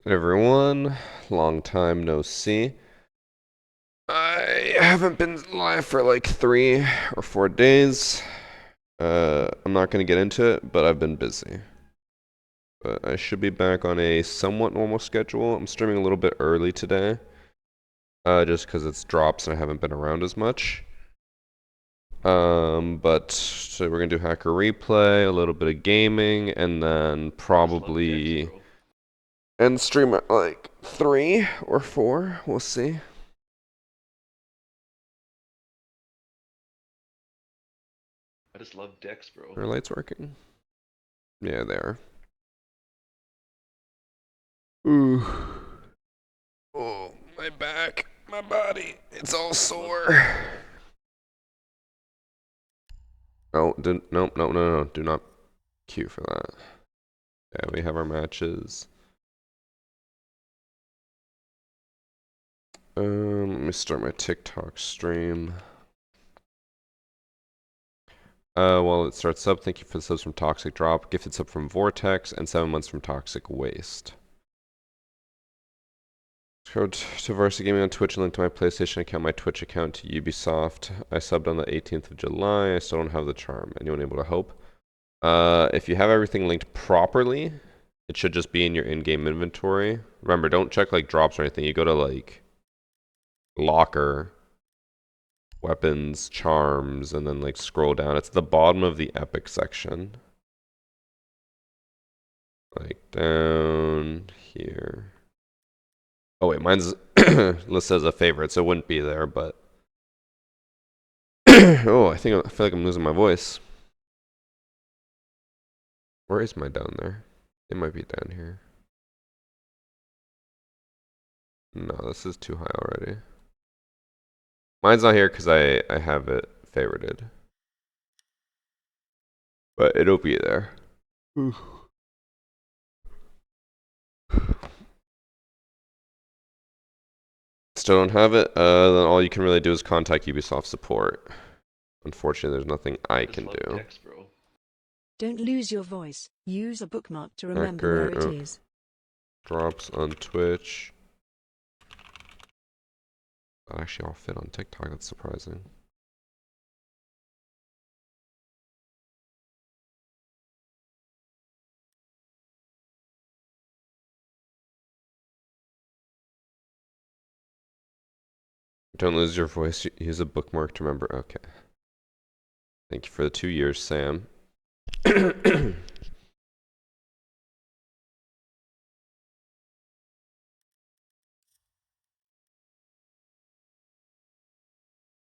Everyone, long time no see. I haven't been live for like 3 or 4 days. I'm not gonna get into it, but I've been busy. But I should be back on a somewhat normal schedule. I'm streaming a little bit early today, just because it's drops and I haven't been around as much. But so we're gonna do hacker replay, a little bit of gaming, and then probably and stream at like 3 or 4. We'll see. I just love decks, bro. Are lights working? Yeah, they are. Ooh. Oh, my back, my body, it's all sore. Oh, no, no, no, no, do not queue for that. Yeah, we have our matches. Let me start my TikTok stream. While it starts up, thank you for the subs from Toxic Drop, gifted sub from Vortex, and 7 months from Toxic Waste. Go to VarsityGaming on Twitch and link to my PlayStation account, my Twitch account to Ubisoft. I subbed on the 18th of July. I still don't have the charm. Anyone able to help? If you have everything linked properly, it should just be in your in-game inventory. Remember, don't check like drops or anything. You go to like locker, weapons, charms, and then like scroll down. It's at the bottom of the epic section. Like down here. Oh wait, mine's listed as a favorite, so it wouldn't be there, but oh, I feel like I'm losing my voice. Where is my down there? It might be down here. No, this is too high already. Mine's not here because I have it favorited. But it'll be there. Still don't have it? Then all you can really do is contact Ubisoft support. Unfortunately, there's nothing I can do. Decks, bro. Don't lose your voice. Use a bookmark to remember where it is. Drops on Twitch. That actually all fit on TikTok. That's surprising. Don't lose your voice. Use a bookmark to remember. Okay. Thank you for the 2 years, Sam.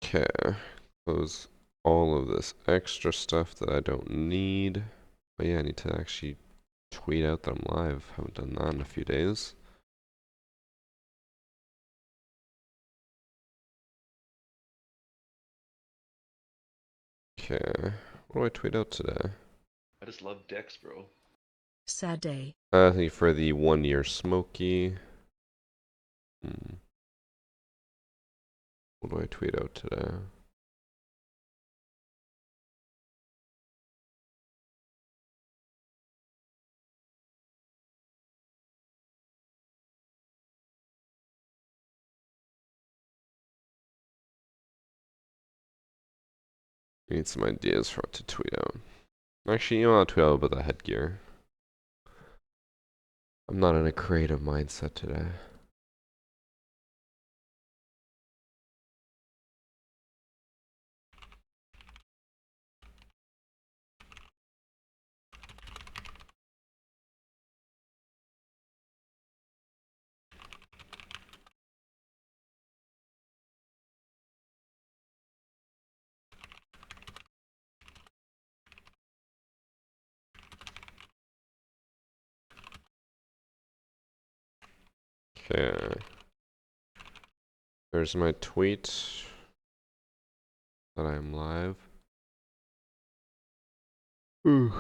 Okay. Close all of this extra stuff that I don't need. But yeah, I need to actually tweet out that I'm live. Haven't done that in a few days. Okay. What do I tweet out today? I just love decks, bro. Sad day. Thank you for the 1 year Smokey. What do I tweet out today? I need some ideas for what to tweet out. Actually, you know, I'll tweet out about the headgear. I'm not in a creative mindset today. Okay. There's my tweet that I'm live. Ooh.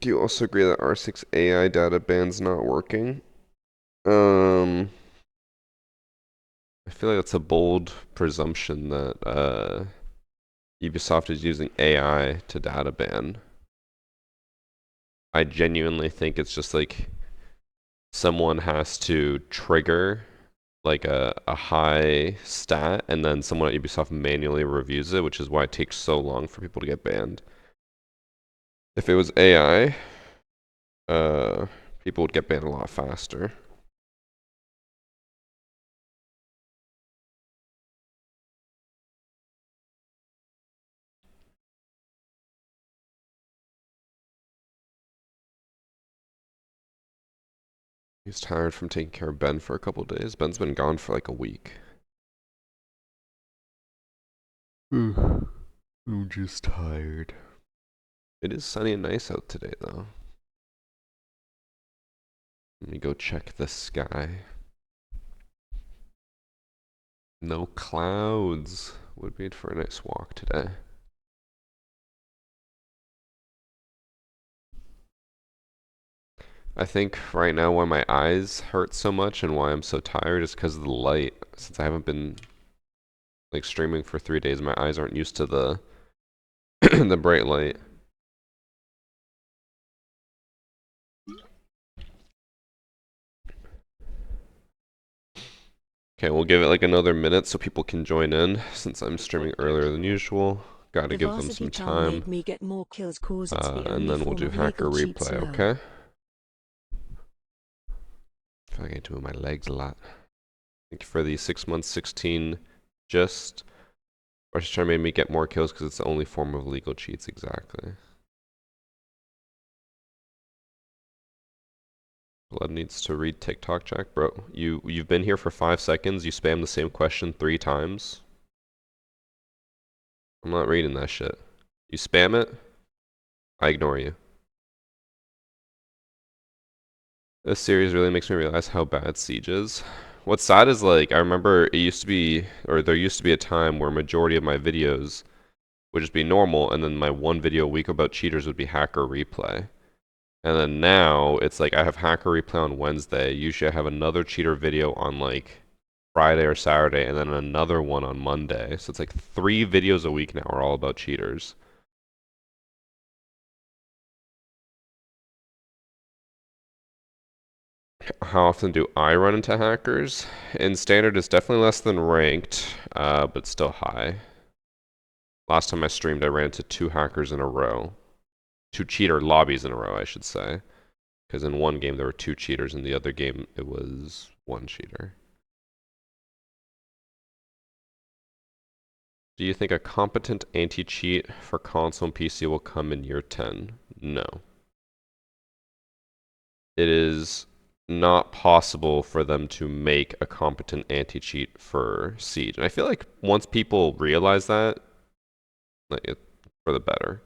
Do you also agree that R6 AI data ban's not working? I feel like that's a bold presumption that Ubisoft is using AI to data ban. I genuinely think it's just like someone has to trigger like a high stat and then someone at Ubisoft manually reviews it, which is why it takes so long for people to get banned. If it was AI, people would get banned a lot faster. He's tired from taking care of Ben for a couple days. Ben's been gone for like a week. I'm just tired. It is sunny and nice out today, though. Let me go check the sky. No clouds. Would be for a nice walk today. I think right now why my eyes hurt so much and why I'm so tired is because of the light. Since I haven't been like streaming for 3 days, my eyes aren't used to the the bright light. Okay, we'll give it like another minute so people can join in since I'm streaming earlier than usual. Gotta give them some time. Made me get more kills cause it's the And only then we'll do form of hacker legal cheats replay, now. okay? I feel like I do my legs a lot. Thank you for the 6 months, 16 just. Or just trying to make me get more kills because it's the only form of legal cheats, exactly. Blood needs to read TikTok, Jack. Bro, you've been here for 5 seconds, you spam the same question 3 times. I'm not reading that shit. You spam it, I ignore you. This series really makes me realize how bad Siege is. What's sad is like, I remember it used to be, or there used to be a time where majority of my videos would just be normal, and then my one video a week about cheaters would be hacker replay. And then now it's like I have hacker replay on Wednesday. Usually I have another cheater video on like Friday or Saturday, and then another one on Monday. So it's like 3 videos a week now are all about cheaters. How often do I run into hackers? In standard, it's definitely less than ranked, but still high. Last time I streamed, I ran into 2 hackers in a row. 2 cheater lobbies in a row, I should say. Because in one game there were 2 cheaters, in the other game it was 1 cheater. Do you think a competent anti-cheat for console and PC will come in year 10? No. It is not possible for them to make a competent anti-cheat for Siege. And I feel like once people realize that, like for the better.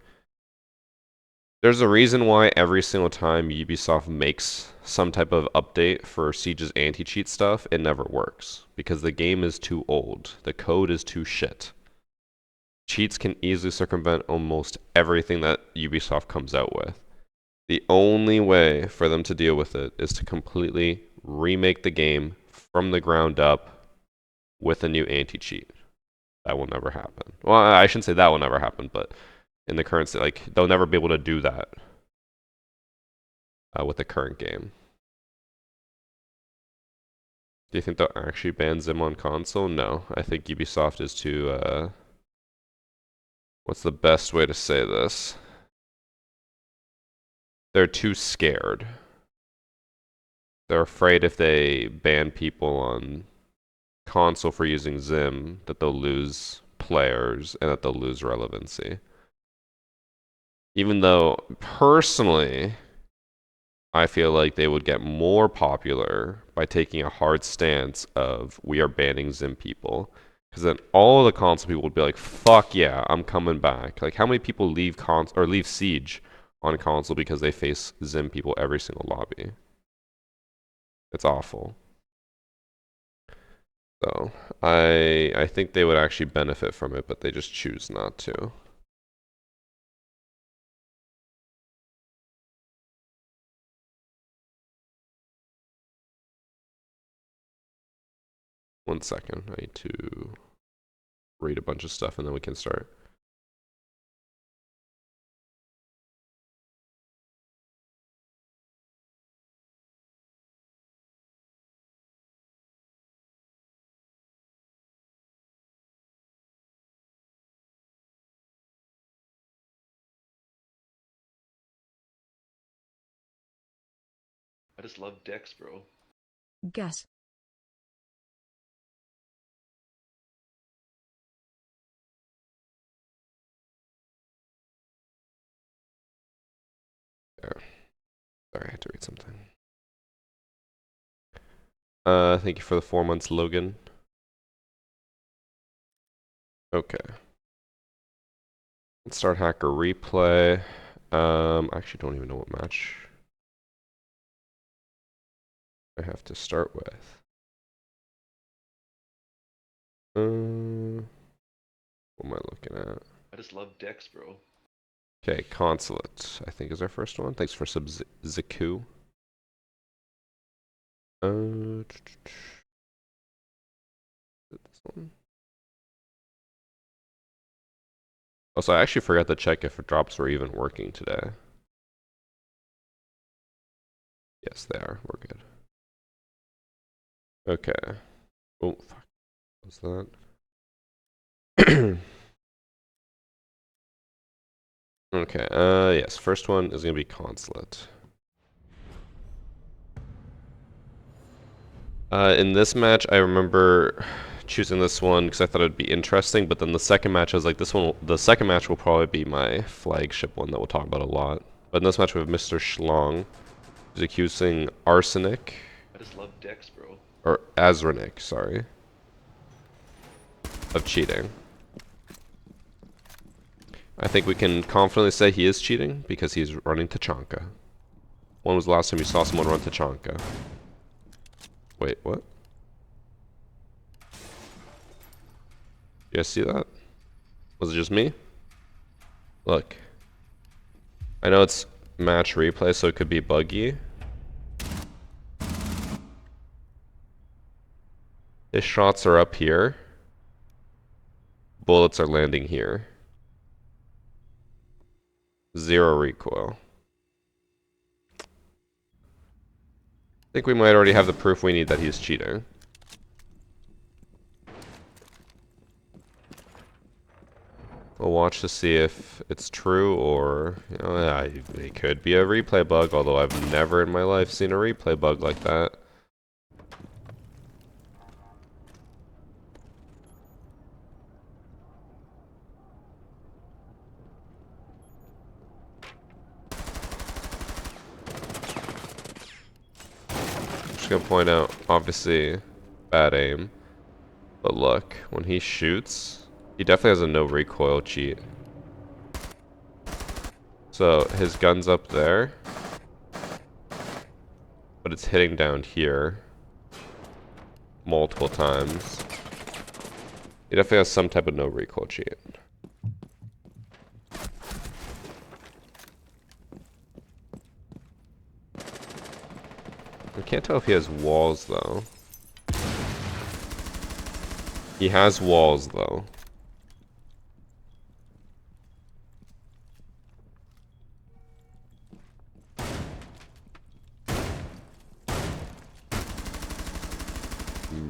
There's a reason why every single time Ubisoft makes some type of update for Siege's anti-cheat stuff, it never works. Because the game is too old. The code is too shit. Cheats can easily circumvent almost everything that Ubisoft comes out with. The only way for them to deal with it is to completely remake the game from the ground up with a new anti-cheat. That will never happen. Well, I shouldn't say that will never happen, but in the current state, like they'll never be able to do that with the current game. Do you think they'll actually ban Zim on console? No, I think Ubisoft is too. What's the best way to say this? They're too scared. They're afraid if they ban people on console for using Zim that they'll lose players and that they'll lose relevancy. Even though personally, I feel like they would get more popular by taking a hard stance of we are banning Zim people. Because then all the console people would be like, fuck yeah, I'm coming back. Like how many people leave leave Siege on console because they face Zim people every single lobby? It's awful. So I think they would actually benefit from it, but they just choose not to. One second, I need to read a bunch of stuff and then we can start. I just love Dex, bro. Gas. There. Sorry, I had to read something. Thank you for the 4 months, Logan. Okay. Let's start hacker replay. I actually don't even know what match I have to start with. What am I looking at? I just love Dex, bro. Okay, Consulate, I think is our first one. Thanks for sub Zaku. This one. Also, I actually forgot to check if drops were even working today. Yes, they are. We're good. Okay. Oh, fuck. What's that? Okay, yes, first one is gonna be Consulate. In this match, I remember choosing this one because I thought it'd be interesting, but then the second match, I was like, the second match will probably be my flagship one that we'll talk about a lot. But in this match, we have Mr. Schlong, who's accusing Arsenic, I just love Dex, bro. or Azrenic, sorry, of cheating. I think we can confidently say he is cheating because he's running Tachanka. When was the last time you saw someone run Tachanka? Wait, what? You guys see that? Was it just me? Look. I know it's match replay, so it could be buggy. His shots are up here. Bullets are landing here. 0 recoil. I think we might already have the proof we need that he's cheating. We'll watch to see if it's true or, you know, it could be a replay bug, although I've never in my life seen a replay bug like that. I'm just gonna point out, obviously, bad aim. But look, when he shoots, he definitely has a no recoil cheat. So his gun's up there, but it's hitting down here multiple times. He definitely has some type of no recoil cheat. I can't tell if he has walls though. He has walls though.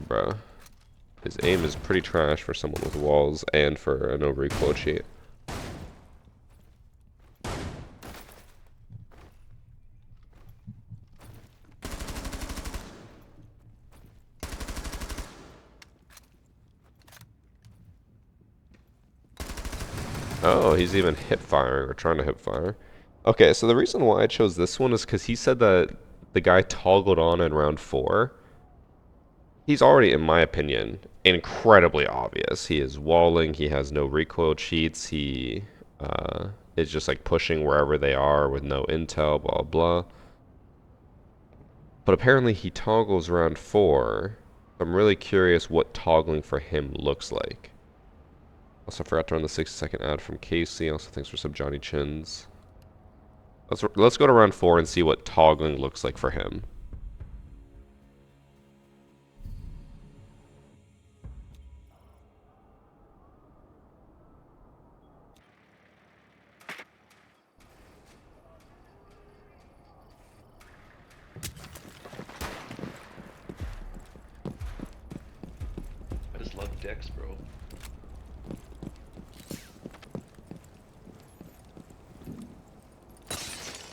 Bruh. His aim is pretty trash for someone with walls and for a no recoil cheat. Oh, he's even hip firing or trying to hip fire. Okay, so the reason why I chose this one is because he said that the guy toggled on in round 4. He's already, in my opinion, incredibly obvious. He is walling, he has no recoil cheats, he is just like pushing wherever they are with no intel, blah blah. But apparently he toggles round 4. I'm really curious what toggling for him looks like. Also forgot to run the 60-second ad from Casey. Also thanks for some Johnny Chins. Let's go to round 4 and see what toggling looks like for him. I just love Dex, bro.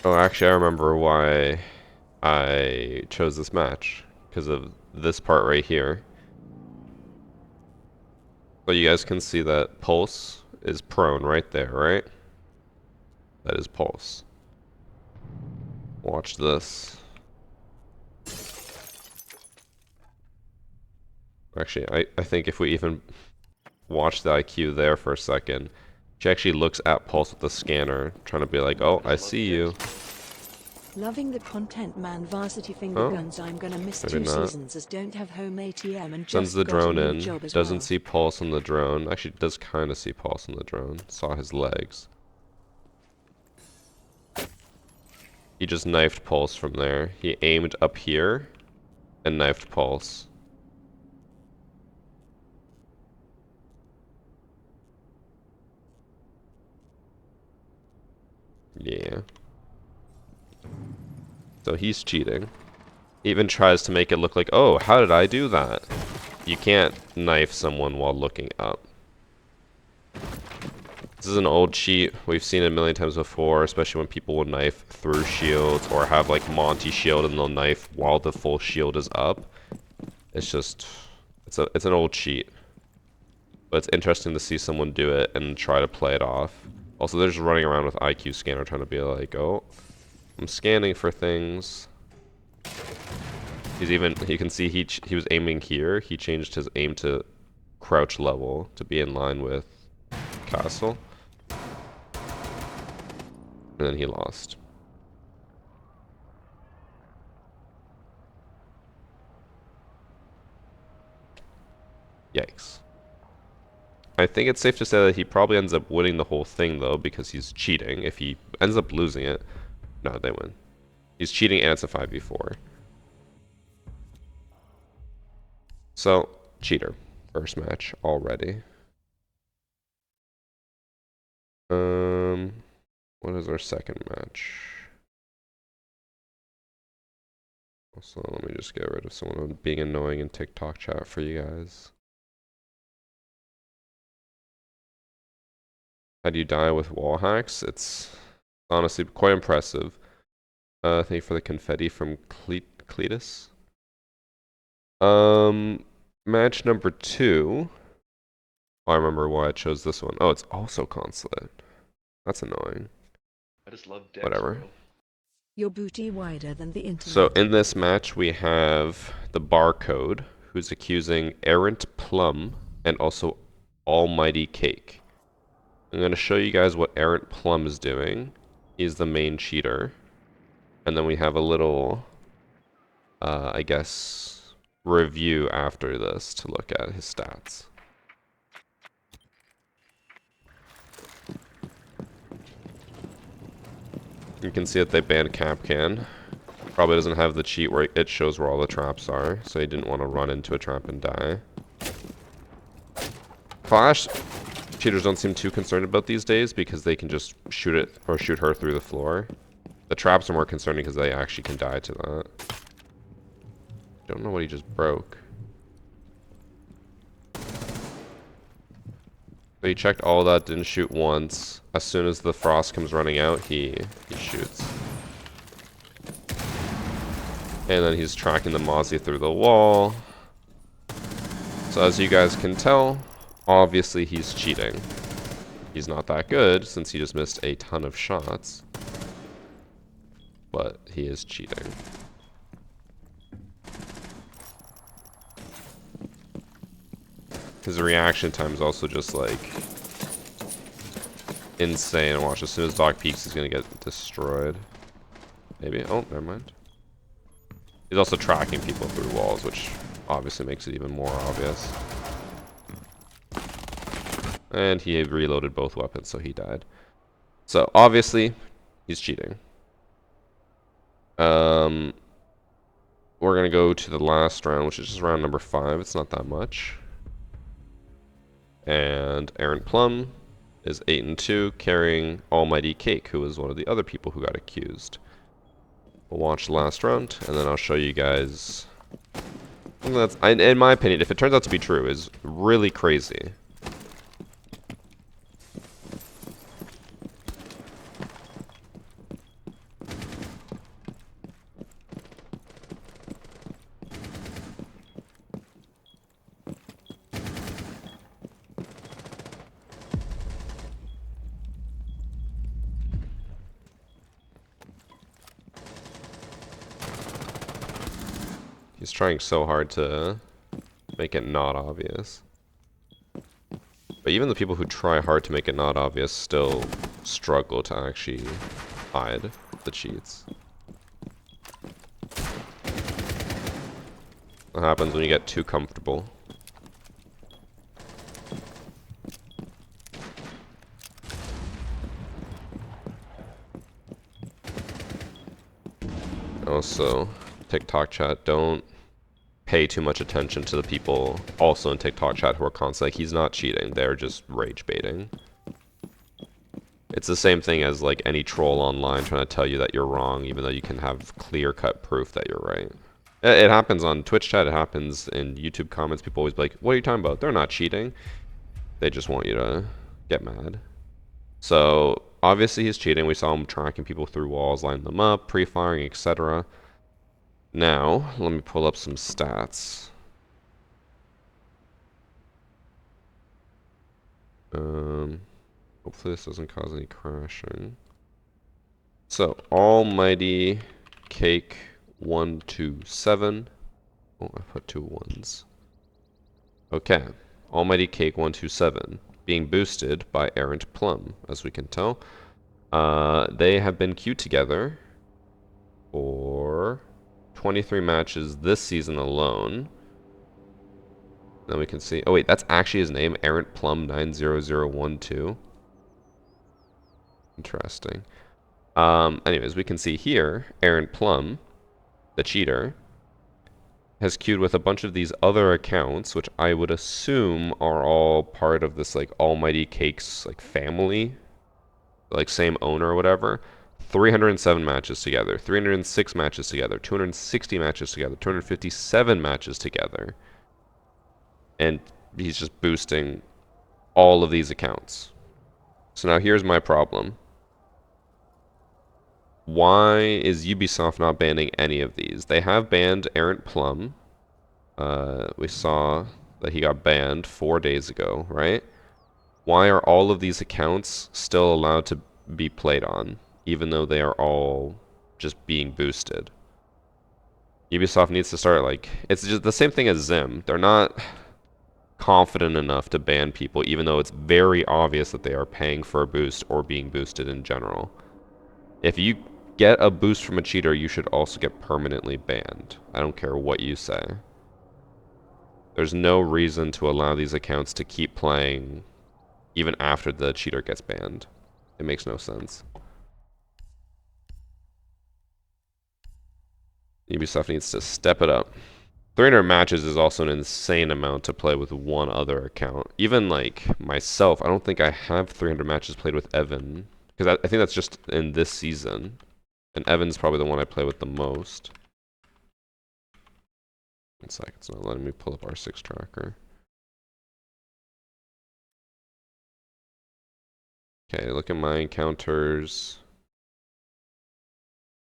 Oh, actually, I remember why I chose this match because of this part right here. So you guys can see that Pulse is prone right there, right? That is Pulse. Watch this. Actually, I think if we even watch the IQ there for a second, she actually looks at Pulse with the scanner, trying to be like, oh, I see you. Loving the content, man. Varsity finger Oh, guns. I'm gonna miss maybe 2 not. seasons as don't have home ATM and Sends just the got a drone new in. job as Doesn't well. see Pulse on the drone. Actually, does kind of see Pulse on the drone. Saw his legs. He just knifed Pulse from there. He aimed up here and knifed Pulse. Yeah. So he's cheating. He even tries to make it look like, oh, how did I do that? You can't knife someone while looking up. This is an old cheat. We've seen it a million times before, especially when people will knife through shields or have like Monty shield and they'll knife while the full shield is up. It's just, it's an old cheat. But it's interesting to see someone do it and try to play it off. Also, they're just running around with IQ scanner trying to be like, oh, I'm scanning for things. He's even, you can see he was aiming here. He changed his aim to crouch level to be in line with Castle. And then he lost. Yikes. I think it's safe to say that he probably ends up winning the whole thing, though, because he's cheating. If he ends up losing it, no, they win. He's cheating and it's a 5v4. So, cheater. First match already. What is our second match? Also, let me just get rid of someone being annoying in TikTok chat for you guys. How do you die with wall hacks? It's honestly quite impressive. Thank you for the confetti from Cletus. Match number 2. Oh, I remember why I chose this one. Oh, it's also consulate. That's annoying. I just love dicks, Whatever. bro. Your booty wider than the internet. So in this match, we have the Barcode, who's accusing Errant Plum and also Almighty Cake. I'm going to show you guys what Errant Plum is doing. He's the main cheater. And then we have a little, I guess, review after this to look at his stats. You can see that they banned Capcan. Probably doesn't have the cheat where it shows where all the traps are, so he didn't want to run into a trap and die. Flash cheaters don't seem too concerned about these days because they can just shoot it or shoot her through the floor. The traps are more concerning because they actually can die to that. Don't know what he just broke. So he checked all that, didn't shoot once. As soon as the frost comes running out, he shoots. And then he's tracking the Mozzie through the wall. So as you guys can tell, obviously he's cheating. He's not that good since he just missed a ton of shots. But he is cheating. His reaction time is also just like insane. Watch, as soon as Doc peeks, he's gonna get destroyed. Maybe. Oh, never mind. He's also tracking people through walls, which obviously makes it even more obvious. And he reloaded both weapons, so he died. So obviously, he's cheating. We're gonna go to the last round, which is just round number 5. It's not that much. And Aaron Plum is 8-2, carrying Almighty Cake, who was one of the other people who got accused. We'll watch the last round, and then I'll show you guys. That's, in my opinion, if it turns out to be true, is really crazy. He's trying so hard to make it not obvious. But even the people who try hard to make it not obvious still struggle to actually hide the cheats. What happens when you get too comfortable? Also, TikTok chat, don't pay too much attention to the people also in TikTok chat who are constantly like, he's not cheating, they're just rage baiting. It's the same thing as like any troll online trying to tell you that you're wrong, even though you can have clear-cut proof that you're right. It happens on Twitch chat, it happens in YouTube comments, people always be like, what are you talking about? They're not cheating. They just want you to get mad. So, obviously he's cheating, we saw him tracking people through walls, lining them up, pre-firing, etc. Now, let me pull up some stats. Hopefully this doesn't cause any crashing. So, Almighty Cake 127. Oh, I put 2 ones. Okay. Almighty Cake 127 being boosted by Errant Plum, as we can tell. They have been queued together for 23 matches this season alone. Then we can see. Oh wait, that's actually his name, Errant Plum 90012. Interesting. Anyways, we can see here, Errant Plum, the cheater, has queued with a bunch of these other accounts, which I would assume are all part of this like Almighty Cakes like family, like same owner or whatever. 307 matches together, 306 matches together, 260 matches together, 257 matches together. And he's just boosting all of these accounts. So now here's my problem. Why is Ubisoft not banning any of these? They have banned Errant Plum. We saw that he got banned 4 days ago, right? Why are all of these accounts still allowed to be played on, even though they are all just being boosted? Ubisoft needs to start like, it's just the same thing as Zim. They're not confident enough to ban people, even though it's very obvious that they are paying for a boost or being boosted in general. If you get a boost from a cheater, you should also get permanently banned. I don't care what you say. There's no reason to allow these accounts to keep playing even after the cheater gets banned. It makes no sense. Ubisoft needs to step it up. 300 matches is also an insane amount to play with one other account. Even like myself, I don't think I have 300 matches played with Evan, because I think that's just in this season. And Evan's probably the one I play with the most. 1 sec, it's not letting me pull up R6 tracker. Okay, look at my encounters.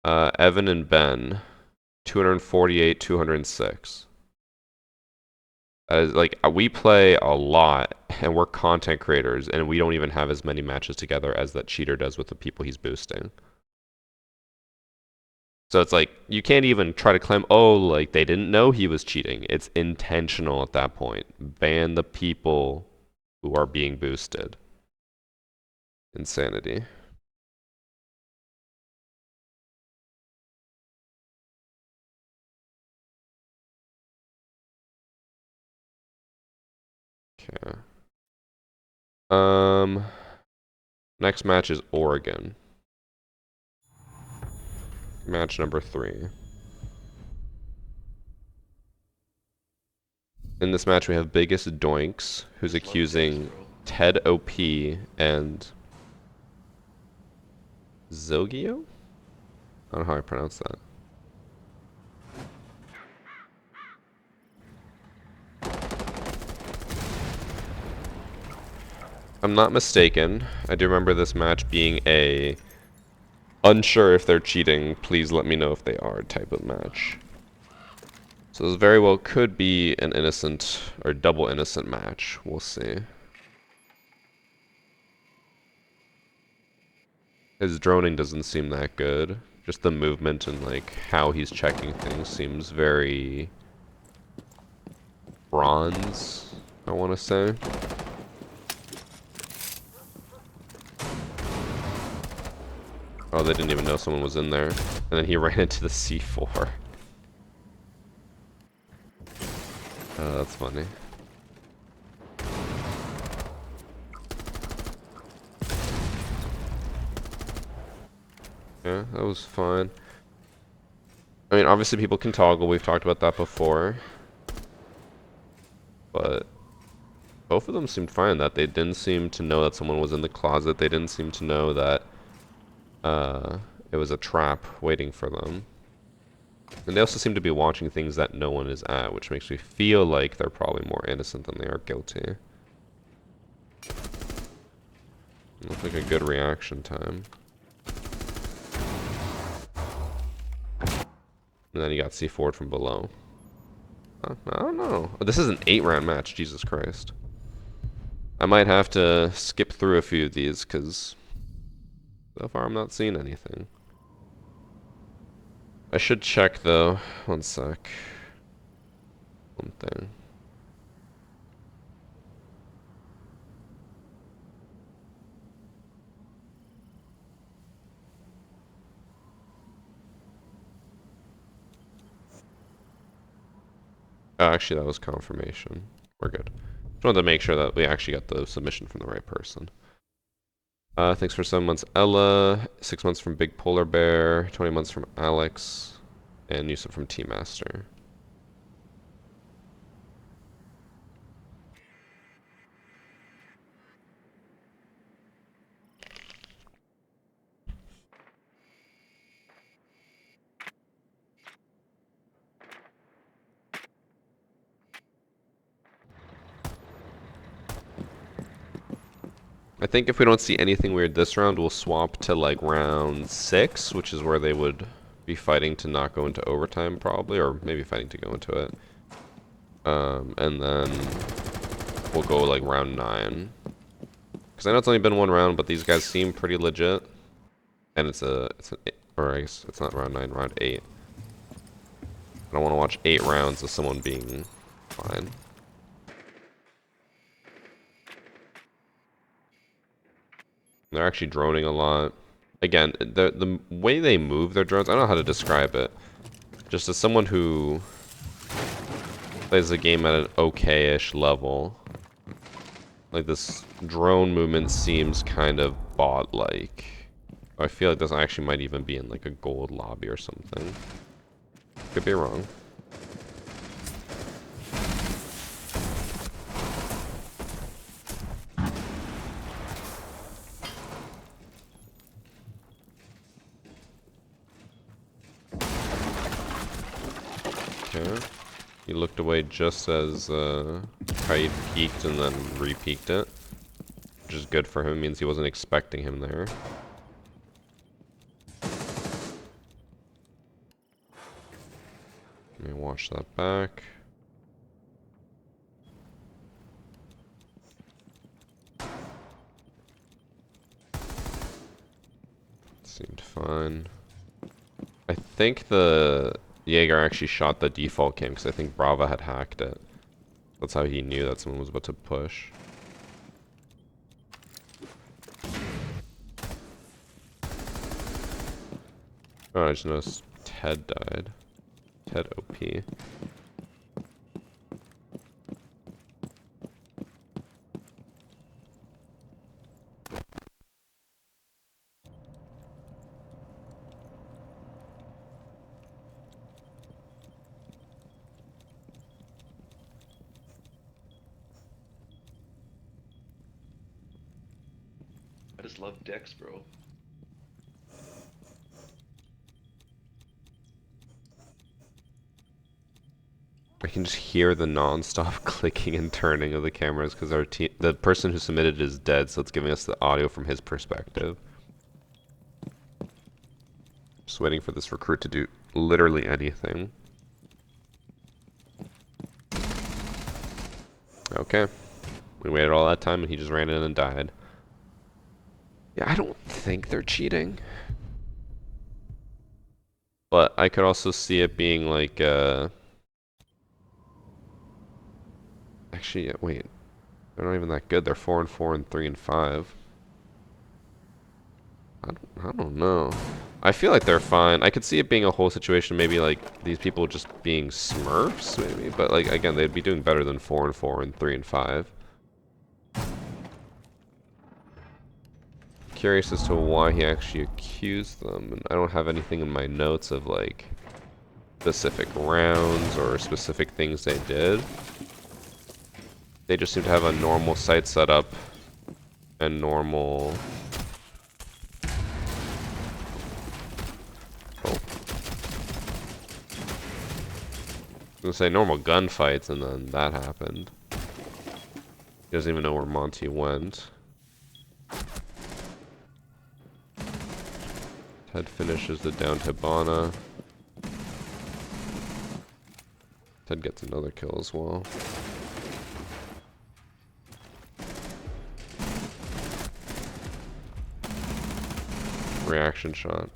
Evan and Ben, 248, 206. That is like, we play a lot, and we're content creators, and we don't even have as many matches together as that cheater does with the people he's boosting. So it's like, you can't even try to claim, oh, like, they didn't know he was cheating. It's intentional at that point. Ban the people who are being boosted. Insanity. Okay. Next match is Oregon. Match number 3. In this match, we have Biggest Doinks, who's accusing Ted OP and Zogio? I don't know how I pronounce that. If I'm not mistaken, I do remember this match being a unsure if they're cheating, please let me know if they are type of match. So this very well could be an innocent or double innocent match. We'll see. His droning doesn't seem that good. Just the movement and like how he's checking things seems very bronze, I want to say. Oh, they didn't even know someone was in there. And then he ran into the C4. That's funny. Yeah, that was fine. I mean, obviously people can toggle. We've talked about that before. But both of them seemed fine. That they didn't seem to know that someone was in the closet. They didn't seem to know that it was a trap waiting for them. And they also seem to be watching things that no one is at, which makes me feel like they're probably more innocent than they are guilty. Looks like a good reaction time. And then you got C4'd from below. I don't know. This is an 8-round match, Jesus Christ. I might have to skip through a few of these, because so far I'm not seeing anything. I should check, though. One sec. One thing. Oh, actually, that was confirmation. We're good. Just wanted to make sure that we actually got the submission from the right person. Thanks for 7 months, Ella. 6 months from Big Polar Bear. 20 months from Alex. And Yusuf from T-Master. I think if we don't see anything weird this round, we'll swap to like round 6, which is where they would be fighting to not go into overtime probably, or maybe fighting to go into it. And then we'll go like round 9. Because I know it's only been one round, but these guys seem pretty legit. And or I guess it's not round 9, round 8. I don't want to watch 8 rounds of someone being fine. They're actually droning a lot. Again, the way they move their drones, I don't know how to describe it. Just as someone who plays the game at an okay-ish level, like this drone movement seems kind of bot-like. I feel like this actually might even be in like a gold lobby or something. Could be wrong. Okay. He looked away just as Kite peeked and then re-peeked it. Which is good for him, means he wasn't expecting him there. Let me watch that back. Seemed fine. I think the Jaeger actually shot the default cam because I think Brava had hacked it. That's how he knew that someone was about to push. Oh, I just noticed Ted died. Ted OP. I just love dicks, bro. I can just hear the non-stop clicking and turning of the cameras because the person who submitted is dead, so it's giving us the audio from his perspective. Just waiting for this recruit to do literally anything. Okay. We waited all that time and he just ran in and died. Yeah, I don't think they're cheating. But I could also see it being like, actually, wait, they're not even that good. They're 4-4 and 3-5. I don't know. I feel like they're fine. I could see it being a whole situation, maybe like these people just being Smurfs, maybe. But like again, they'd be doing better than 4-4 and 3-5. Curious as to why he actually accused them, and I don't have anything in my notes of like specific rounds or specific things they did. They just seem to have a normal site setup and normal. Oh. I was gonna say normal gunfights, and then that happened. He doesn't even know where Monty went. Ted finishes the down Hibana. Ted gets another kill as well. Reaction shot.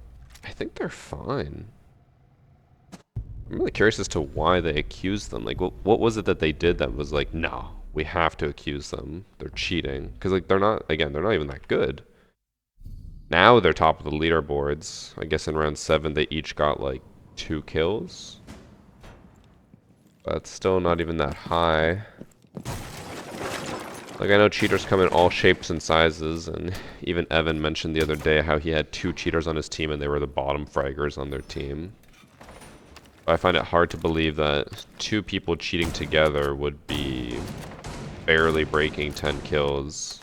I think they're fine. I'm really curious as to why they accused them. Like, what was it that they did that was like, no, we have to accuse them. They're cheating. Because, like, they're not, again, they're not even that good. Now they're top of the leaderboards. I guess in round 7 they each got, like, 2 kills. But still not even that high. Like, I know cheaters come in all shapes and sizes, and even Evan mentioned the other day how he had 2 cheaters on his team and they were the bottom fraggers on their team. I find it hard to believe that 2 people cheating together would be barely breaking 10 kills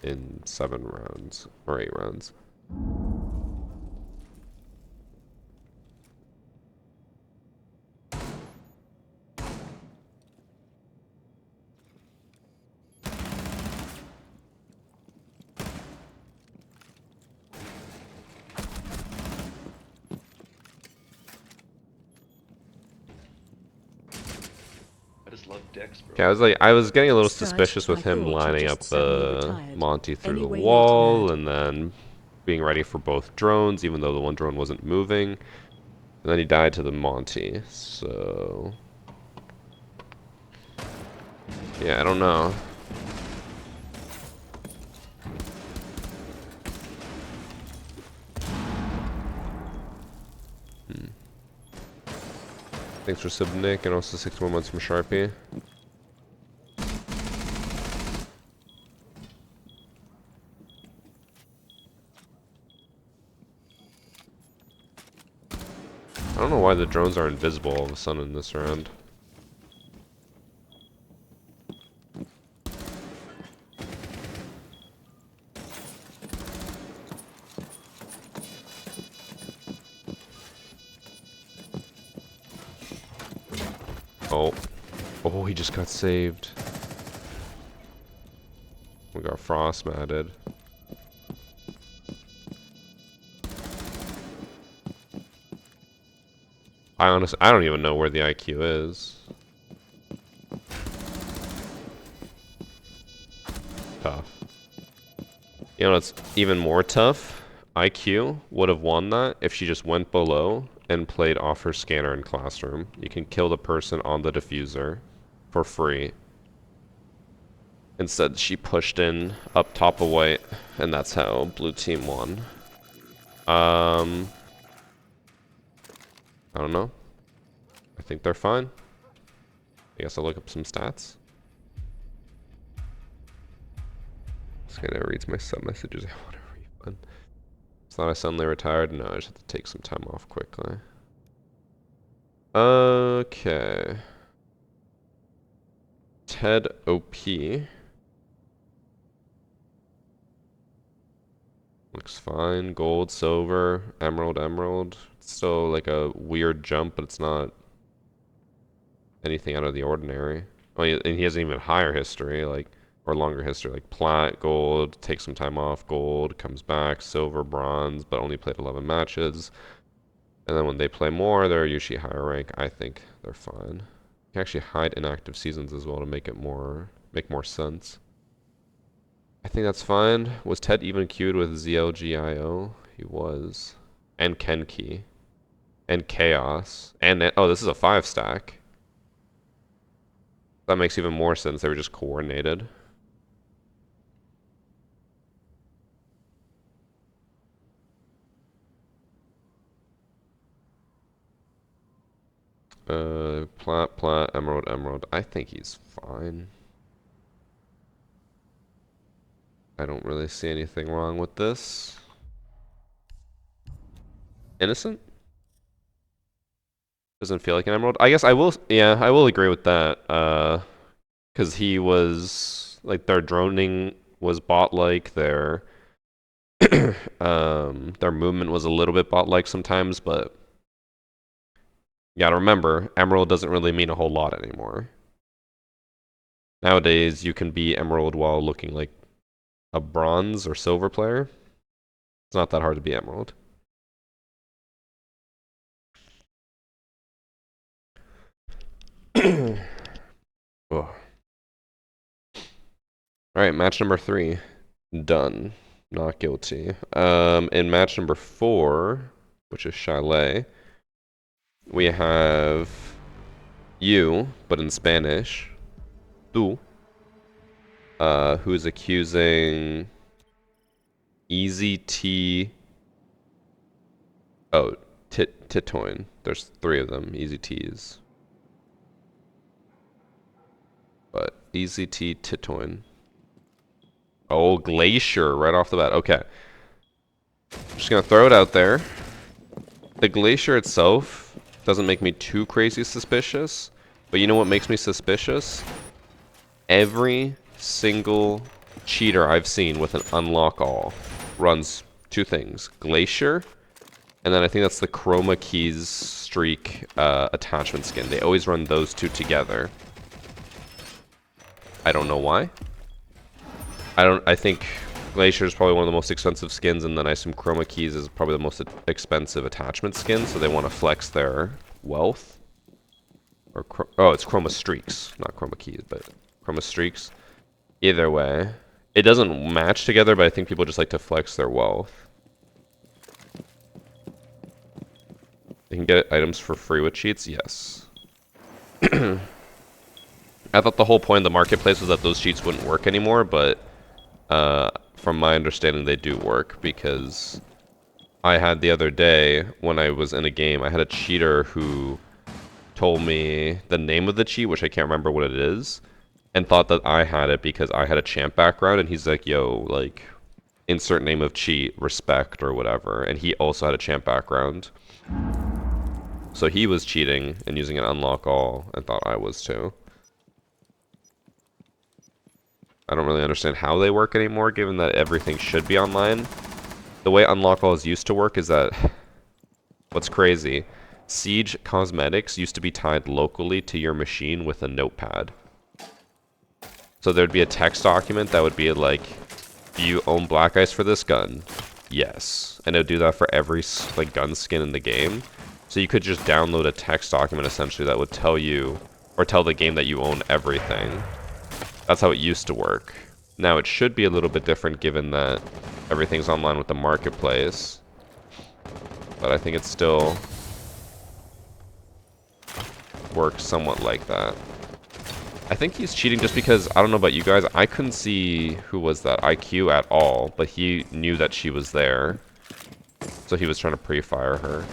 in 7 rounds or 8 rounds. Love Dex, bro. Yeah, I was getting a little Strike, suspicious with I him thought you lining up just suddenly the retired. Monty through the Anyway, wall late and then being ready for both drones, even though the one drone wasn't moving. And then he died to the Monty, so... yeah, I don't know. Thanks for subbing, Nick, and also 6 more months from Sharpie. I don't know why the drones are invisible all of a sudden in this round. Oh. Oh, he just got saved. We got frost matted. I don't even know where the IQ is. Tough. You know, it's even more tough. IQ would have won that if she just went below and played off her scanner in classroom. You can kill the person on the diffuser for free. Instead, she pushed in up top of white, and that's how blue team won. I don't know. I think they're fine. I guess I'll look up some stats. This guy never reads my sub messages. I want a refund. It's not I suddenly retired. No, I just have to take some time off quickly. Okay. Ted OP. Looks fine. Gold, silver, emerald, emerald. It's still like a weird jump, but it's not anything out of the ordinary. Oh, and he has an even higher history, like, or longer history, like plat, gold, takes some time off, gold, comes back, silver, bronze, but only played 11 matches. And then when they play more, they're usually higher rank. I think they're fine. You can actually hide inactive seasons as well to make it make more sense. I think that's fine. Was Ted even queued with ZLGIO? He was. And Kenki. And Chaos. And oh, this is a 5-stack. That makes even more sense. They were just coordinated. Plat, emerald, emerald. I think he's fine. I don't really see anything wrong with this. Innocent? Doesn't feel like an emerald. I guess I will, yeah, I will agree with that. Because he was, like, their droning was bot-like, their movement was a little bit bot-like sometimes, but you gotta remember, emerald doesn't really mean a whole lot anymore. Nowadays, you can be emerald while looking like a bronze or silver player. It's not that hard to be emerald. Oh. Alright, match number 3. Done. Not guilty. In match number 4, which is Chalet, we have you, but in Spanish, tú, who's accusing Easy T. Oh, Titoin. There's 3 of them, Easy T's. But Easy T, Titoin. Oh, Glacier right off the bat. Okay. Just gonna throw it out there. The Glacier itself doesn't make me too crazy suspicious. But you know what makes me suspicious? Every single cheater I've seen with an unlock all runs 2 things. Glacier, and then I think that's the Chroma Keys Streak attachment skin. They always run those 2 together. I don't know why. I think Glacier is probably one of the most expensive skins, and then I assume Chroma Keys is probably the most expensive attachment skin, so they want to flex their wealth. Or oh, it's Chroma Streaks, not Chroma Keys, but Chroma Streaks. Either way, it doesn't match together, but I think people just like to flex their wealth. You can get items for free with cheats, yes. I thought the whole point of the marketplace was that those cheats wouldn't work anymore, but from my understanding, they do work, because I had the other day, when I was in a game, I had a cheater who told me the name of the cheat, which I can't remember what it is, and thought that I had it because I had a champ background, and he's like, yo, like, insert name of cheat, respect, or whatever, and he also had a champ background. So he was cheating and using an unlock all, and thought I was too. I don't really understand how they work anymore, given that everything should be online. The way unlock alls used to work is that, what's crazy, Siege cosmetics used to be tied locally to your machine with a notepad. So there'd be a text document that would be like, do you own black ice for this gun? Yes. And it would do that for every like gun skin in the game. So you could just download a text document essentially that would tell you, or tell the game that you own everything. That's how it used to work. Now it should be a little bit different given that everything's online with the marketplace. But I think it still works somewhat like that. I think he's cheating just because, I don't know about you guys, I couldn't see, who was that, IQ at all, but he knew that she was there. So he was trying to pre-fire her.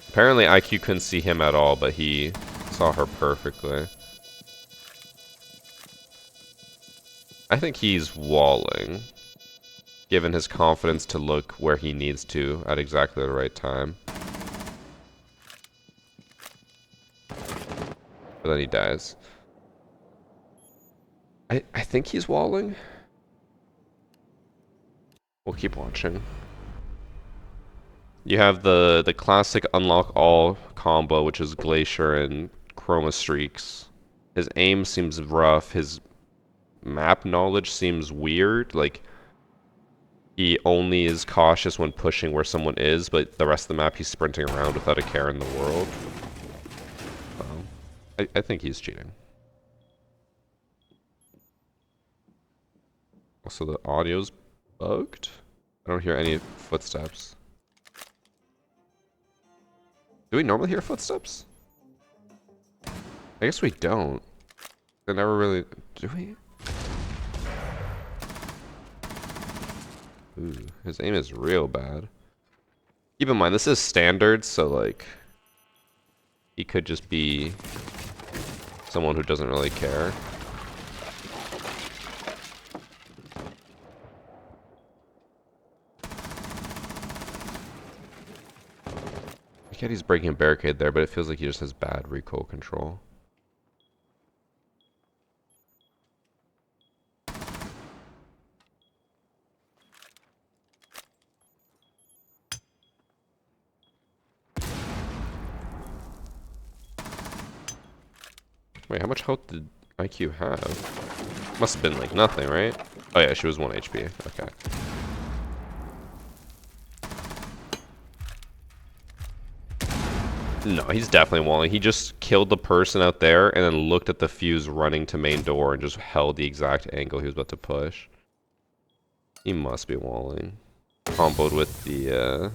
Apparently IQ couldn't see him at all, but he saw her perfectly. I think he's walling, given his confidence to look where he needs to at exactly the right time. But then he dies. I think he's walling. We'll keep watching. You have the classic unlock all combo, which is Glacier and Chroma Streaks. His aim seems rough. His map knowledge seems weird. Like, he only is cautious when pushing where someone is, but the rest of the map he's sprinting around without a care in the world. I think he's cheating. Also, the audio's bugged. I don't hear any footsteps. Do we normally hear footsteps? I guess we don't. They never really... Do we? Ooh, his aim is real bad. Keep in mind, this is standard, so like... He could just be... someone who doesn't really care. I get he's breaking a barricade there, but it feels like he just has bad recoil control. Wait, how much health did IQ have? Must have been like nothing, right? Oh yeah, she was 1 HP. Okay. No, he's definitely walling. He just killed the person out there and then looked at the fuse running to main door and just held the exact angle he was about to push. He must be walling. Comboed with the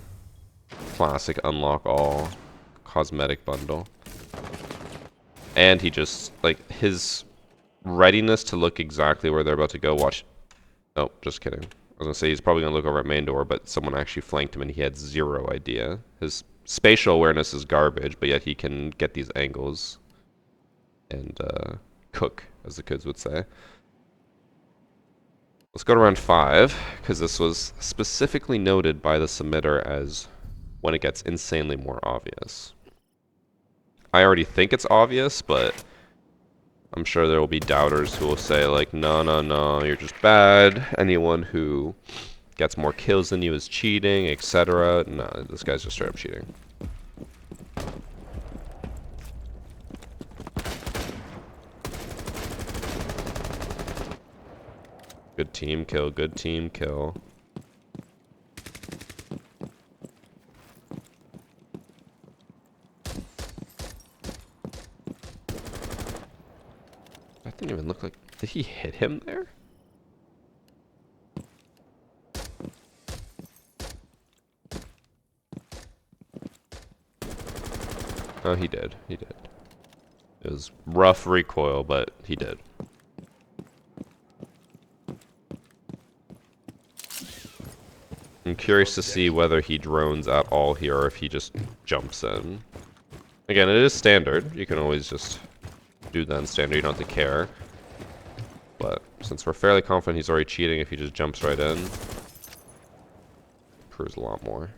classic unlock all cosmetic bundle. And he just, like, his readiness to look exactly where they're about to go. Watch. Oh, just kidding. I was gonna say he's probably gonna look over at main door, but someone actually flanked him and he had zero idea. His spatial awareness is garbage, but yet he can get these angles and cook, as the kids would say. Let's go to round 5, because this was specifically noted by the submitter as when it gets insanely more obvious. I already think it's obvious, but I'm sure there will be doubters who will say, like, no, no, no, you're just bad. Anyone who gets more kills than you is cheating, etc. No, this guy's just straight up cheating. Good team kill, good team kill. That didn't even look like... Did he hit him there? Oh, he did. He did. It was rough recoil, but he did. I'm curious to see whether he drones at all here or if he just jumps in. Again, it is standard. You can always just do that in standard. You don't have to care. But since we're fairly confident he's already cheating, if he just jumps right in, it proves a lot more.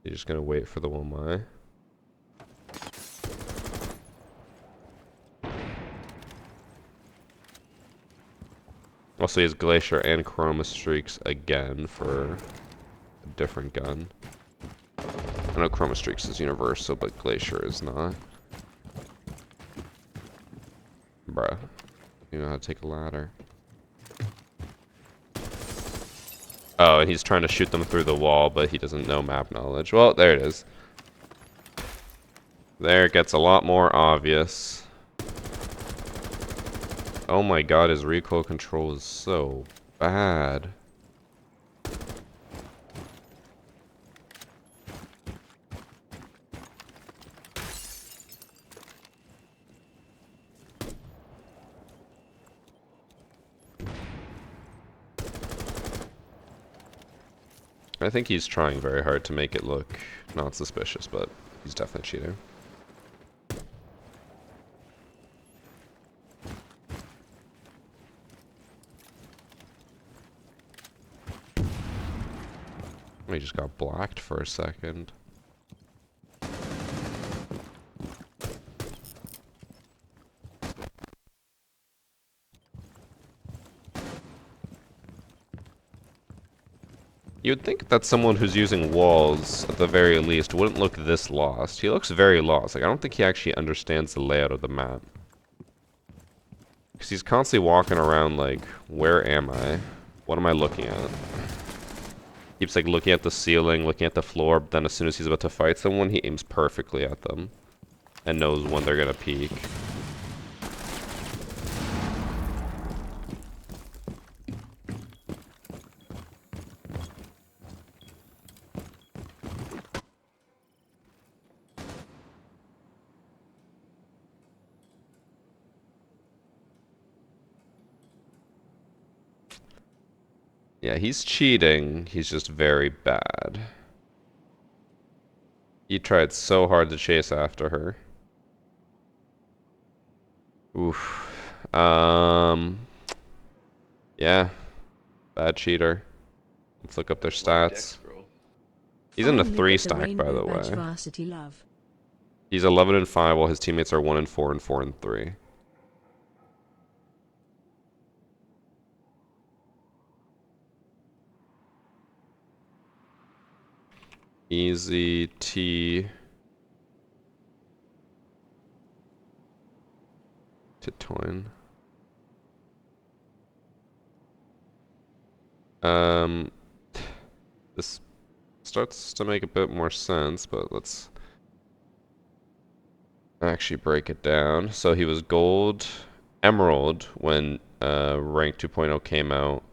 You're just gonna wait for the 1 Also, he has Glacier and Chroma Streaks again for a different gun. I know Chroma Streaks is universal, but Glacier is not. Bruh. You know how to take a ladder. Oh, and he's trying to shoot them through the wall, but he doesn't know map knowledge. Well, there it is. There it gets a lot more obvious. Oh my god, his recoil control is so bad. I think he's trying very hard to make it look not suspicious, but he's definitely cheating. He just got blacked for a second. You would think that someone who's using walls, at the very least, wouldn't look this lost. He looks very lost. Like, I don't think he actually understands the layout of the map. Because he's constantly walking around like, where am I? What am I looking at? Keeps like looking at the ceiling, looking at the floor, but then as soon as he's about to fight someone, he aims perfectly at them. And knows when they're gonna peek. Yeah, he's cheating. He's just very bad. He tried so hard to chase after her. Oof. Yeah. Bad cheater. Let's look up their Love stats. Dex, bro. He's in the Finally 3 got stack, by the rainbow badge, way. Varsity love. He's 11 and 5, while his teammates are 1 and 4 and 4 and 3. Easy T to Toyn. This starts to make a bit more sense, but let's actually break it down. So he was gold, emerald when rank 2.0 came out.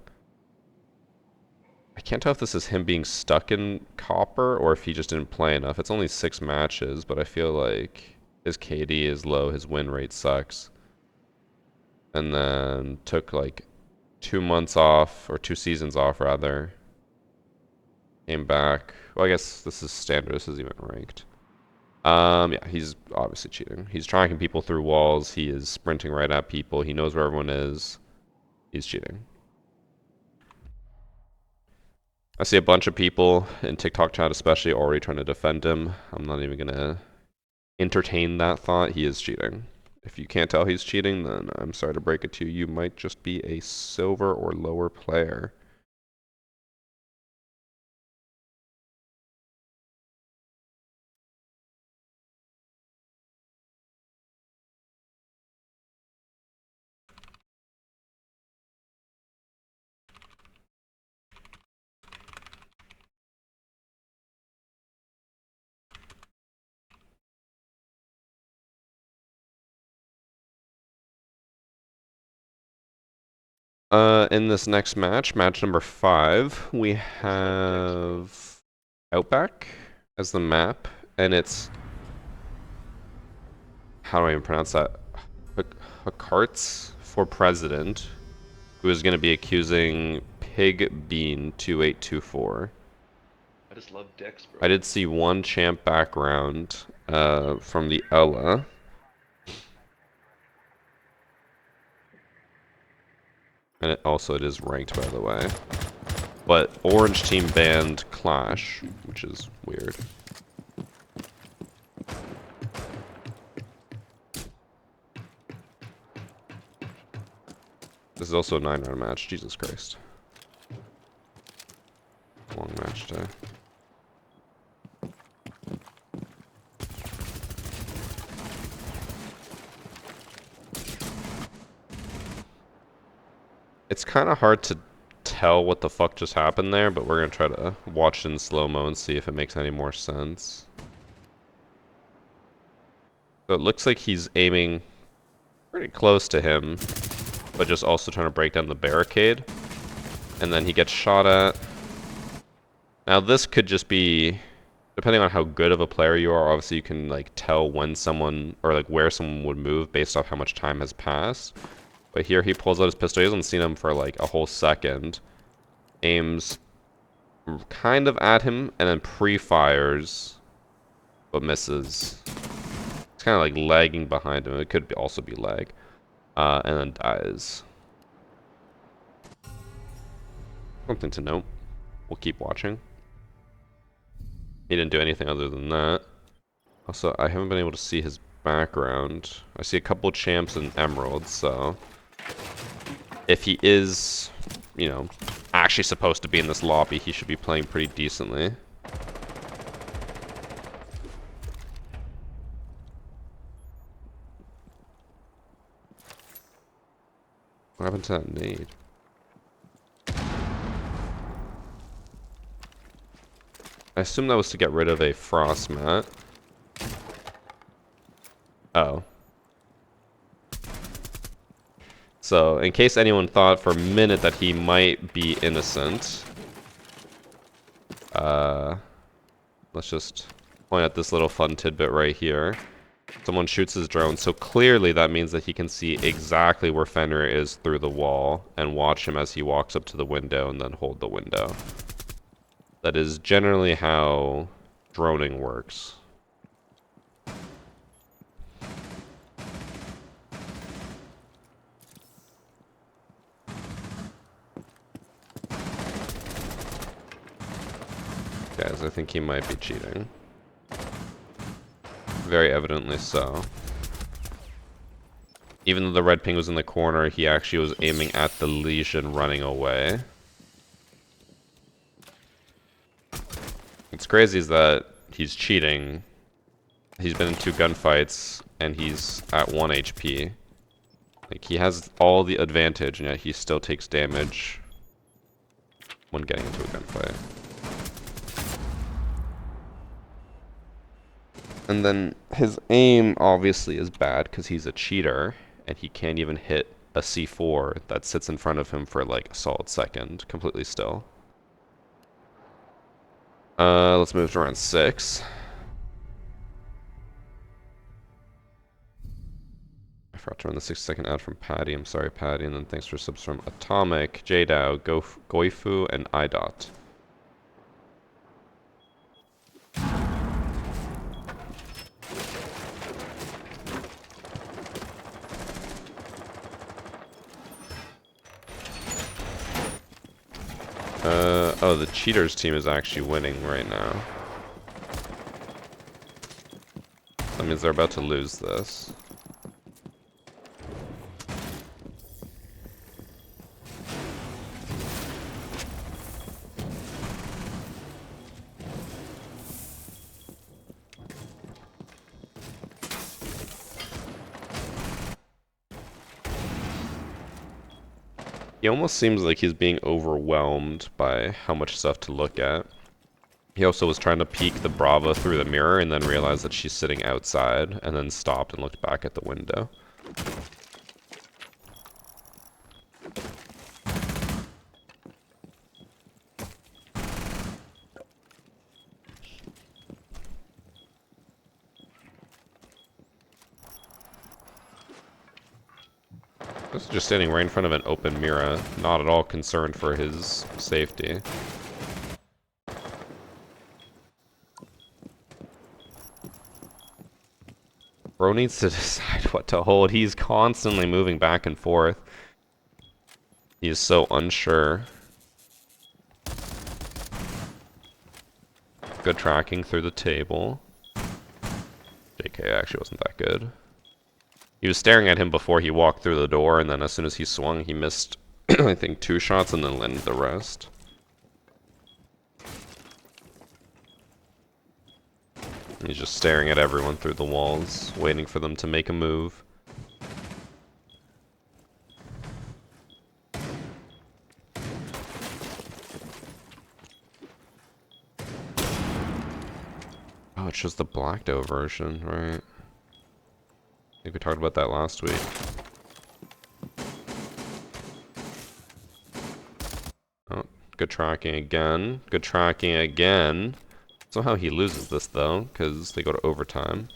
I can't tell if this is him being stuck in copper or if he just didn't play enough. It's only 6 matches, but I feel like his KD is low, his win rate sucks. And then took like 2 months off, or 2 seasons off rather. Came back. Well, I guess this is standard, this isn't even ranked. Yeah, he's obviously cheating. He's tracking people through walls, he is sprinting right at people, he knows where everyone is. He's cheating. I see a bunch of people in TikTok chat especially already trying to defend him. I'm not even gonna entertain that thought. He is cheating. If you can't tell he's cheating, then I'm sorry to break it to you. You might just be a silver or lower player. In this next match, match number 5, we have Outback as the map, and it's, how do I even pronounce that? Hakarts for president, who is going to be accusing Pig Bean 2824. I just love Dex, bro. I did see one champ background from the Ella. And it is ranked, by the way. But Orange Team banned Clash, which is weird. This is also a 9-round match. Jesus Christ. Long match day. It's kind of hard to tell what the fuck just happened there, but we're going to try to watch it in slow-mo and see if it makes any more sense. So it looks like he's aiming pretty close to him, but just also trying to break down the barricade. And then he gets shot at. Now this could just be, depending on how good of a player you are, obviously you can like tell when someone, or like where someone would move based off how much time has passed. But here he pulls out his pistol. He hasn't seen him for like a whole second. Aims kind of at him and then pre-fires, but misses. It's kind of like lagging behind him. It could also be lag. And then dies. Something to note. We'll keep watching. He didn't do anything other than that. Also, I haven't been able to see his background. I see a couple champs and emeralds, so if he is, you know, actually supposed to be in this lobby, he should be playing pretty decently. What happened to that nade? I assume that was to get rid of a frost mat. Oh. So, in case anyone thought for a minute that he might be innocent, let's just point out this little fun tidbit right here. Someone shoots his drone, so clearly that means that he can see exactly where Fenrir is through the wall and watch him as he walks up to the window and then hold the window. That is generally how droning works. Guys, I think he might be cheating. Very evidently so. Even though the red ping was in the corner, he actually was aiming at the lesion running away. What's crazy is that he's cheating. He's been in 2 gunfights, and he's at 1 HP. Like, he has all the advantage, and yet he still takes damage when getting into a gunfight. And then his aim obviously is bad because he's a cheater, and he can't even hit a C4 that sits in front of him for like a solid second, completely still. Let's move to round 6. I forgot to run the 6-second ad from Patty. I'm sorry, Patty. And then thanks for subs from Atomic, Jadao, Goifu, and iDot. Oh, the cheaters team is actually winning right now. That means they're about to lose this. He almost seems like he's being overwhelmed by how much stuff to look at. He also was trying to peek the Brava through the mirror and then realized that she's sitting outside and then stopped and looked back at the window. This is just standing right in front of an open mirror, not at all concerned for his safety. Bro needs to decide what to hold. He's constantly moving back and forth. He is so unsure. Good tracking through the table. JK actually wasn't that good. He was staring at him before he walked through the door, and then as soon as he swung, he missed, I think, 2 shots and then landed the rest. He's just staring at everyone through the walls, waiting for them to make a move. Oh, it's just the blacked out version, right? I think we talked about that last week. Oh, good tracking again. Good tracking again. Somehow he loses this though, because they go to overtime.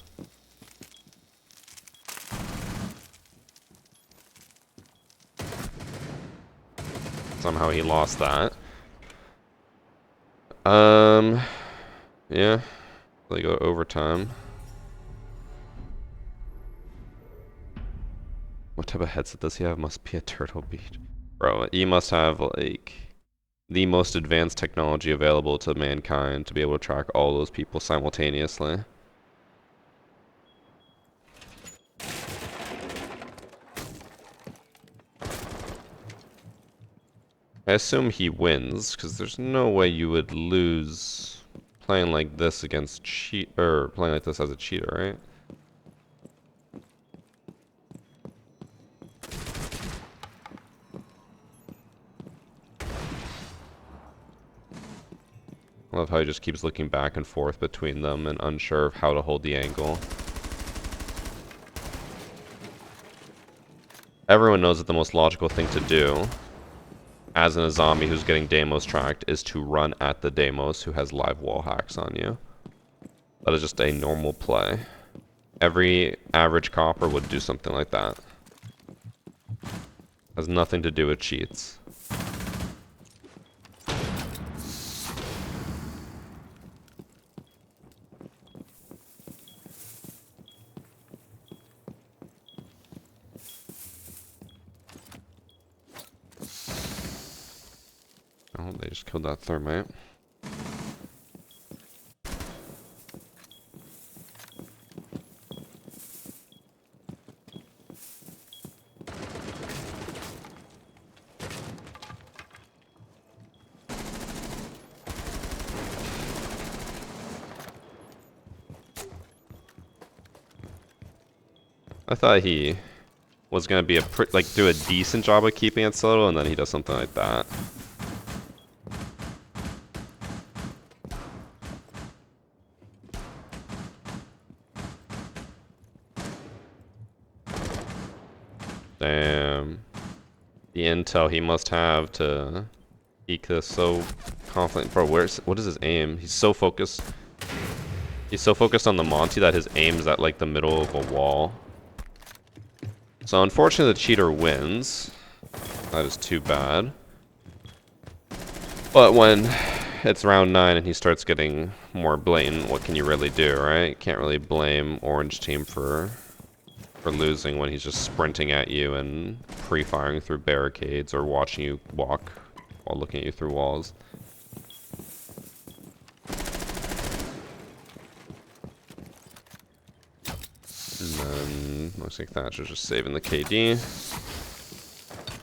Somehow he lost that. Yeah. They go to overtime. What type of headset does he have? Must be a Turtle Beach. Bro, he must have, like, the most advanced technology available to mankind to be able to track all those people simultaneously. I assume he wins, because there's no way you would lose playing like this against playing like this as a cheater, right? I love how he just keeps looking back and forth between them and unsure of how to hold the angle. Everyone knows that the most logical thing to do as a zombie who's getting Deimos tracked is to run at the Deimos who has live wall hacks on you. That is just a normal play. Every average copper would do something like that. Has nothing to do with cheats. Oh, they just killed that thermite. I thought he was gonna be do a decent job of keeping it solo, and then he does something like that. Damn. The intel he must have to peek this so confident. Bro, what is his aim? He's so focused. He's so focused on the Monty that his aim is at like the middle of a wall. So unfortunately the cheater wins. That is too bad. But when it's round 9 and he starts getting more blatant, what can you really do, right? Can't really blame Orange Team for losing when he's just sprinting at you and pre-firing through barricades or watching you walk while looking at you through walls. And then looks like Thatcher's just saving the KD,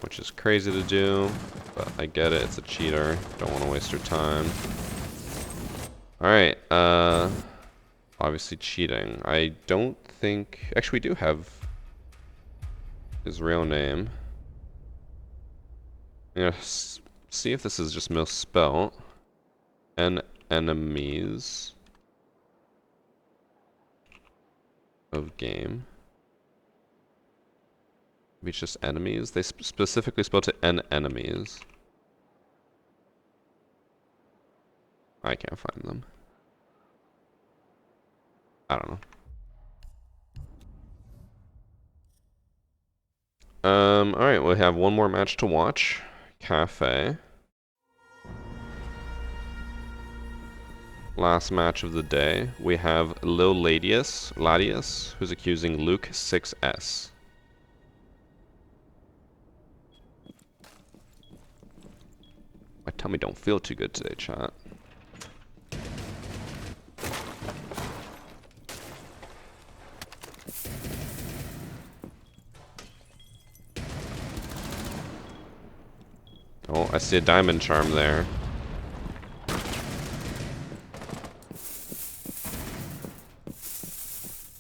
which is crazy to do, but I get it, it's a cheater. Don't want to waste your time. Alright, obviously cheating. I don't think... Actually, we do have his real name. I'm gonna see if this is just misspelled. Enemies of game. Maybe it's just enemies. They specifically spelled it enemies. I can't find them. I don't know. Alright, we have one more match to watch. Cafe. Last match of the day. We have Lil Ladius, who's accusing Luke 6S. My tummy don't feel too good today, chat. Oh, I see a diamond charm there.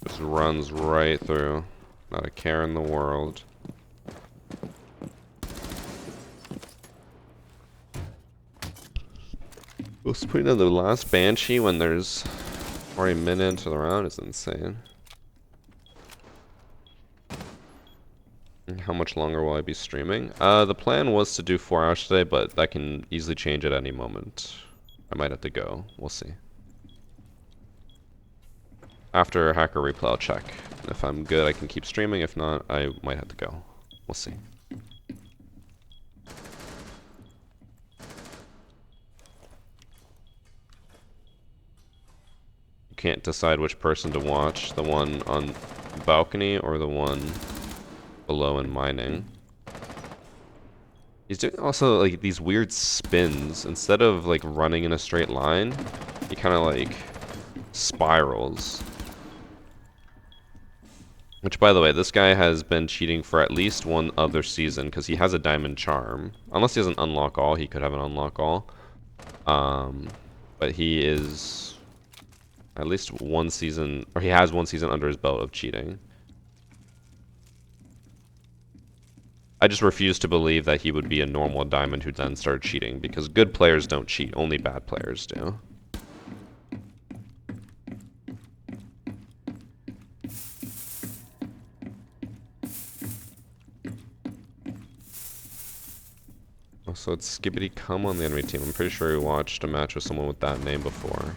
Just runs right through. Not a care in the world. Just putting in the last Banshee when there's already a minute into the round is insane. How much longer will I be streaming? The plan was to do 4 hours today, but that can easily change at any moment. I might have to go. We'll see. After hacker replay, I'll check. If I'm good, I can keep streaming. If not, I might have to go. We'll see. You can't decide which person to watch. The one on the balcony or the one below in mining. He's doing also like these weird spins. Instead of like running in a straight line, he kind of like spirals. Which, by the way, this guy has been cheating for at least one other season because he has a diamond charm. Unless he has an unlock all, he could have an unlock all. But he is at least one season, or he has one season under his belt of cheating. I just refuse to believe that he would be a normal diamond who then started cheating, because good players don't cheat, only bad players do. So it's Skibbity Cum on the enemy team. I'm pretty sure we watched a match with someone with that name before.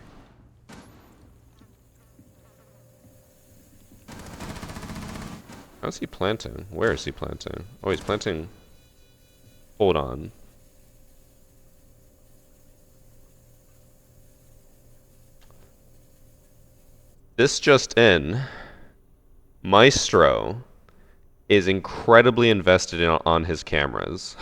How's he planting? Where is he planting? Oh, he's planting. Hold on. This just in. Maestro is incredibly invested on his cameras.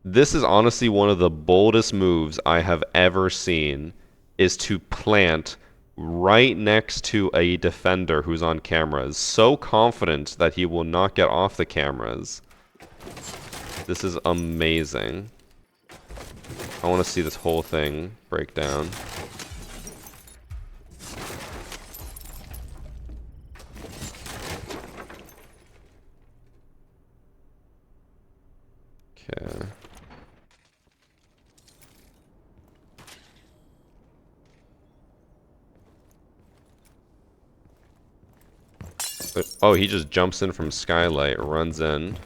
This is honestly one of the boldest moves I have ever seen, is to plant right next to a defender who's on cameras, so confident that he will not get off the cameras. This is amazing. I want to see this whole thing break down. Okay. Oh, he just jumps in from skylight, runs in.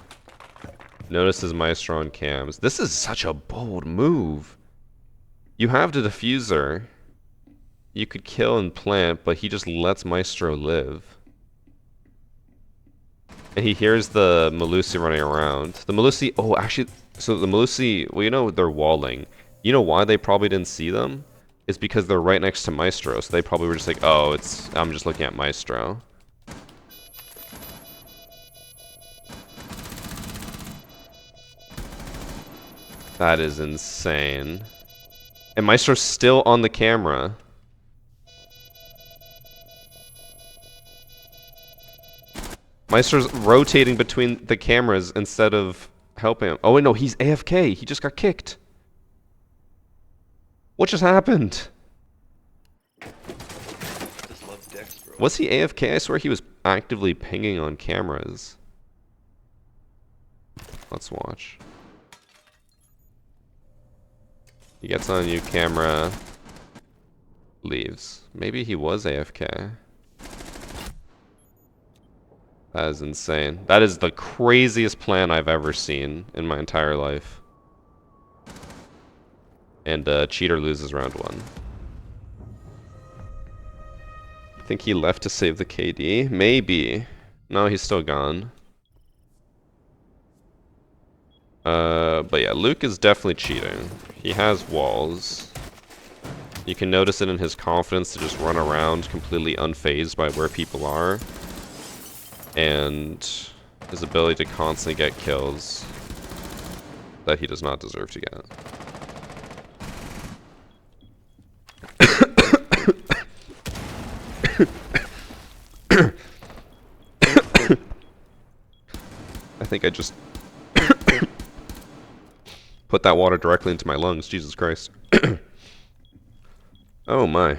Notices Maestro on cams. This is such a bold move. You have the diffuser. You could kill and plant, but he just lets Maestro live. And he hears the Melusi running around. The Melusi, oh, actually, so the Melusi, well, you know they're walling. You know why they probably didn't see them? It's because they're right next to Maestro, so they probably were just like, oh, I'm just looking at Maestro. That is insane. And Maestro's still on the camera. Maestro's rotating between the cameras instead of helping him. Oh wait, no, he's AFK. He just got kicked. What just happened? I just love Dex, bro. Was he AFK? I swear he was actively pinging on cameras. Let's watch. He gets on a new camera. Leaves. Maybe he was AFK. That is insane. That is the craziest plan I've ever seen in my entire life. And Cheater loses round 1. I think he left to save the KD. Maybe. No, he's still gone. But yeah, Luke is definitely cheating. He has walls. You can notice it in his confidence to just run around completely unfazed by where people are. And his ability to constantly get kills that he does not deserve to get. I think I just put that water directly into my lungs. Jesus Christ. Oh my.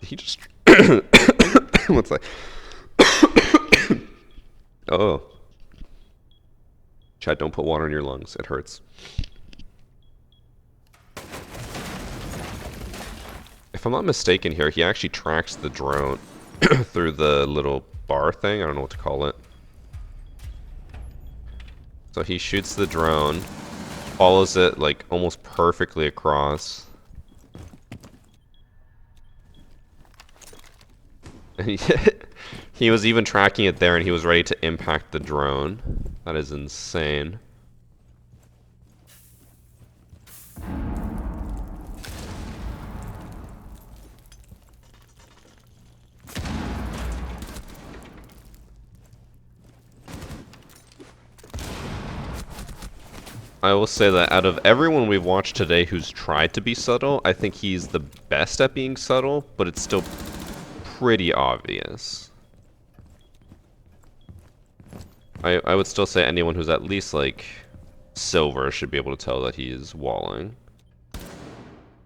He just... What's that? Oh. Chad, don't put water in your lungs. It hurts. If I'm not mistaken here, he actually tracks the drone through the little bar thing. I don't know what to call it. So he shoots the drone, follows it like almost perfectly across. And he was even tracking it there, and he was ready to impact the drone. That is insane. I will say that out of everyone we've watched today who's tried to be subtle, I think he's the best at being subtle, but it's still pretty obvious. I would still say anyone who's at least like silver should be able to tell that he is walling.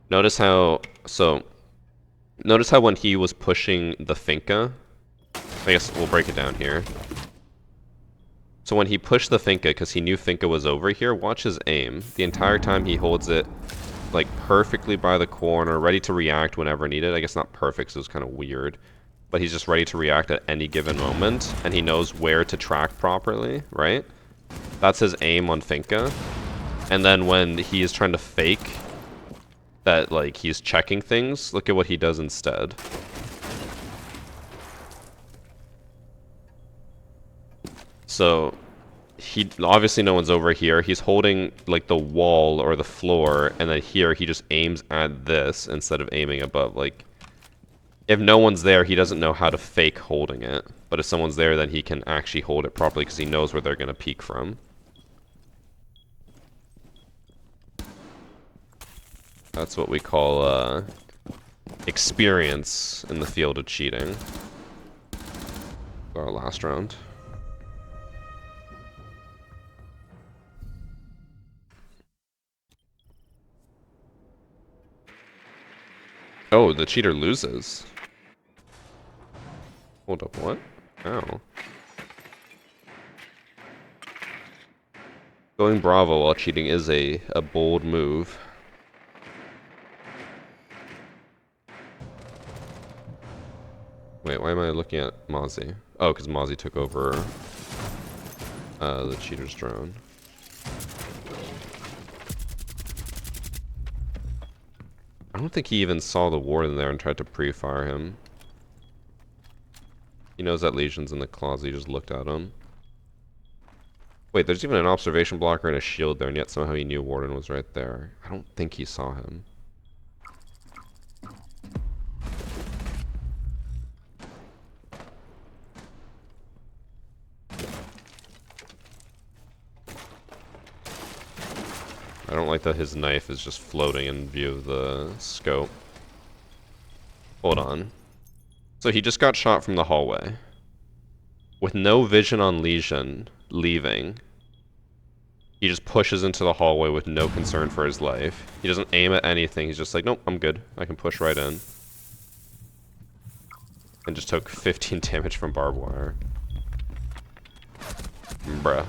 Notice how when he was pushing the Finca, I guess we'll break it down here. So when he pushed the Finca, because he knew Finca was over here, watch his aim. The entire time he holds it like perfectly by the corner, ready to react whenever needed. I guess not perfect, so it's kind of weird. But he's just ready to react at any given moment, and he knows where to track properly, right? That's his aim on Finka. And then when he is trying to fake that, like, he's checking things, look at what he does instead. So, he obviously no one's over here. He's holding, like, the wall or the floor, and then here he just aims at this instead of aiming above. Like, if no one's there, he doesn't know how to fake holding it. But if someone's there, then he can actually hold it properly because he knows where they're going to peek from. That's what we call experience in the field of cheating. Our last round. Oh, the cheater loses. Hold up, what? Ow. Going Bravo while cheating is a bold move. Wait, why am I looking at Mozzie? Oh, because Mozzie took over the cheater's drone. I don't think he even saw the warden there and tried to pre-fire him. He knows that Legion's in the closet, he just looked at him. Wait, there's even an observation blocker and a shield there, and yet somehow he knew warden was right there. I don't think he saw him. I don't like that his knife is just floating in view of the scope. Hold on. So he just got shot from the hallway. With no vision on Legion leaving. He just pushes into the hallway with no concern for his life. He doesn't aim at anything. He's just like, nope, I'm good. I can push right in. And just took 15 damage from barbed wire. Bruh.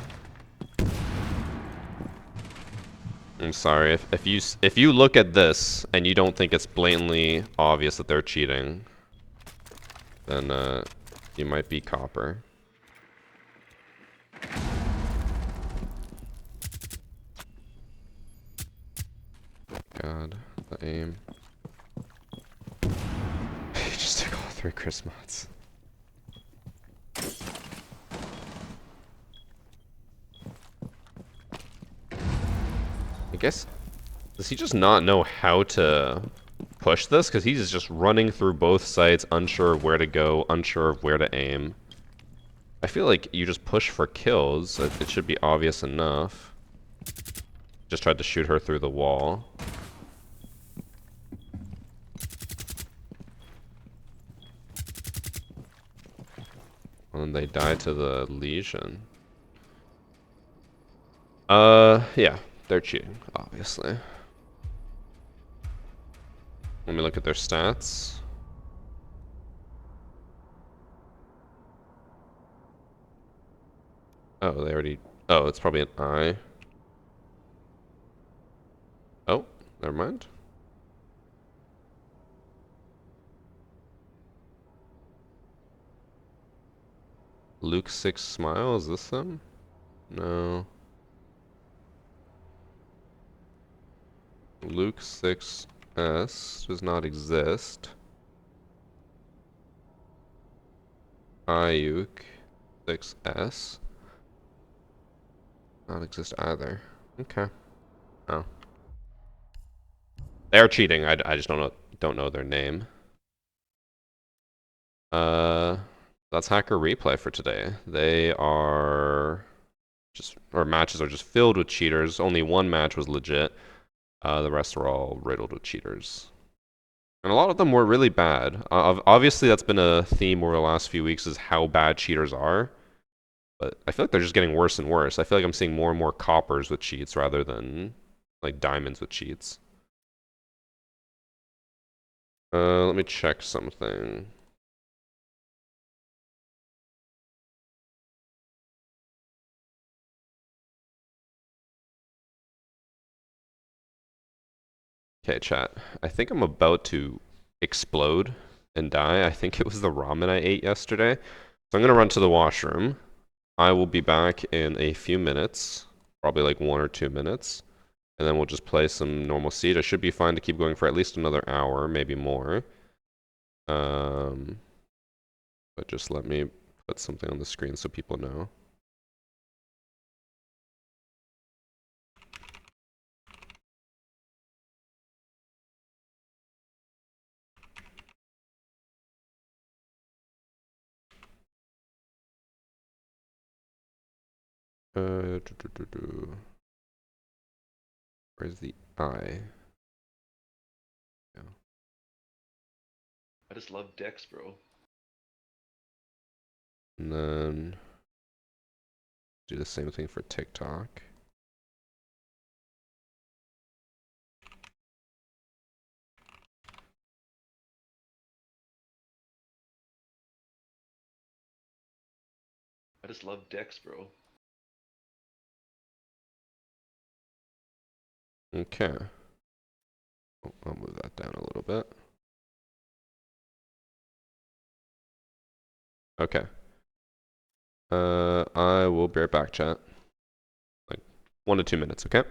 I'm sorry. If you look at this and you don't think it's blatantly obvious that they're cheating, then you might be copper. God, the aim. He just took all 3 Chris mods. I guess, does he just not know how to push this? Because he's just running through both sites, unsure of where to go, unsure of where to aim. I feel like you just push for kills. It should be obvious enough. Just tried to shoot her through the wall. And they died to the Legion. Yeah, they're cheating, obviously. Let me look at their stats. Oh, they already... Oh, it's probably an I. Oh, never mind. Luke 6 Smile, is this them? No. Luke 6S does not exist. Ayuk 6S. Not exist either. Okay. Oh. They're cheating. I just don't know their name. That's Hacker Replay for today. They are matches are just filled with cheaters. Only one match was legit. The rest were all riddled with cheaters. And a lot of them were really bad. Obviously, that's been a theme over the last few weeks is how bad cheaters are. But I feel like they're just getting worse and worse. I feel like I'm seeing more and more coppers with cheats rather than like diamonds with cheats. Let me check something. Okay, chat. I think I'm about to explode and die. I think it was the ramen I ate yesterday. So I'm gonna run to the washroom. I will be back in a few minutes, probably like 1 or 2 minutes, and then we'll just play some normal Seed. I should be fine to keep going for at least another hour, maybe more. But just let me put something on the screen so people know. Where's the I? Yeah. I just love dicks, bro. And then do the same thing for TikTok. I just love dicks, bro. Okay. Oh, I'll move that down a little bit. Okay. I will be right back, chat. Like 1 to 2 minutes, okay?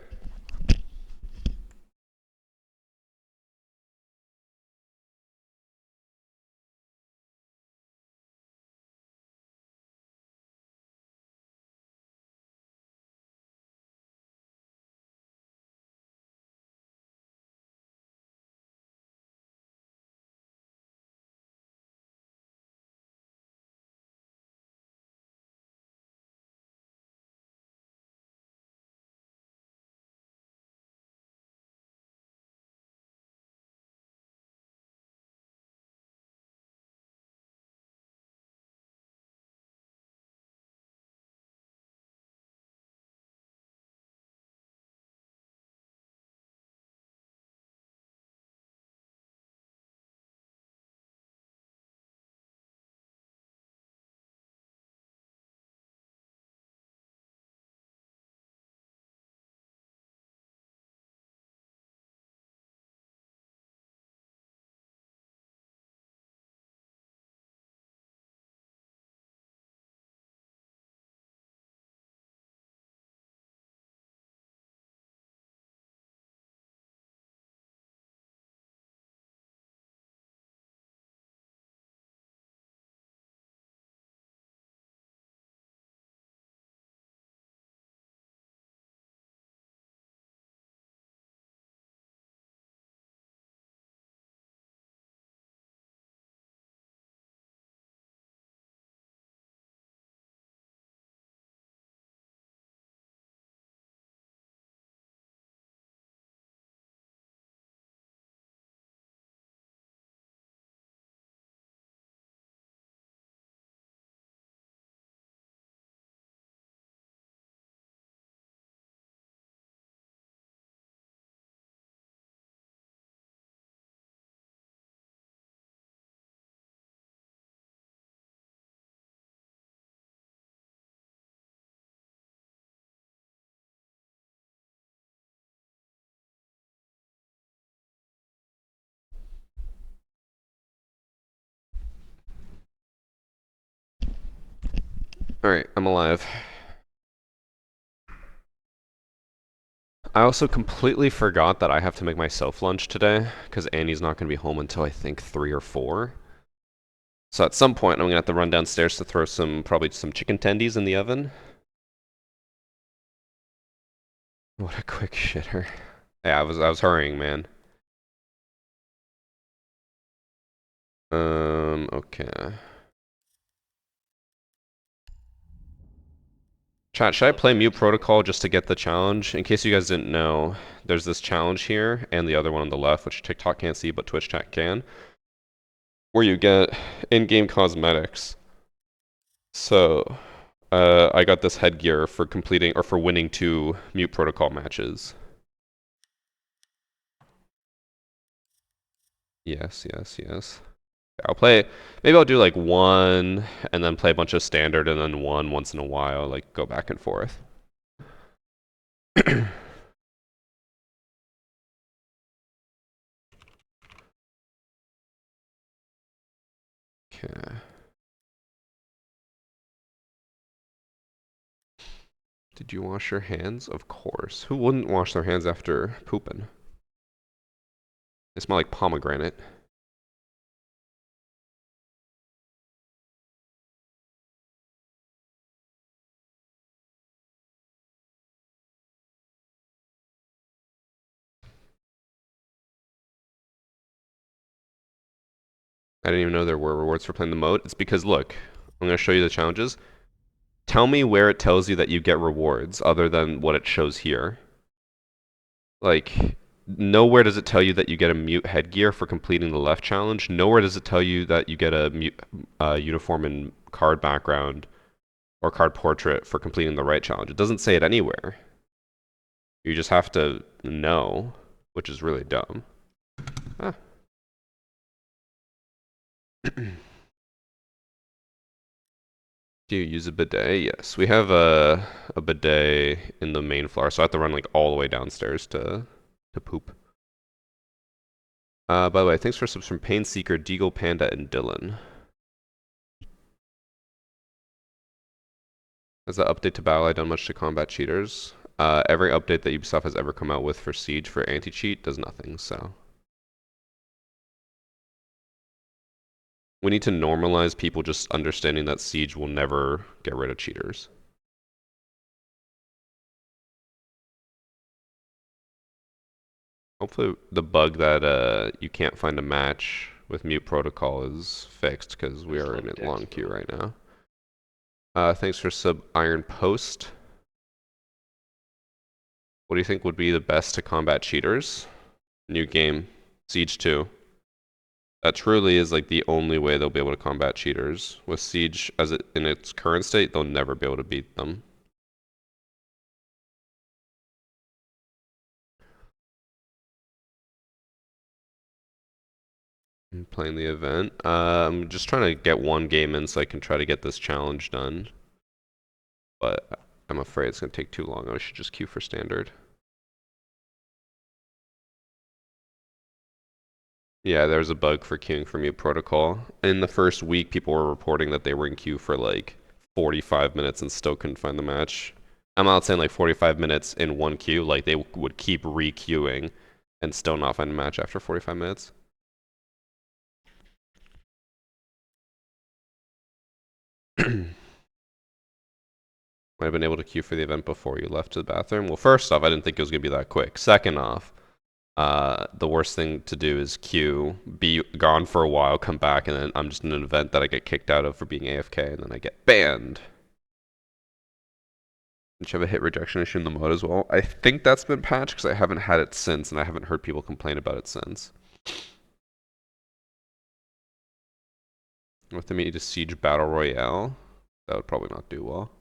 Alright, I'm alive. I also completely forgot that I have to make myself lunch today, because Annie's not going to be home until I think 3 or 4. So at some point, I'm going to have to run downstairs to throw probably some chicken tendies in the oven. What a quick shitter. Yeah, I was hurrying, man. Okay. Chat, should I play Mute Protocol just to get the challenge? In case you guys didn't know, there's this challenge here and the other one on the left, which TikTok can't see, but Twitch chat can, where you get in-game cosmetics. So, I got this headgear for completing or for winning 2 Mute Protocol matches. Yes, yes, yes. I'll play, maybe I'll do like 1 and then play a bunch of standard and then 1 once in a while, like go back and forth. Okay. Did you wash your hands? Of course. Who wouldn't wash their hands after pooping? They smell like pomegranate. I didn't even know there were rewards for playing the mode. It's because, look, I'm going to show you the challenges. Tell me where it tells you that you get rewards other than what it shows here. Like, nowhere does it tell you that you get a mute headgear for completing the left challenge. Nowhere does it tell you that you get a mute uniform and card background or card portrait for completing the right challenge. It doesn't say it anywhere. You just have to know, which is really dumb. Ah. Do you use a bidet? Yes, we have a bidet in the main floor, so I have to run like all the way downstairs to poop. By the way, thanks for subs from Pain Seeker, Deagle Panda, and Dylan. Has the update to Battle.ai done much to combat cheaters? Every update that Ubisoft has ever come out with for Siege for anti-cheat does nothing, so. We need to normalize people just understanding that Siege will never get rid of cheaters. Hopefully the bug that you can't find a match with mute protocol is fixed, because we are in a long queue right now. Thanks for sub Iron Post. What do you think would be the best to combat cheaters? New game, Siege 2. That truly is like the only way they'll be able to combat cheaters. With Siege as it in its current state, they'll never be able to beat them. I'm playing the event. I'm just trying to get one game in so I can try to get this challenge done. But I'm afraid it's going to take too long. I should just queue for standard. Yeah, there's a bug for queuing for mute protocol. In the first week, people were reporting that they were in queue for like 45 minutes and still couldn't find the match. I'm not saying like 45 minutes in one queue, like they would keep re-queuing and still not find a match after 45 minutes. Might have been able to queue for the event before you left to the bathroom. Well, first off, I didn't think it was going to be that quick. Second off, the worst thing to do is queue, be gone for a while, come back, and then I'm just in an event that I get kicked out of for being AFK, and then I get banned. Did you have a hit rejection issue in the mode as well? I think that's been patched because I haven't had it since, and I haven't heard people complain about it since. With the need to Siege Battle Royale, that would probably not do well.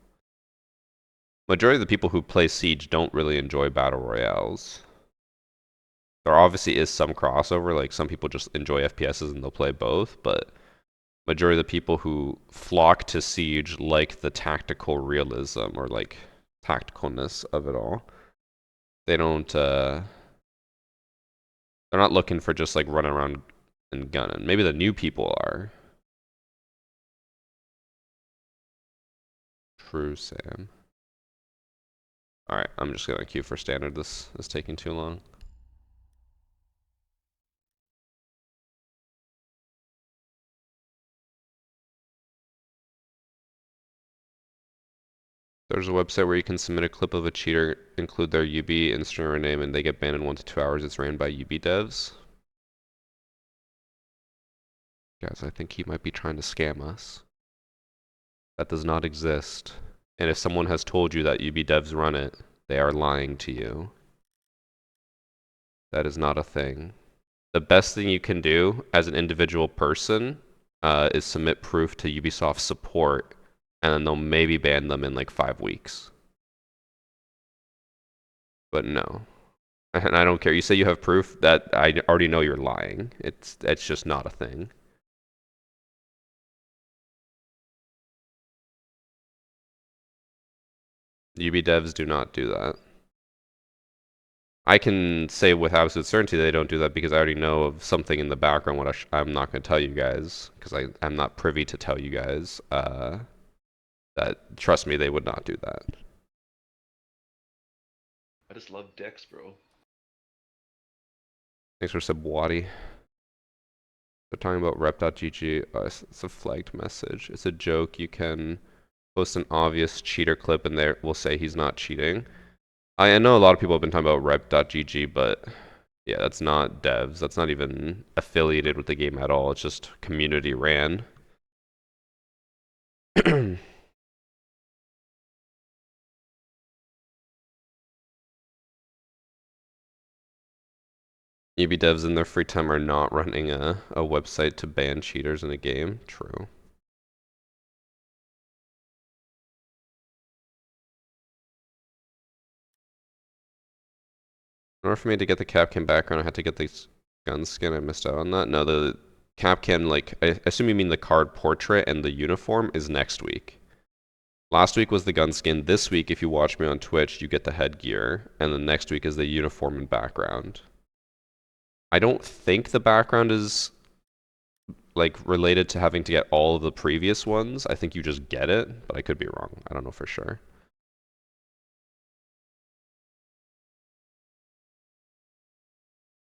Majority of the people who play Siege don't really enjoy Battle Royales. There obviously is some crossover, like some people just enjoy FPSs and they'll play both, but majority of the people who flock to Siege like the tactical realism or like tacticalness of it all. They don't, they're not looking for just like running around and gunning. Maybe the new people are. True, Sam. Alright, I'm just gonna queue for standard. This is taking too long. There's a website where you can submit a clip of a cheater, include their UB and streamer name, and they get banned in 1 to 2 hours. It's ran by UB devs. Guys, I think he might be trying to scam us. That does not exist. And if someone has told you that UB devs run it, they are lying to you. That is not a thing. The best thing you can do as an individual person is submit proof to Ubisoft support, and then they'll maybe ban them in like 5 weeks. But no. And I don't care. You say you have proof, that I already know you're lying. It's just not a thing. UB devs do not do that. I can say with absolute certainty they don't do that because I already know of something in the background what I'm not going to tell you guys because I'm not privy to tell you guys that trust me they would not do that. I just love Dex, bro. Thanks for sub Wadi. They're talking about rep.gg. It's a flagged message. It's a joke. You can post an obvious cheater clip and there will say he's not cheating. I know a lot of people have been talking about rep.gg, but yeah, that's not devs. That's not even affiliated with the game at all. It's just community ran. EB devs in their free time are not running a website to ban cheaters in a game. True. In order for me to get the Capcom background, I had to get the gun skin. I missed out on that. No, the Capcom, like, I assume you mean the card portrait and the uniform is next week. Last week was the gun skin. This week, if you watch me on Twitch, you get the headgear. And then next week is the uniform and background. I don't think the background is like related to having to get all of the previous ones. I think you just get it, but I could be wrong. I don't know for sure.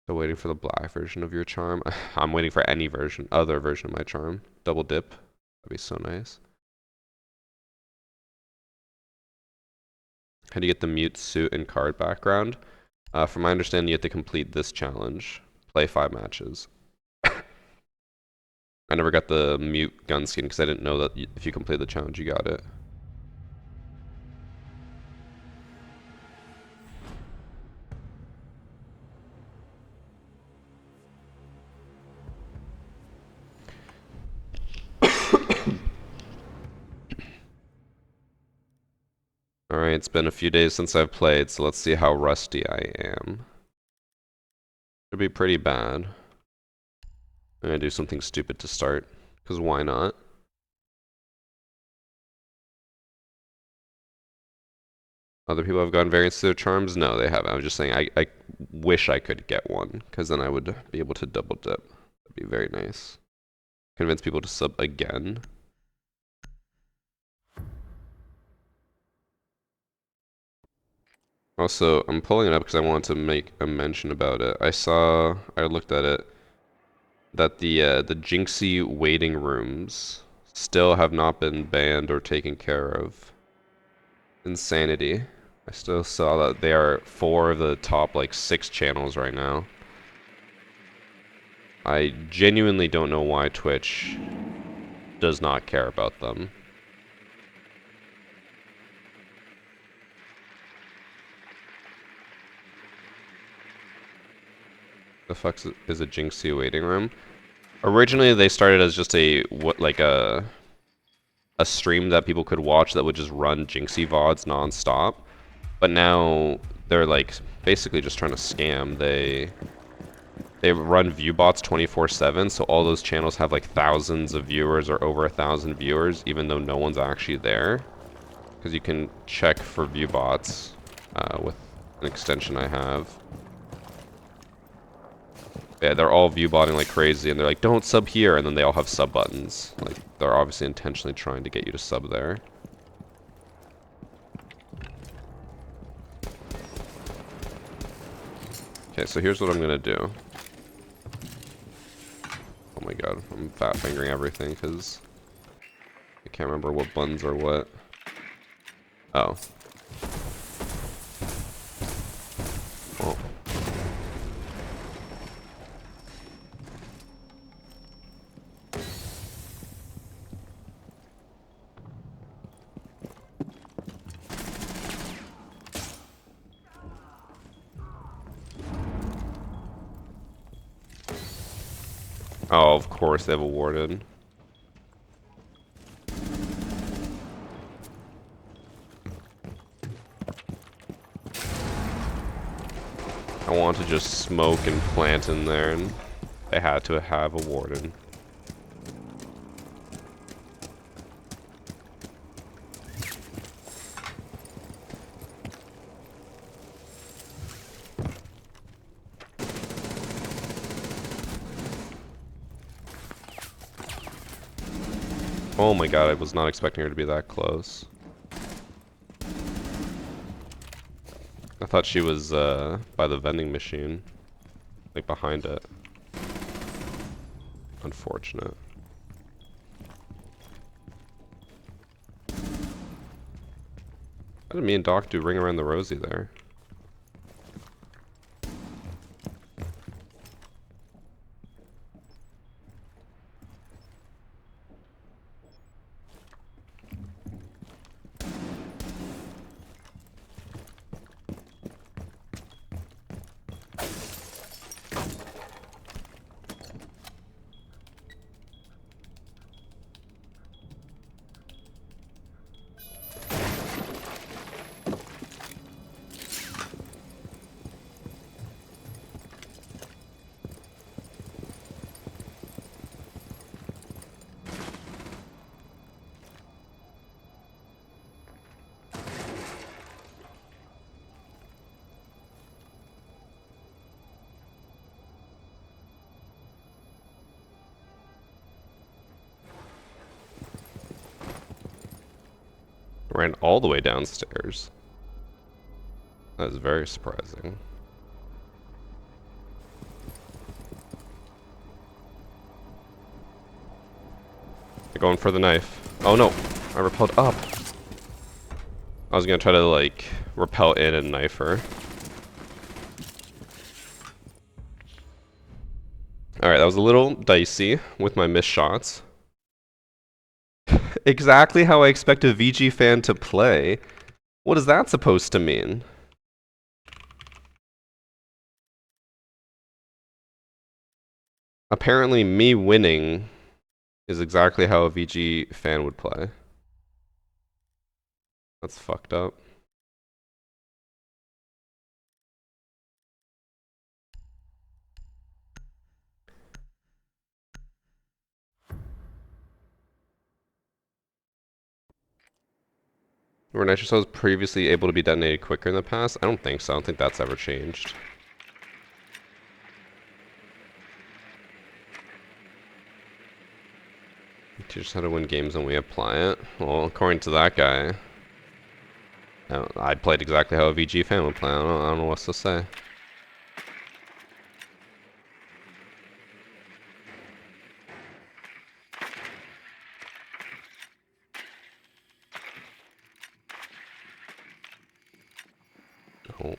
So waiting for the black version of your charm. I'm waiting for any version, other version of my charm. Double dip. That'd be so nice. How do you get the mute suit and card background? From my understanding, you have to complete this challenge. Play 5 matches. I never got the mute gun skin because I didn't know that if you complete the challenge, you got it. Alright, it's been a few days since I've played, so let's see how rusty I am. Should be pretty bad. I'm gonna do something stupid to start, because why not? Other people have gotten variants to their charms? No, they haven't. I was just saying I wish I could get one, because then I would be able to double dip. That'd be very nice. Convince people to sub again. Also, I'm pulling it up because I want to make a mention about it. I looked at it, that the Jinxie waiting rooms still have not been banned or taken care of. Insanity. I still saw that they are 4 of the top like 6 channels right now. I genuinely don't know why Twitch does not care about them. The fuck is a Jinxie waiting room? Originally, they started as just a stream that people could watch that would just run Jinxie VODs non-stop. But now they're like basically just trying to scam. They run viewbots 24/7, so all those channels have like thousands of viewers or over 1,000 viewers, even though no one's actually there. Because you can check for viewbots with an extension I have. Yeah, they're all viewbotting like crazy, and they're like, don't sub here, and then they all have sub buttons. Like, they're obviously intentionally trying to get you to sub there. Okay, so here's what I'm gonna do. Oh my god, I'm fat fingering everything, because I can't remember what buttons are what. Oh. Well. Oh, of course they have a warden. I want to just smoke and plant in there, and they had to have a warden. Oh my god, I was not expecting her to be that close. I thought she was by the vending machine. Like behind it. Unfortunate. How did me and Doc do ring around the rosy there? Ran all the way downstairs. That is very surprising. They're going for the knife. Oh no! I repelled up! I was gonna try to, like, repel in and knife her. Alright, that was a little dicey with my missed shots. Exactly how I expect a VG fan to play. What is that supposed to mean? Apparently me winning is exactly how a VG fan would play. That's fucked up. Were nitro cells previously able to be detonated quicker in the past? I don't think so. I don't think that's ever changed. Teach us how to win games when we apply it. Well, according to that guy, I played exactly how a VG fan would play. I don't know what to say. Oh.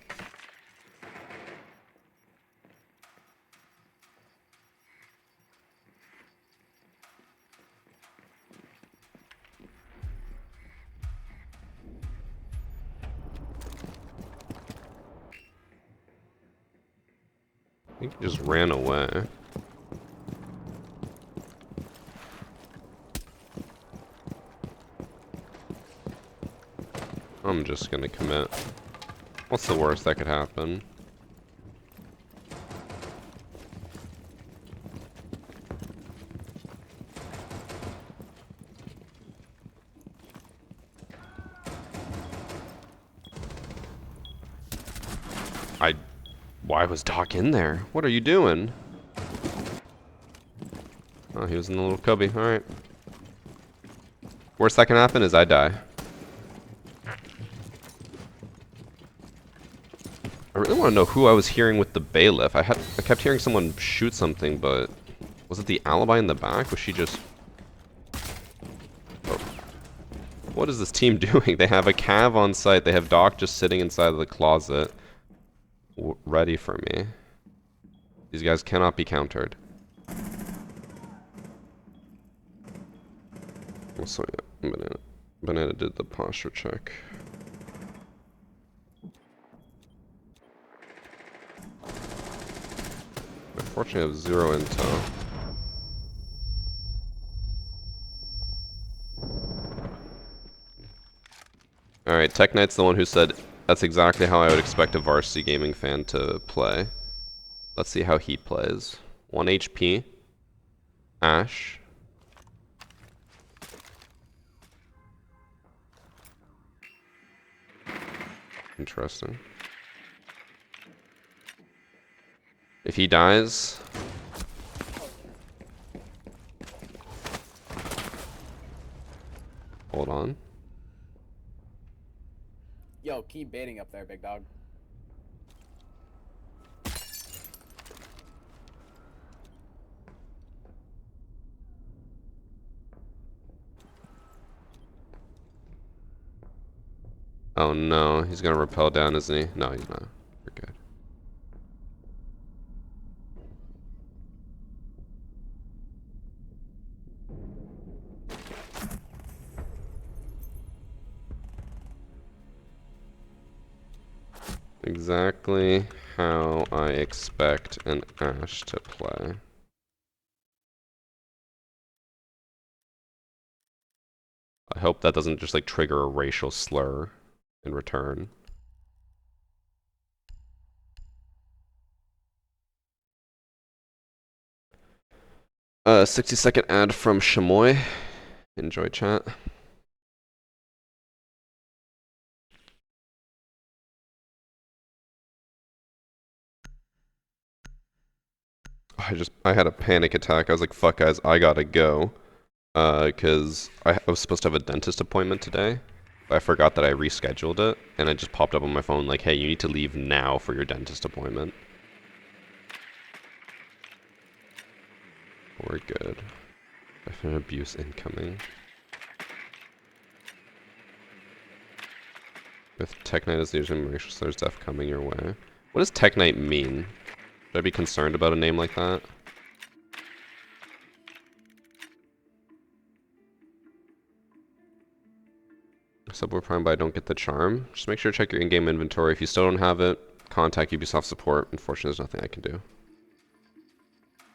I think he just ran away. I'm just gonna commit. What's the worst that could happen? Why was Doc in there? What are you doing? Oh, he was in the little cubby. Alright. Worst that can happen is I die. I really want to know who I was hearing with the bailiff. I kept hearing someone shoot something, but was it the alibi in the back? Was she just... Oh. What is this team doing? They have a cav on site. They have Doc just sitting inside of the closet. Ready for me. These guys cannot be countered. So yeah, Banana did the posture check. Unfortunately, I have 0 intel. Alright, Tech Knight's the one who said that's exactly how I would expect a Varsity Gaming fan to play. Let's see how he plays. 1 HP. Ash. Interesting. If he dies... Hold on. Yo, keep baiting up there, big dog. Oh no, he's gonna rappel down, isn't he? No, he's not. We're good. Exactly how I expect an Ash to play. I hope that doesn't just like trigger a racial slur in return. A 60-second ad from Chamoy. Enjoy chat. I had a panic attack. I was like, fuck guys, I gotta go. Cause I was supposed to have a dentist appointment today. I forgot that I rescheduled it, and it just popped up on my phone like, hey, you need to leave now for your dentist appointment. We're good. Definite abuse incoming. With Tech Knight as usual, racial slurs def coming your way. What does Tech Knight mean? Should I be concerned about a name like that? Subway Prime, but I don't get the charm. Just make sure to check your in-game inventory. If you still don't have it, contact Ubisoft support. Unfortunately, there's nothing I can do.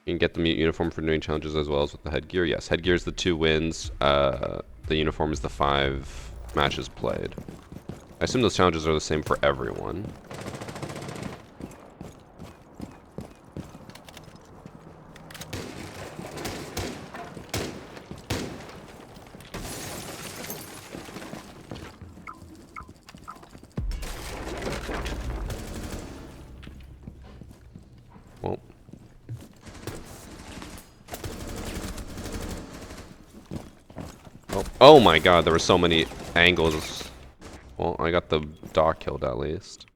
You can get the mute uniform for doing challenges as well as with the headgear. Yes, headgear is the 2 wins. The uniform is the 5 matches played. I assume those challenges are the same for everyone. Well. Oh my god, there were so many angles. Well, I got the Doc killed at least.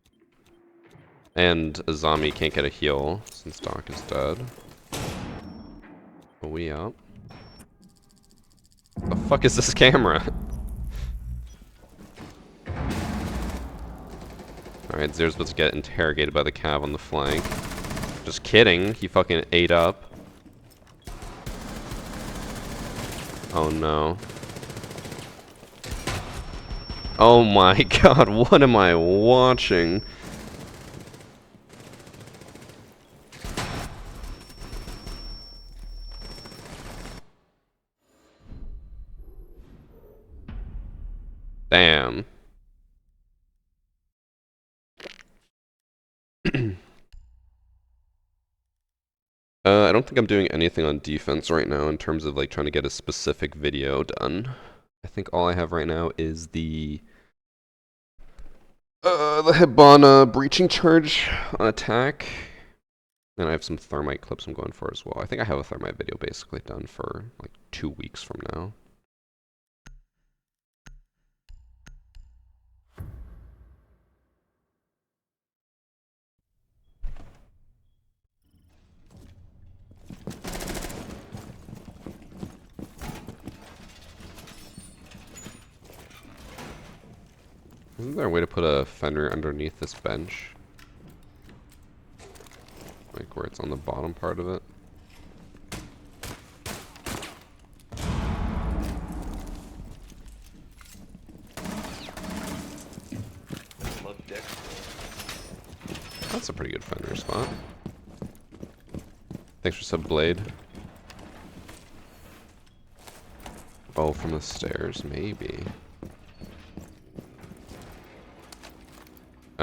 And a zombie can't get a heal since Doc is dead. Are we up? The fuck is this camera? Alright, Zer's about to get interrogated by the cav on the flank. Just kidding, he fucking ate up. Oh no. Oh my god, what am I watching? Damn. I don't think I'm doing anything on defense right now in terms of like trying to get a specific video done. I think all I have right now is the Hibana breaching charge on attack. And I have some thermite clips I'm going for as well. I think I have a thermite video basically done for like 2 weeks from now. Isn't there a way to put a fender underneath this bench? Like where it's on the bottom part of it? Love Dex, bro. That's a pretty good fender spot. Thanks for sub blade. Oh, from the stairs, maybe.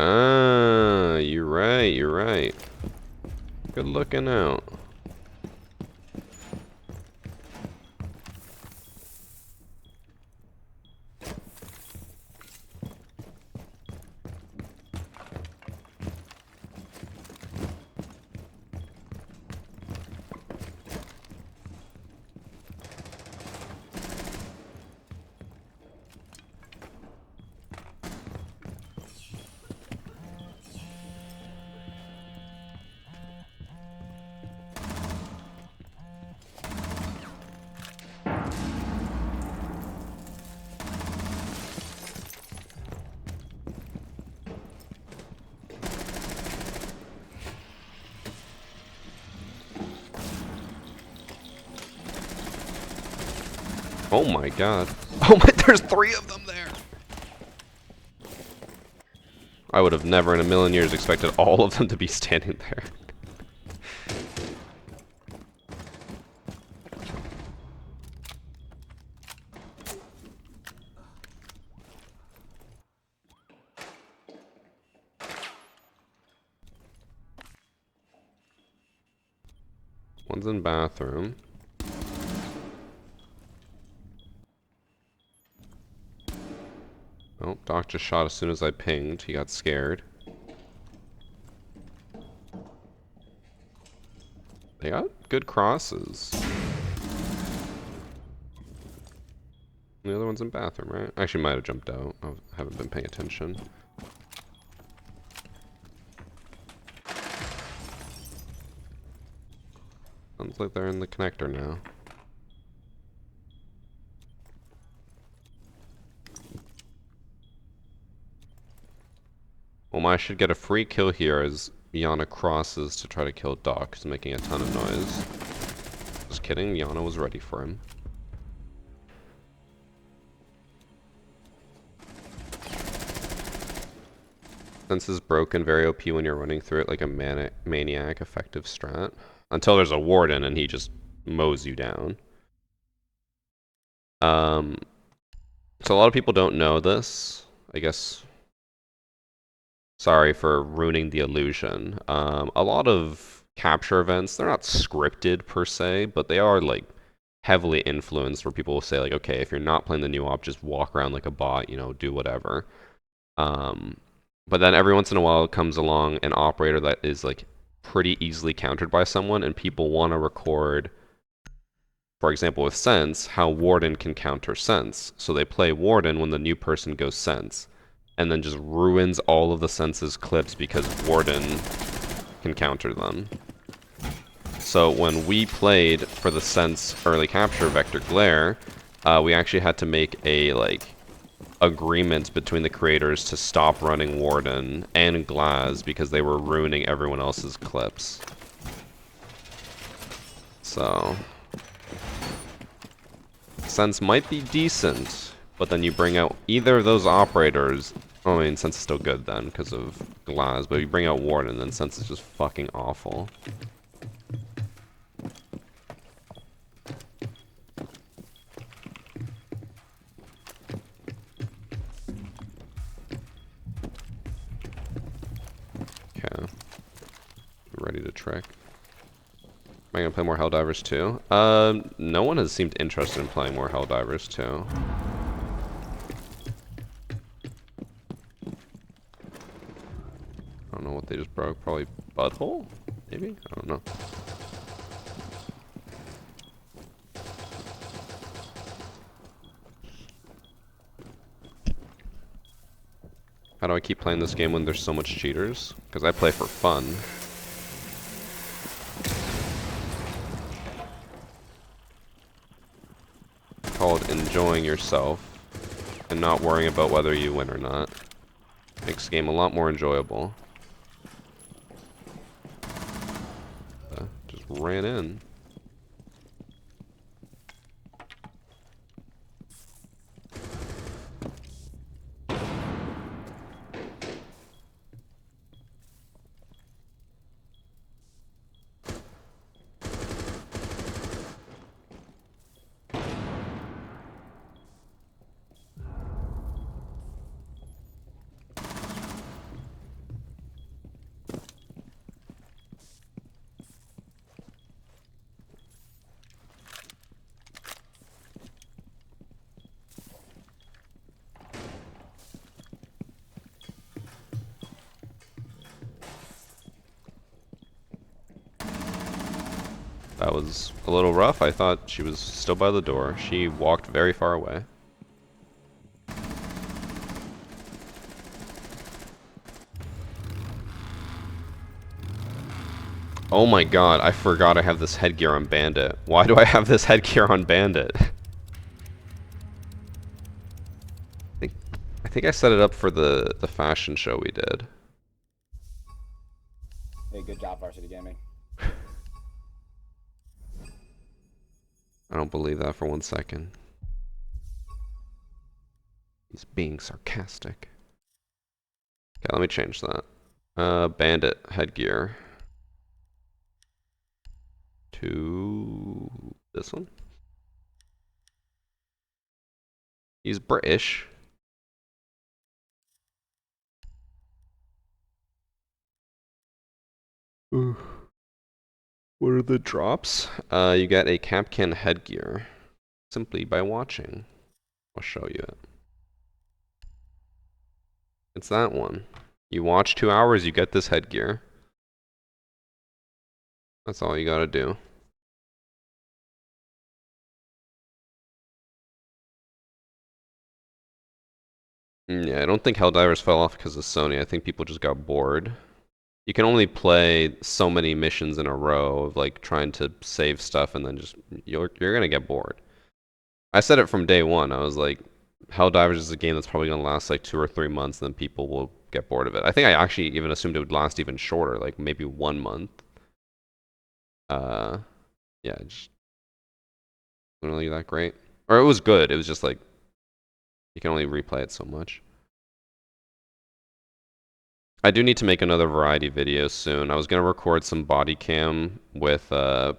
Ah, you're right, you're right. Good looking out. Oh my god. Oh my, there's 3 of them there! I would have never in a million years expected all of them to be standing there. One's in bathroom. Oh, Doc just shot as soon as I pinged. He got scared. They got good crosses. The other one's in bathroom, right? I actually might have jumped out. I haven't been paying attention. Sounds like they're in the connector now. Well, I should get a free kill here as Yana crosses to try to kill Doc. He's making a ton of noise. Just kidding, Yana was ready for him. Sense is broken, very OP when you're running through it like a maniac, effective strat. Until there's a warden and he just mows you down. So a lot of people don't know this. I guess. Sorry for ruining the illusion. A lot of capture events, they're not scripted per se, but they are like heavily influenced where people will say like, okay, if you're not playing the new op, just walk around like a bot, you know, do whatever. But then every once in a while comes along an operator that is like pretty easily countered by someone and people want to record, for example with Sense, how Warden can counter Sense. So they play Warden when the new person goes Sense and then just ruins all of the Sense's clips because Warden can counter them. So when we played for the Sense early capture Vector Glare, we actually had to make a like agreement between the creators to stop running Warden and Glaz because they were ruining everyone else's clips. So Sense might be decent, but then you bring out either of those operators. I mean, Sense is still good then because of Glaz, but you bring out Warden, then Sense is just fucking awful. Okay. Ready to trick. Am I gonna play more Helldivers 2? No one has seemed interested in playing more Helldivers 2. I don't know what they just broke. Probably Butthole? Maybe? I don't know. How do I keep playing this game when there's so much cheaters? Because I play for fun. Called enjoying yourself and not worrying about whether you win or not. Makes the game a lot more enjoyable. Just ran in. That was a little rough. I thought she was still by the door. She walked very far away. Oh my god, I forgot I have this headgear on Bandit. Why do I have this headgear on Bandit? I think I set it up for the fashion show we did. Hey, good job, VarsityGaming. I don't believe that for 1 second. He's being sarcastic. Okay, let me change that. Bandit headgear. To this one. He's British. Ooh. What are the drops? You get a Capcan headgear simply by watching. I'll show you it. It's that one. You watch 2 hours, you get this headgear. That's all you gotta do. Yeah, I don't think Helldivers fell off because of Sony. I think people just got bored. You can only play so many missions in a row of like trying to save stuff, and then just you're gonna get bored. I said it from day one. I was like, Helldivers is a game that's probably gonna last like 2 or 3 months, and then people will get bored of it. I think I actually even assumed it would last even shorter, like maybe 1 month. Yeah, just wasn't really that great. Or it was good. It was just like you can only replay it so much. I do need to make another variety video soon. I was gonna record some body cam with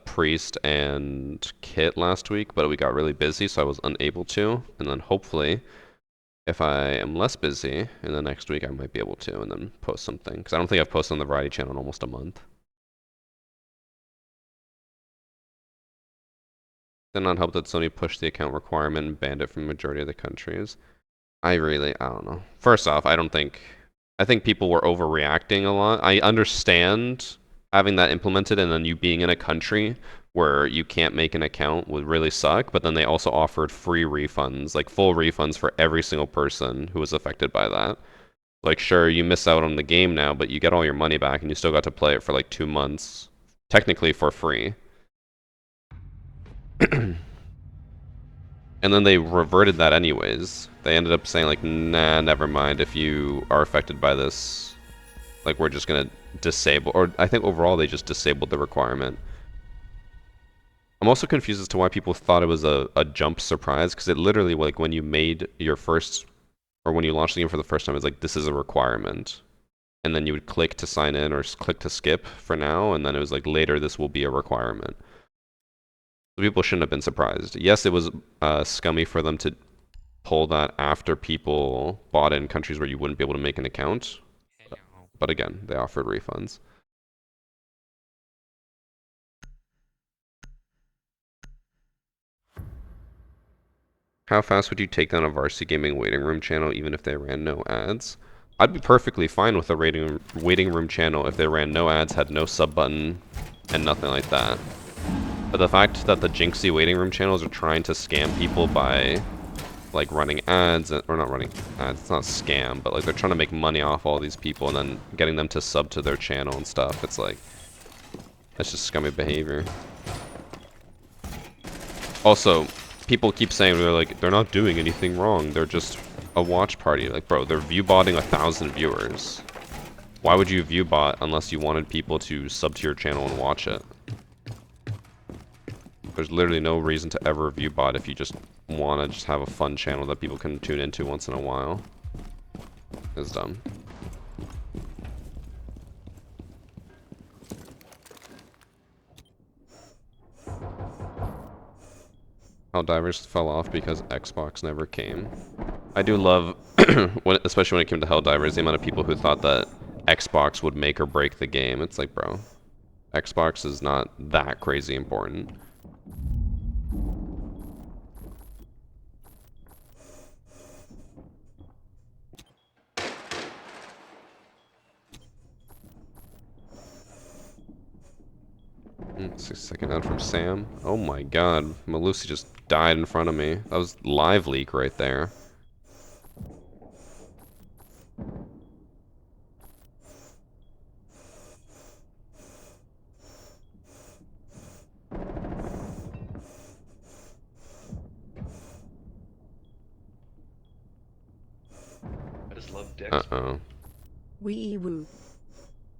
Priest and Kit last week, but we got really busy, so I was unable to. And then hopefully, if I am less busy in the next week, I might be able to, and then post something. Because I don't think I've posted on the variety channel in almost a month. Did not help that Sony pushed the account requirement and banned it from the majority of the countries. I don't know. First off, I think people were overreacting a lot. I understand having that implemented and then you being in a country where you can't make an account would really suck, but then they also offered free refunds, like full refunds for every single person who was affected by that. Like, sure, you miss out on the game now, but you get all your money back and you still got to play it for like 2 months, technically for free. And then they reverted that anyways. They ended up saying like, nah, never mind. If you are affected by this, like we're just gonna disable, or I think overall they just disabled the requirement. I'm also confused as to why people thought it was a jump surprise, because it literally, like when you made your first, or when you launched the game for the first time, it's like, this is a requirement. And then you would click to sign in or click to skip for now, and then it was like, later this will be a requirement. People shouldn't have been surprised. Yes, it was scummy for them to pull that after people bought in countries where you wouldn't be able to make an account. But again, they offered refunds. How fast would you take down a VarsityGaming waiting room channel even if they ran no ads? I'd be perfectly fine with a waiting room channel if they ran no ads, had no sub button, and nothing like that. But the fact that the Jinxie waiting room channels are trying to scam people by like running ads, or not running ads, it's not scam, but like they're trying to make money off all these people and then getting them to sub to their channel and stuff, it's like, that's just scummy behavior. Also, people keep saying they're not doing anything wrong, they're just a watch party. Like, bro, they're view botting 1,000 viewers. Why would you view bot unless you wanted people to sub to your channel and watch it? There's literally no reason to ever view bot if you just want to just have a fun channel that people can tune into once in a while. It's dumb. Helldivers fell off because Xbox never came. I do love, especially when it came to Helldivers, the amount of people who thought that Xbox would make or break the game. It's like, bro, Xbox is not that crazy important. Second out from Sam. Oh my god, Malusi just died in front of me. That was live leak right there. I just love Dex. Uh-oh. Wee woo.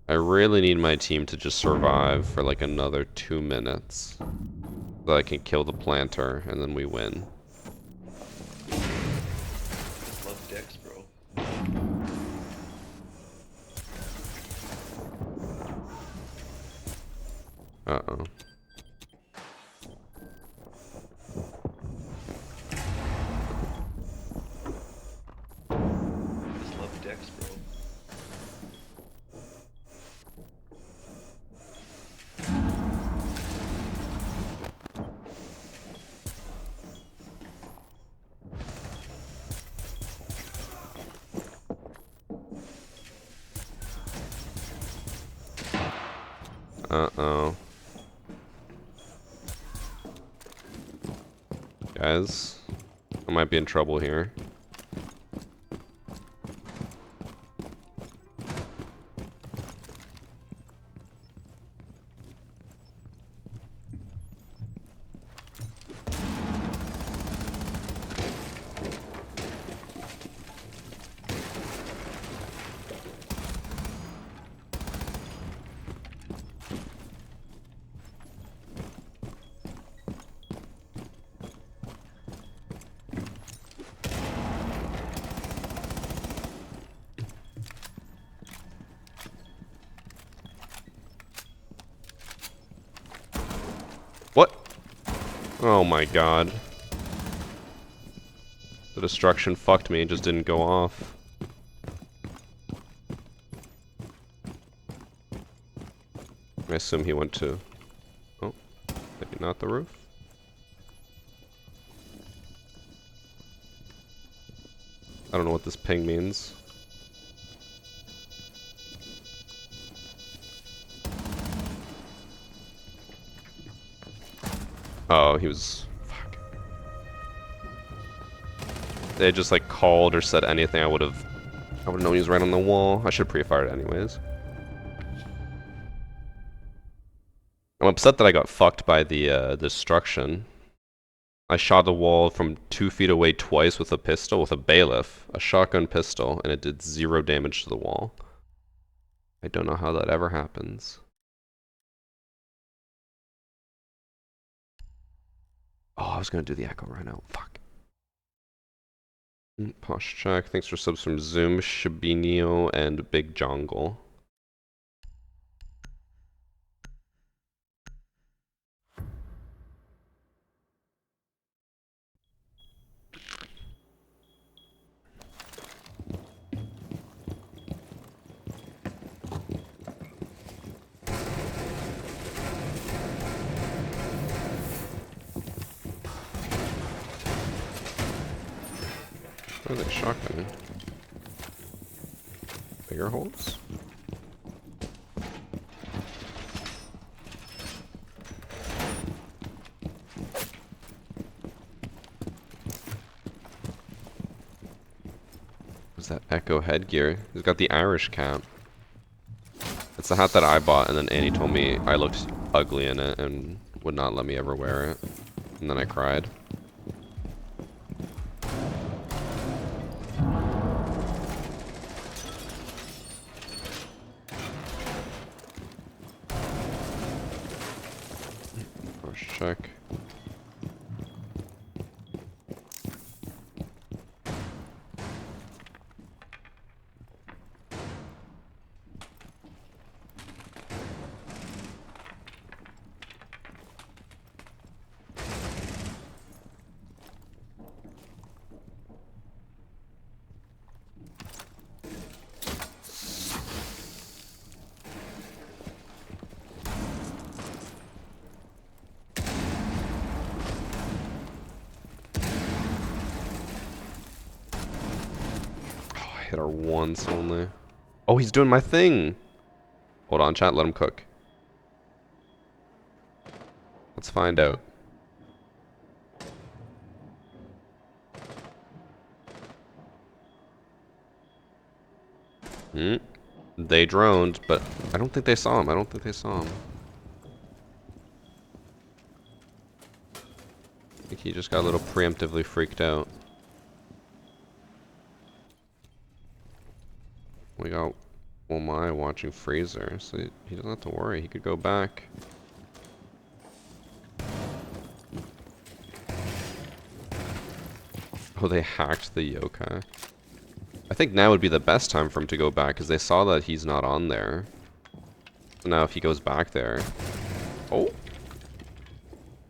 I really need my team to just survive for like another 2 minutes. So I can kill the planter and then we win. Love Uh-oh. I just love Dex, bro. Uh-oh. Guys, I might be in trouble here. What? Oh my god. The destruction fucked me, it just didn't go off. I assume he went to... Oh, maybe not the roof? I don't know what this ping means. Oh, he was... Fuck. They just like called or said anything, I would've known he was right on the wall. I should have pre-fired anyways. I'm upset that I got fucked by the destruction. I shot the wall from 2 feet away twice with a pistol, with a bailiff, a shotgun pistol, and it did 0 damage to the wall. I don't know how that ever happens. Oh, I was gonna do the echo rhino. Fuck. Posh check. Thanks for subs from Zoom, Shabinio, and Big Jongle. Where are they shotgun? Bigger holes? What's that Echo headgear? He's got the Irish cap. It's the hat that I bought, and then Annie told me I looked ugly in it and would not let me ever wear it. And then I cried. First check. Hit her once only. Oh, he's doing my thing. Hold on, chat. Let him cook. Let's find out. They droned, but I don't think they saw him. I don't think they saw him. I think he just got a little preemptively freaked out. We got Womai watching Fraser, so he doesn't have to worry. He could go back. Oh, they hacked the yokai. I think now would be the best time for him to go back, because they saw that he's not on there. So now if he goes back there, Oh.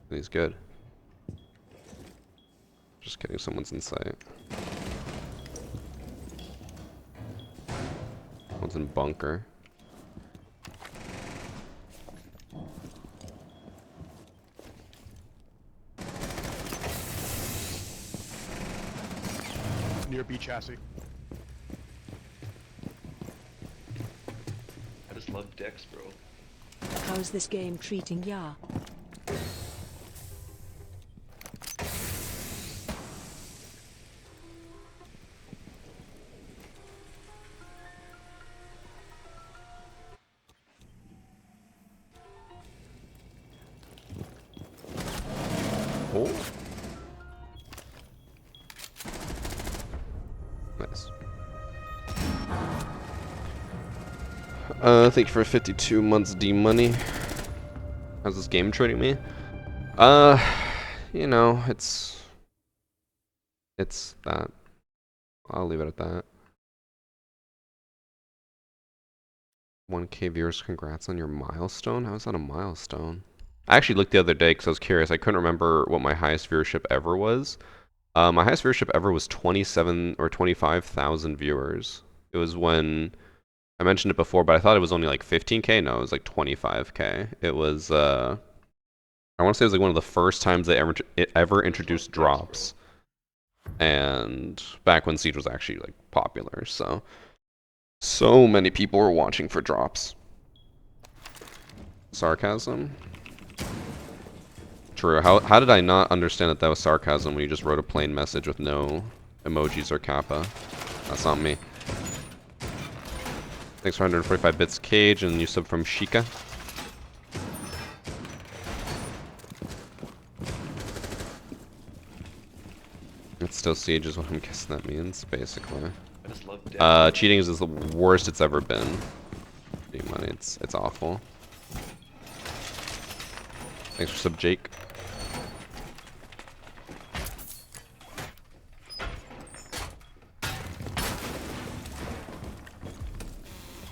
He's good. Just kidding, someone's in sight. One's in bunker. Near B chassis. I just love Dex, bro. How's this game treating ya? Oh. Nice. Thank you for 52 months D money. How's this game treating me? You know, it's that. I'll leave it at that. 1K viewers, congrats on your milestone. How is that a milestone? I actually looked the other day because I was curious. I couldn't remember what my highest viewership ever was. My highest viewership ever was 27 or 25,000 viewers. It was when I mentioned it before, but I thought it was only like 15K. No, it was like 25K. It was I want to say it was like one of the first times they ever introduced drops, and back when Siege was actually like popular. So many people were watching for drops. Sarcasm. True. How did I not understand that that was sarcasm when you just wrote a plain message with no emojis or kappa? That's not me. Thanks for 145 bits, Cage, and you sub from Shika. It's still Siege is what I'm guessing that means, basically. I just love Dex. Cheating is the worst it's ever been. Money, it's awful. Thanks for sub, Jake.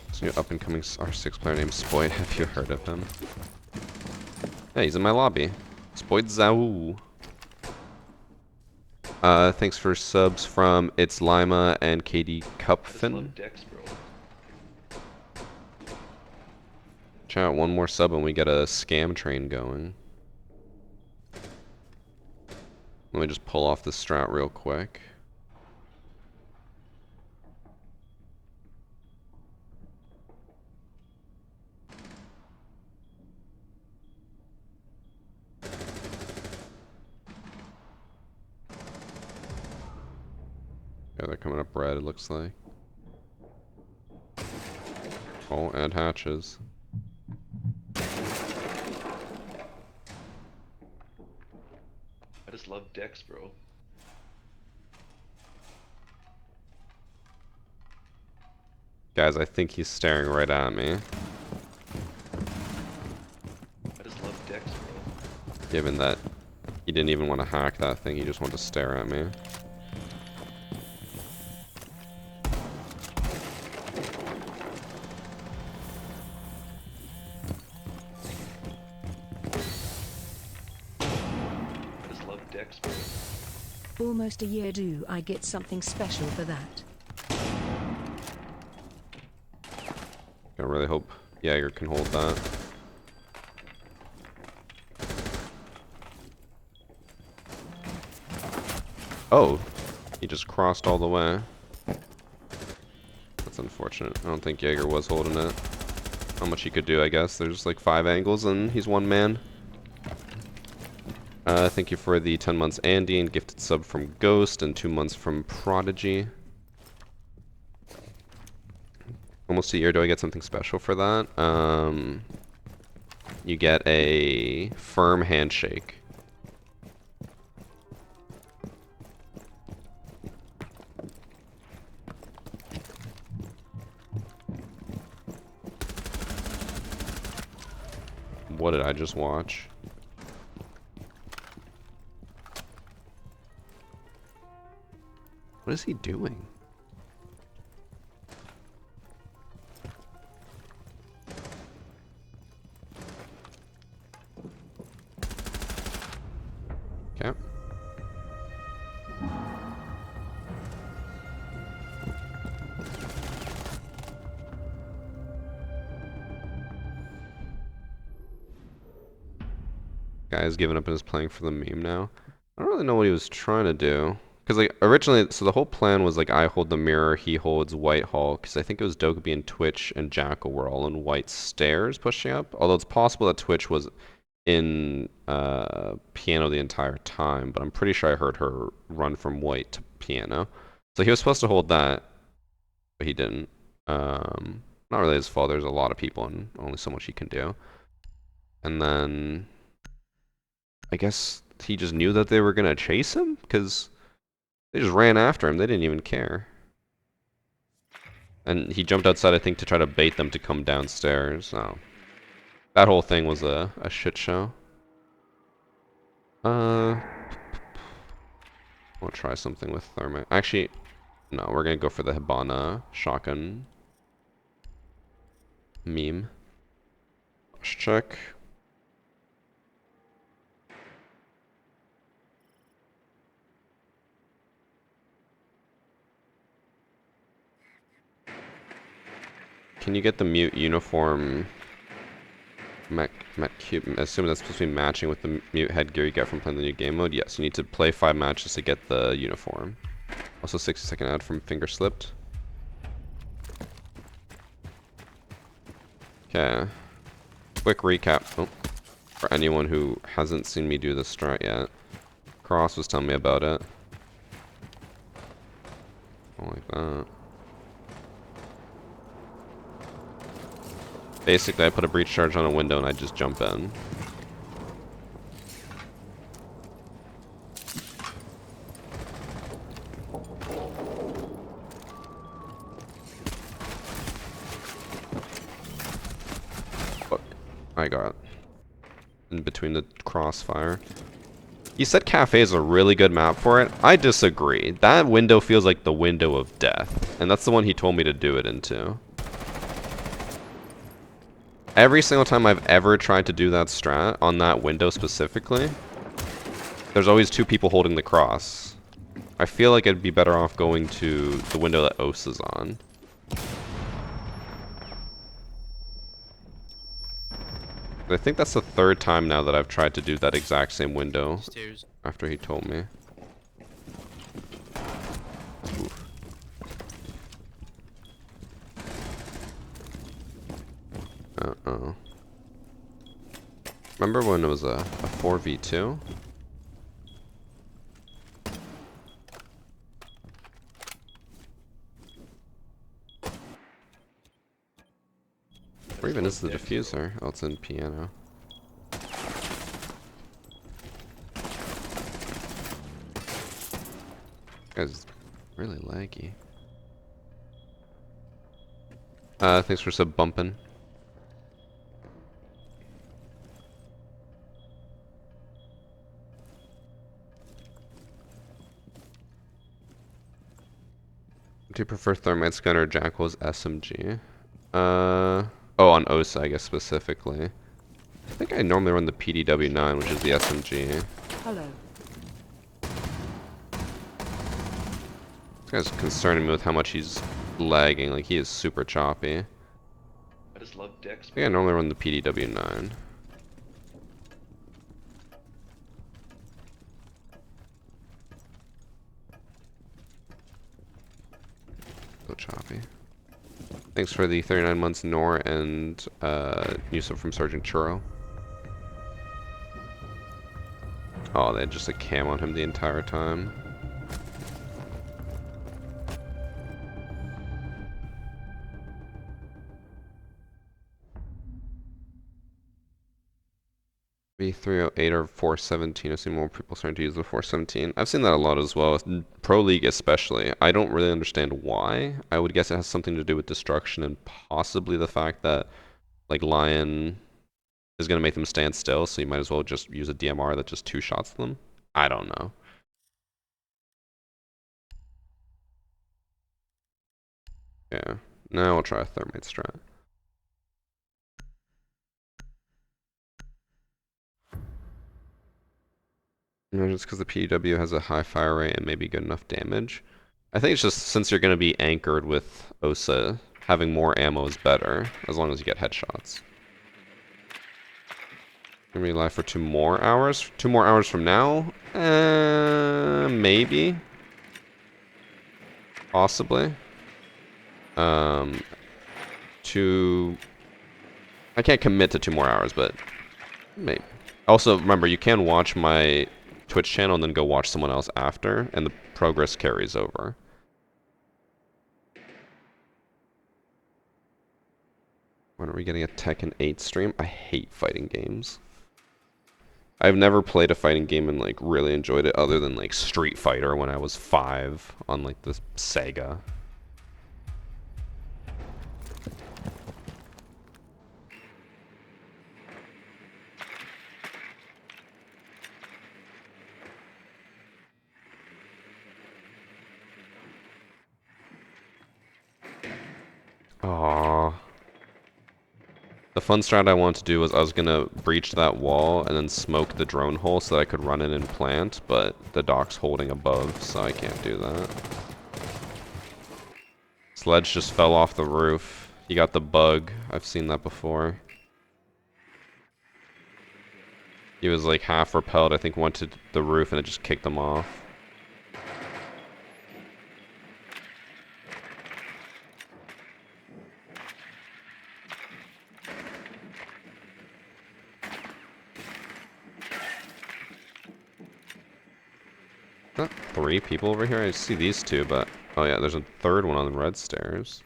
This new up-and-coming R6 player named Spoid. Have you heard of him? Yeah, he's in my lobby. Spoid Zau. Thanks for subs from It's Lima and Katie I just Cupfin. love Dex, bro. Chat, one more sub and we get a scam train going. Let me just pull off the strat real quick. Yeah, they're coming up red, it looks like. Oh, and hatches. I just love Dex, bro. Guys, I think he's staring right at me. I just love Dex, bro. Given that he didn't even want to hack that thing, he just wanted to stare at me. I just love Dex, bro. Almost a year. Do I get something special for that? I really hope Jaeger can hold that. Oh, he just crossed all the way. That's unfortunate. I don't think Jaeger was holding it. How much he could do, I guess. There's like 5 angles and he's one man. Thank you for the 10 months Andy and gifted sub from Ghost and 2 months from Prodigy. Almost a year. Do I get something special for that? You get a firm handshake. What did I just watch? What is he doing? Okay. Guy's giving up and is playing for the meme now. I don't really know what he was trying to do. Because like originally, so the whole plan was like I hold the mirror, he holds Whitehall. Because I think it was Dokkaebi and Twitch and Jackal were all in white stairs pushing up. Although it's possible that Twitch was in piano the entire time. But I'm pretty sure I heard her run from white to piano. So he was supposed to hold that, but he didn't. Not really his fault. There's a lot of people and only so much he can do. And then I guess he just knew that they were gonna chase him because they just ran after him. They didn't even care. And he jumped outside, I think, to try to bait them to come downstairs. So that whole thing was a shit show. I'll try something with Thermite. Actually, no, we're gonna go for the Hibana shotgun meme. Let's check. Can you get the mute uniform? Assuming that's supposed to be matching with the mute headgear you get from playing the new game mode. Yes, you need to play 5 matches to get the uniform. Also 60-second ad from Finger Slipped. Okay. Quick recap. Oh, for anyone who hasn't seen me do this strat yet. Cross was telling me about it. Oh, like that. Basically, I put a breach charge on a window and I just jump in. Fuck. I got in between the crossfire. You said Cafe is a really good map for it. I disagree. That window feels like the window of death. And that's the one he told me to do it into. Every single time I've ever tried to do that strat on that window specifically, there's always 2 people holding the cross. I feel like I'd be better off going to the window that Os is on. I think that's the 3rd time now that I've tried to do that exact same window after he told me. Oof. Uh-oh. Remember when it was a 4v2? Where even is the diffuser? Oh, it's in piano. Guy's really laggy. Thanks for sub bumping. Do you prefer Thermite's gun or Jackal's SMG? Oh, on OSA, I guess specifically. I think I normally run the PDW-9, which is the SMG. Hello. This guy's concerning me with how much he's lagging. Like, he is super choppy. I just love Dex. I think I normally run the PDW-9. So choppy. Thanks for the 39 months, Nor, and Yusuf from Sergeant Churro. Oh, they had just a cam on him the entire time. V308 or 417. I've seen more people starting to use the 417. I've seen that a lot as well, Pro League especially. I don't really understand why. I would guess it has something to do with destruction and possibly the fact that, like, Lion is going to make them stand still, so you might as well just use a DMR that just 2-shots them. I don't know. Yeah. Now we'll try a Thermite strat. You know, just because the PW has a high fire rate and maybe good enough damage. I think it's just since you're going to be anchored with OSA, having more ammo is better, as long as you get headshots. Gonna be live for 2 more hours? 2 more hours from now? Maybe. Possibly. I can't commit to 2 more hours, but maybe. Also, remember, you can watch my Twitch channel and then go watch someone else after, and the progress carries over. When are we getting a Tekken 8 stream? I hate fighting games. I've never played a fighting game and like really enjoyed it other than like Street Fighter when I was 5 on like the Sega. Aww. The fun strat I wanted to do was I was gonna breach that wall and then smoke the drone hole so that I could run in and plant, but the dock's holding above, so I can't do that. Sledge just fell off the roof. He got the bug. I've seen that before. He was like half repelled, I think went to the roof and it just kicked him off. Not 3 people over here? I see these 2, but... Oh yeah, there's a 3rd one on the red stairs.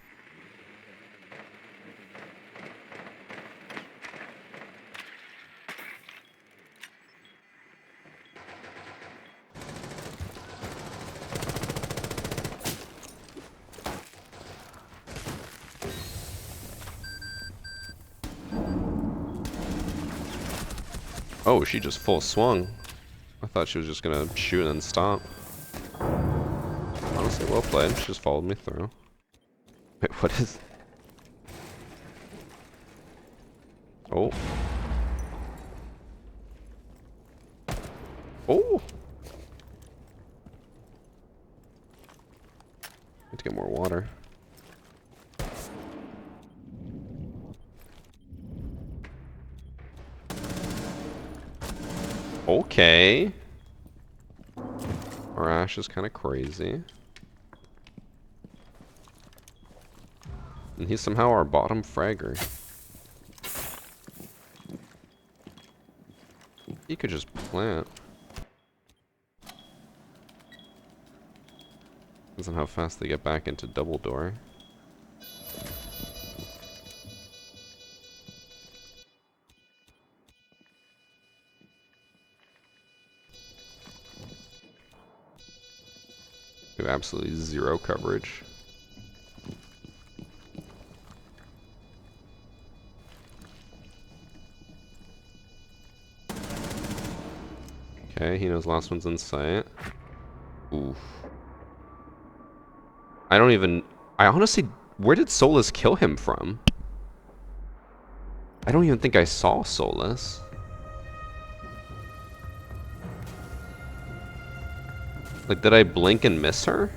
Oh, she just full swung. I thought she was just gonna shoot and then stop. Honestly, well played. She just followed me through. Wait, what is... Oh. Oh! Need to get more water. Okay. Our Ash is kind of crazy. And he's somehow our bottom fragger. He could just plant. Depends on how fast they get back into double door. We have absolutely 0 coverage. Okay, he knows last one's in sight. Oof. I honestly, where did Solus kill him from? I don't even think I saw Solus. Like, did I blink and miss her?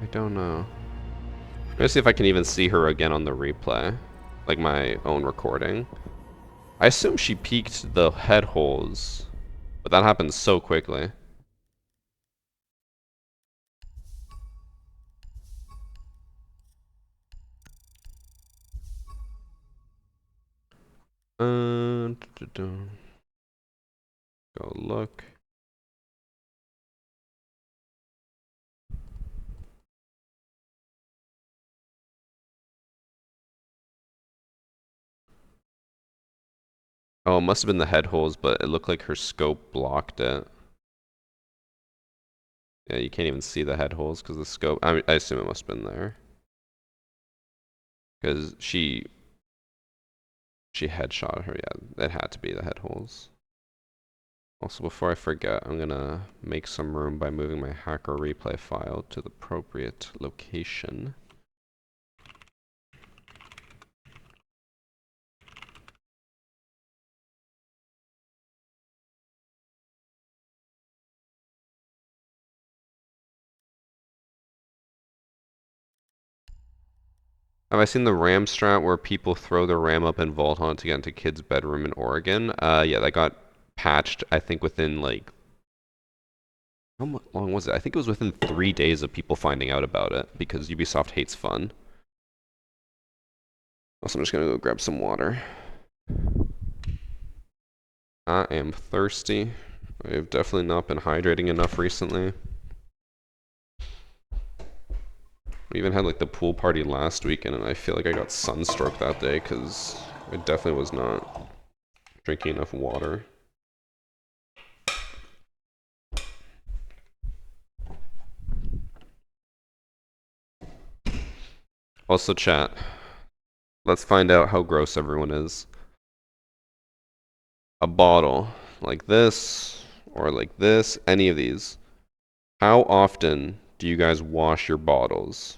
I don't know. Let me see if I can even see her again on the replay. Like my own recording. I assume she peeked the head holes. But that happened so quickly. Go look. Oh, it must have been the head holes, but it looked like her scope blocked it. Yeah, you can't even see the head holes because the scope... I assume it must have been there. Because she headshot her, yeah, it had to be the head holes. Also, before I forget, I'm gonna make some room by moving my hacker replay file to the appropriate location. Have I seen the RAM strat where people throw their RAM up in Vault Hunt to get into kids' bedroom in Oregon? Yeah, that got patched, I think, within like... How long was it? I think it was within 3 days of people finding out about it, because Ubisoft hates fun. Also, I'm just gonna go grab some water. I am thirsty. I have definitely not been hydrating enough recently. We even had like the pool party last weekend, and I feel like I got sunstroke that day because I definitely was not drinking enough water. Also, chat. Let's find out how gross everyone is. A bottle like this, or like this, any of these. How often do you guys wash your bottles?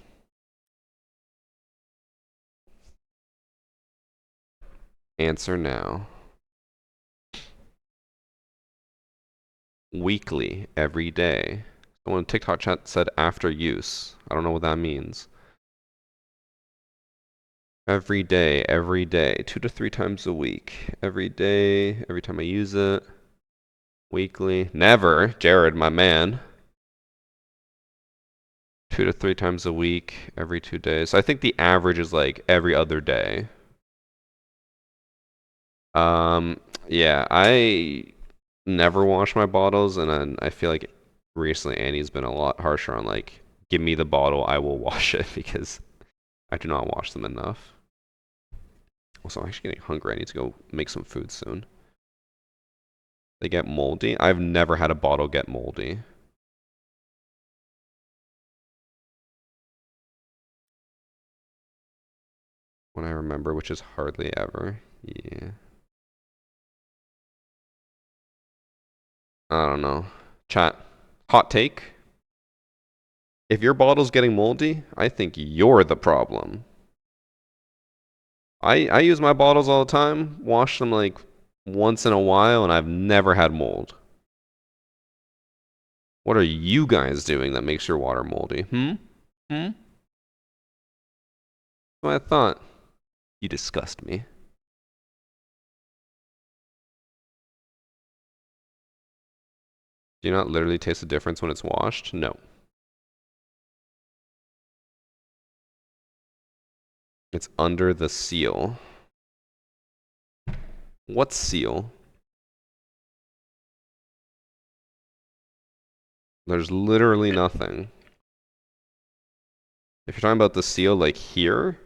Answer now. Weekly, every day. Someone in TikTok chat said after use. I don't know what that means. Every day, 2 to 3 times a week. Every day, every time I use it. Weekly. Never. Jared, my man. 2 to 3 times a week, every 2 days. I think the average is like every other day. Yeah, I never wash my bottles, and then I feel like recently Annie's been a lot harsher on like, give me the bottle, I will wash it, because I do not wash them enough. Also, I'm actually getting hungry. I need to go make some food soon. They get moldy? I've never had a bottle get moldy. When I remember, which is hardly ever. Yeah. I don't know. Chat. Hot take. If your bottle's getting moldy, I think you're the problem. I use my bottles all the time, wash them like once in a while, and I've never had mold. What are you guys doing that makes your water moldy? That's what I thought. You disgust me. Do you not literally taste the difference when it's washed? No. It's under the seal. What seal? There's literally nothing. If you're talking about the seal like here,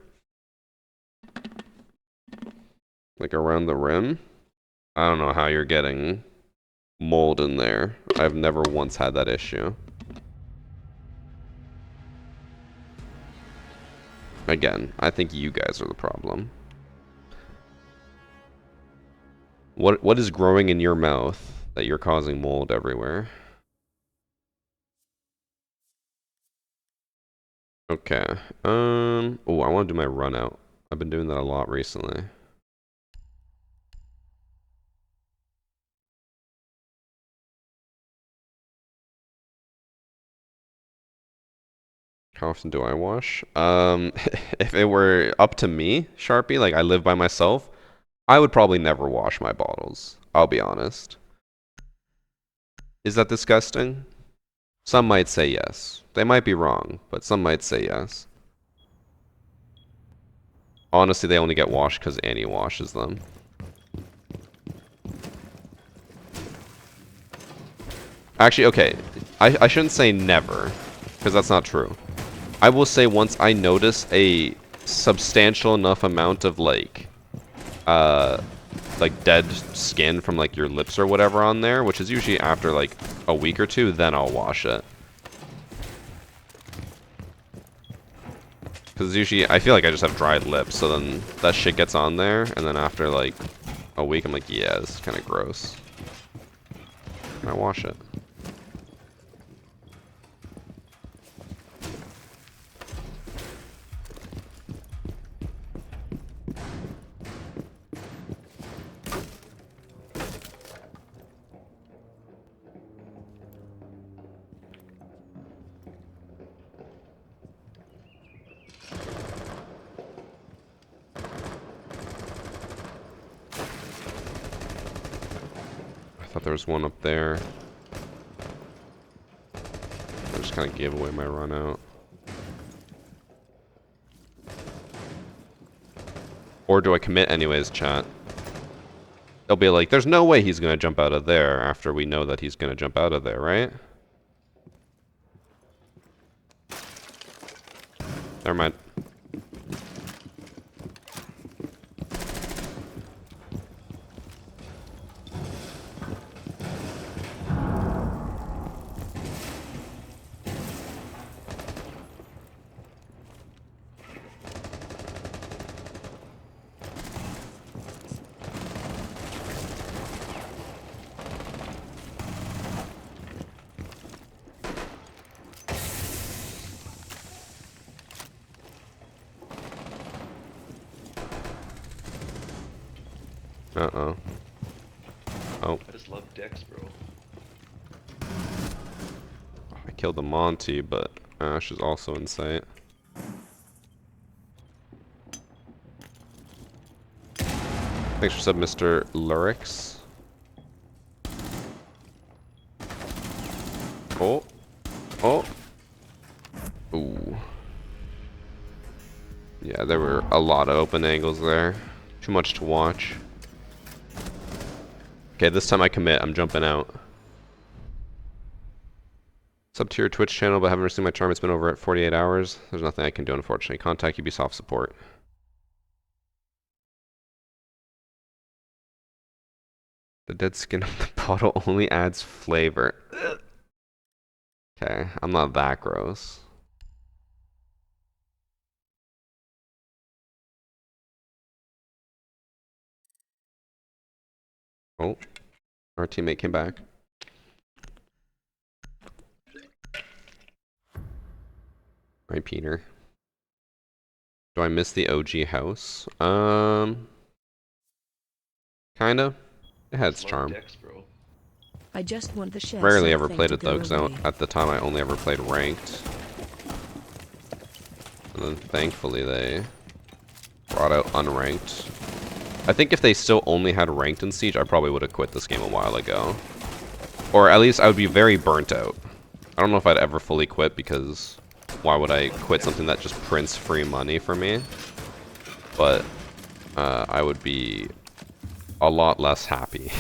like around the rim, I don't know how you're getting mold in there. I've never once had that issue. Again, I think you guys are the problem. What is growing in your mouth that you're causing mold everywhere? Okay. Oh, I want to do my run out. I've been doing that a lot recently. How often do I wash? If it were up to me, Sharpie, like I live by myself, I would probably never wash my bottles. I'll be honest. Is that disgusting? Some might say yes. They might be wrong, but some might say yes. Honestly, they only get washed because Annie washes them. Actually, okay. I shouldn't say never, because that's not true. I will say once I notice a substantial enough amount of like dead skin from like your lips or whatever on there, which is usually after like a week or two, then I'll wash it. Because usually I feel like I just have dried lips, so then that shit gets on there, and then after like a week I'm like, yeah, this is kind of gross. And I wash it. thought there was one up there. I just kind of gave away my run out. Or do I commit anyways, chat? They'll be like, there's no way he's gonna jump out of there after we know that he's gonna jump out of there, right? Never mind. Uh-oh. Oh. I just love Dex, bro. I killed the Monty, but Ash is also in sight. Thanks for sub, Mr. Lurix. Oh. Oh. Ooh. Yeah, there were a lot of open angles there. Too much to watch. Okay, this time I commit. I'm jumping out. Sub to your Twitch channel, but haven't received my charm. It's been over at 48 hours. There's nothing I can do, unfortunately. Contact Ubisoft support. The dead skin of the bottle only adds flavor. Okay, I'm not that gross. Oh, our teammate came back. Right, Peter. Do I miss the OG house? Kinda. It had its charm. Dex, bro. I just want the share Rarely sub ever thing played to it though, go because away. at the time I only ever played ranked. And then thankfully they brought out unranked. I think if they still only had ranked in Siege, I probably would have quit this game a while ago. Or at least I would be very burnt out. I don't know if I'd ever fully quit, because why would I quit something that just prints free money for me? But I would be a lot less happy.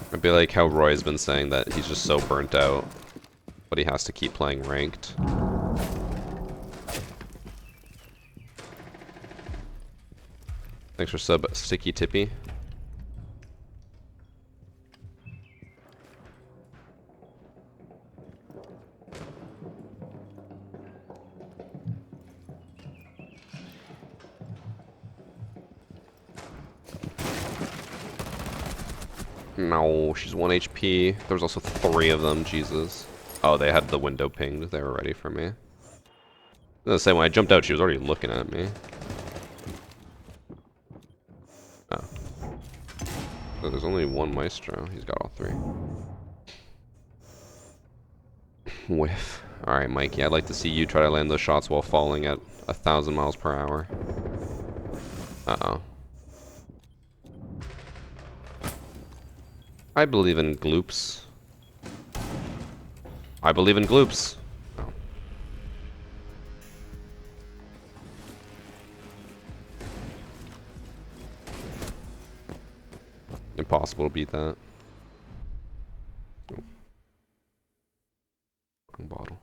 It'd be like how Roy's been saying that he's just so burnt out, but he has to keep playing ranked. Thanks for sub, Sticky Tippy. No, she's 1 HP. There was also 3 of them, Jesus. Oh, they had the window pinged. They were ready for me. I was gonna say, when I jumped out, she was already looking at me. Oh. So there's only one Maestro. He's got all 3. Whiff. Alright, Mikey, I'd like to see you try to land those shots while falling at 1,000 miles per hour. Uh-oh. I believe in gloops. I believe in gloops. Oh. Impossible to beat that. Oh. Wrong bottle.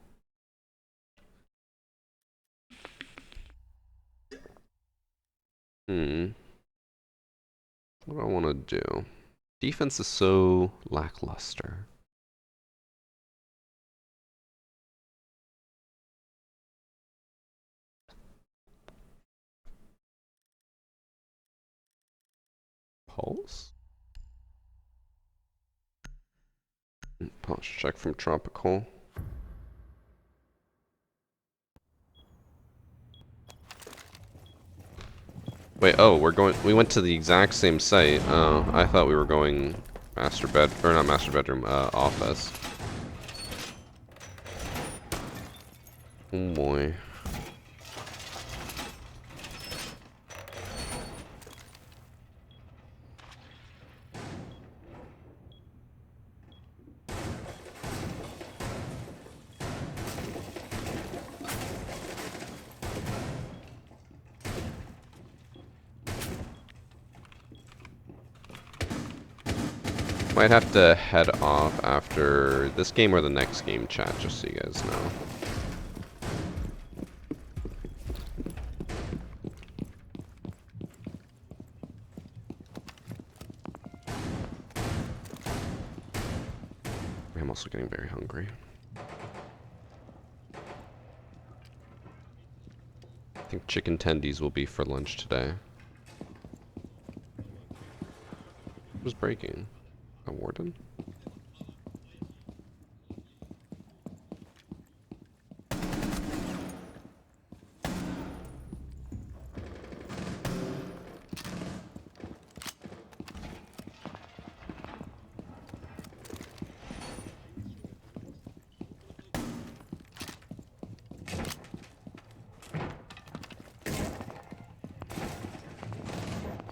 What do I want to do? Defense is so lackluster. Pulse? Pulse check from Tropical. Wait, oh, we went to the exact same site. Oh, I thought we were going not master bedroom, office. Oh boy. Might have to head off after this game or the next game, chat, just so you guys know. I'm also getting very hungry. I think chicken tendies will be for lunch today. Who's breaking? A warden?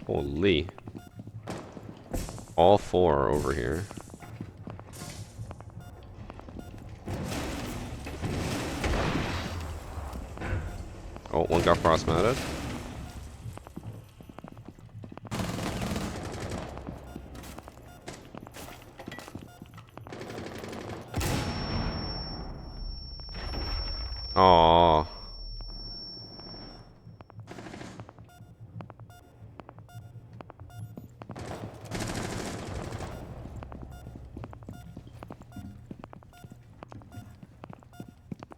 Holy. All four are over here. Oh, one got frost-matted. Aww.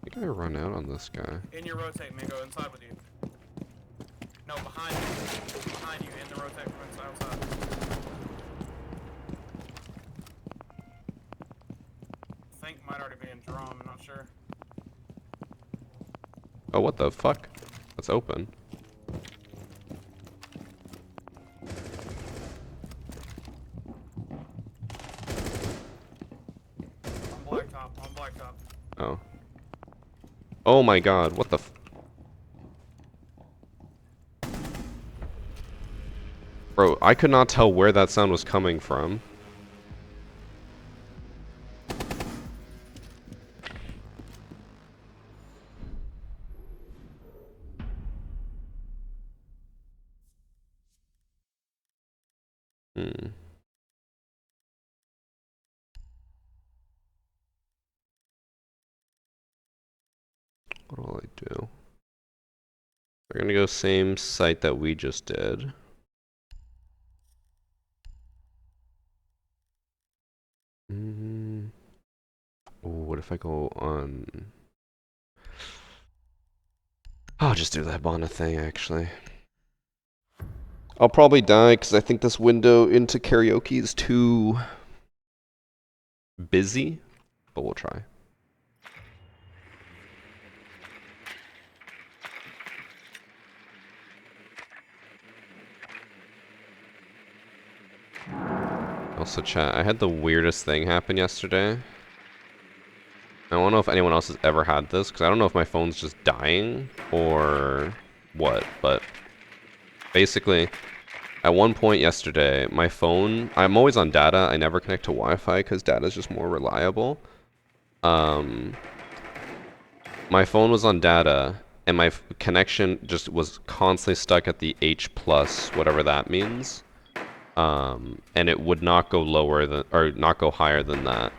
I think I run out on this guy. In your rotate, Mingo, inside with you. No, behind you. Behind you, in the rotate from inside outside. I think might already be in drum, I'm not sure. Oh, what the fuck? That's open. On blacktop. Oh. Oh my god, what the f- Bro, I could not tell where that sound was coming from. Hmm. What will I do? We're gonna go same site that we just did. Oh, what if I go on? I'll just do the Hibana thing, actually. I'll probably die because I think this window into karaoke is too busy, but we'll try. Also, chat, I had the weirdest thing happen yesterday. I don't know if anyone else has ever had this, because I don't know if my phone's just dying or what, but basically, at one point yesterday, my phone, I'm always on data, I never connect to Wi-Fi because data is just more reliable. My phone was on data, and my connection just was constantly stuck at the H+, whatever that means. And it would not go lower than, or not go higher than that.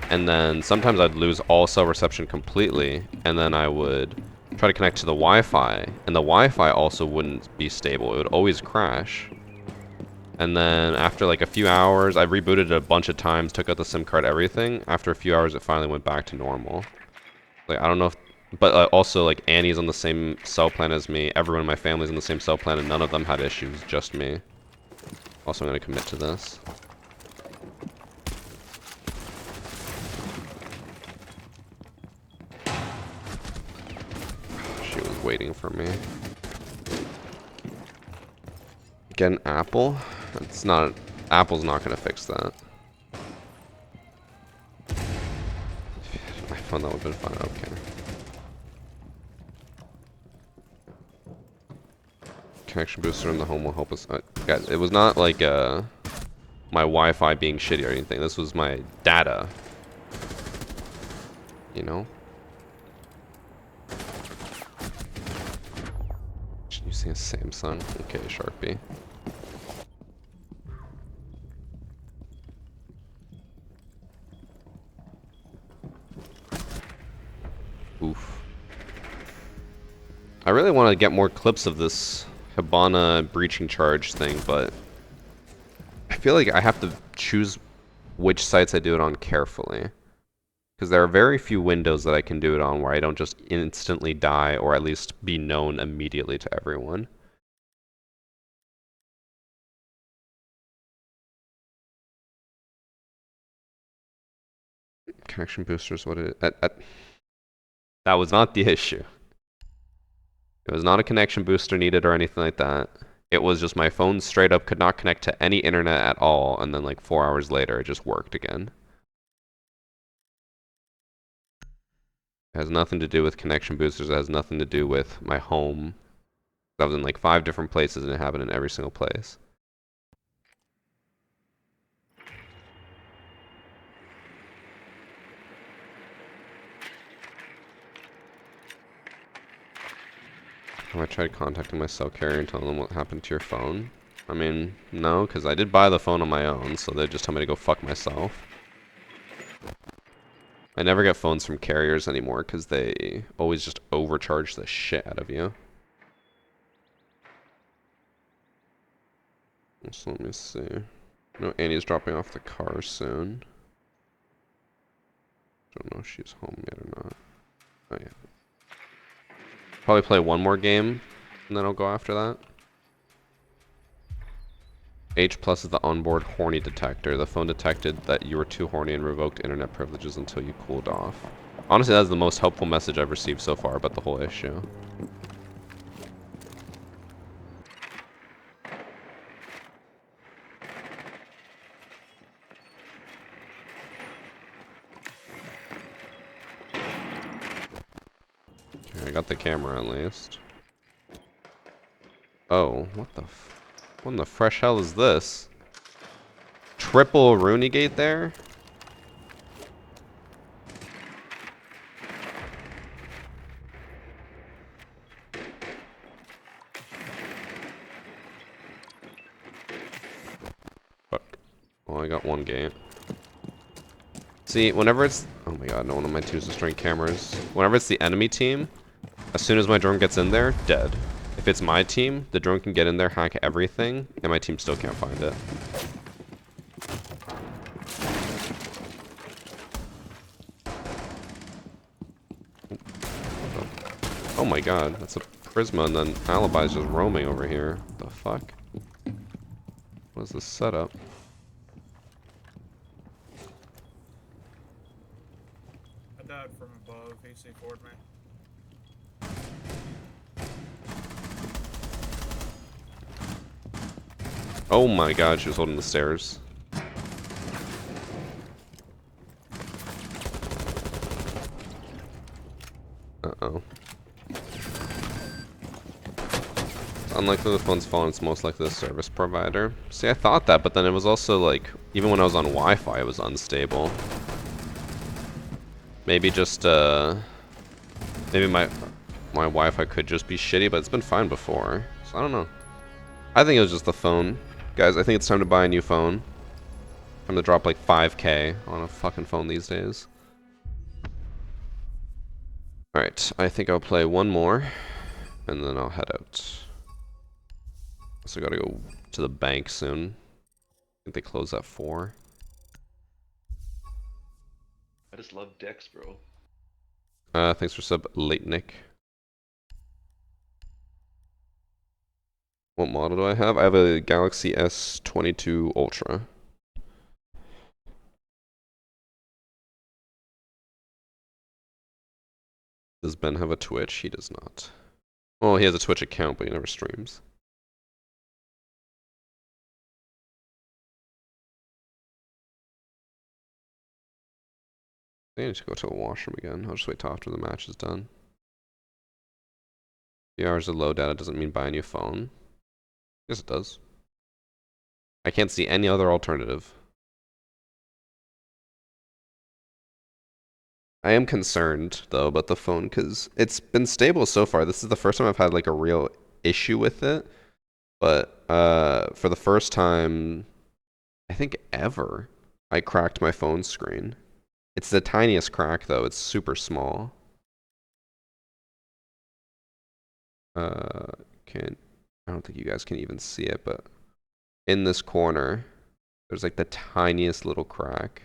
And then sometimes I'd lose all cell reception completely, and then I would try to connect to the Wi-Fi, and the Wi-Fi also wouldn't be stable. It would always crash. And then after like a few hours, I rebooted it a bunch of times, took out the SIM card, everything. After a few hours, it finally went back to normal. Like, I don't know if, but also like Annie's on the same cell plan as me, everyone in my family's on the same cell plan, and none of them had issues, just me. Also, I'm gonna commit to this. She was waiting for me. Get an apple? It's not. Apple's not gonna fix that. I found that would have been fun. Okay. Connection booster in the home will help us. Guys, it was not like my Wi-Fi being shitty or anything. This was my data. You know? Using a Samsung. Okay, Sharpie. I really want to get more clips of this Hibana breaching charge thing, but I feel like I have to choose which sites I do it on carefully. Because there are very few windows that I can do it on where I don't just instantly die or at least be known immediately to everyone. Connection boosters, what it that was not the issue. It was not a connection booster needed or anything like that. It was just my phone straight up could not connect to any internet at all, and then like 4 hours later it just worked again. It has nothing to do with connection boosters, it has nothing to do with my home. I was in like 5 different places and it happened in every single place. Have I tried contacting my cell carrier and telling them what happened to your phone? I mean, no, because I did buy the phone on my own, so they just tell me to go fuck myself. I never get phones from carriers anymore because they always just overcharge the shit out of you. So let me see. No, Annie's dropping off the car soon. Don't know if she's home yet or not. Oh yeah. Probably play one more game, and then I'll go after that. H plus is the onboard horny detector. The phone detected that you were too horny and revoked internet privileges until you cooled off. Honestly, that's the most helpful message I've received so far about the whole issue. Okay, I got the camera at least. Oh, what in the fresh hell is this? Triple Rooney Gate there? Fuck. Well, I got one gate. See, whenever it's... Oh my god, no one of my team is destroying cameras. Whenever it's the enemy team, as soon as my drone gets in there, dead. If it's my team, the drone can get in there, hack everything, and my team still can't find it. Oh my god, that's a Prisma and then Alibi's just roaming over here. What the fuck? What is this setup? I died from above. He C4'd me. Oh my god, she was holding the stairs. Uh-oh. It's unlikely the phone's fallen, it's most likely the service provider. See, I thought that, but then it was also like, even when I was on Wi-Fi, it was unstable. Maybe just, maybe my Wi-Fi could just be shitty, but it's been fine before. So I don't know. I think it was just the phone. Guys, I think it's time to buy a new phone. I'm gonna drop like 5K on a fucking phone these days. Alright, I think I'll play one more, and then I'll head out. So I gotta go to the bank soon. I think they close at 4. I just love decks, bro. Thanks for sub, Late Nick. What model do I have? I have a Galaxy S22 Ultra. Does Ben have a Twitch? He does not. Well, he has a Twitch account, but he never streams. I need to go to the washroom again. I'll just wait till after the match is done. 3 hours of low data doesn't mean buy a new phone. Yes, it does. I can't see any other alternative. I am concerned, though, about the phone, because it's been stable so far. This is the first time I've had, like, a real issue with it. But, for the first time, I think ever, I cracked my phone screen. It's the tiniest crack, though. It's super small. Can I don't think you guys can even see it, but in this corner, there's like the tiniest little crack.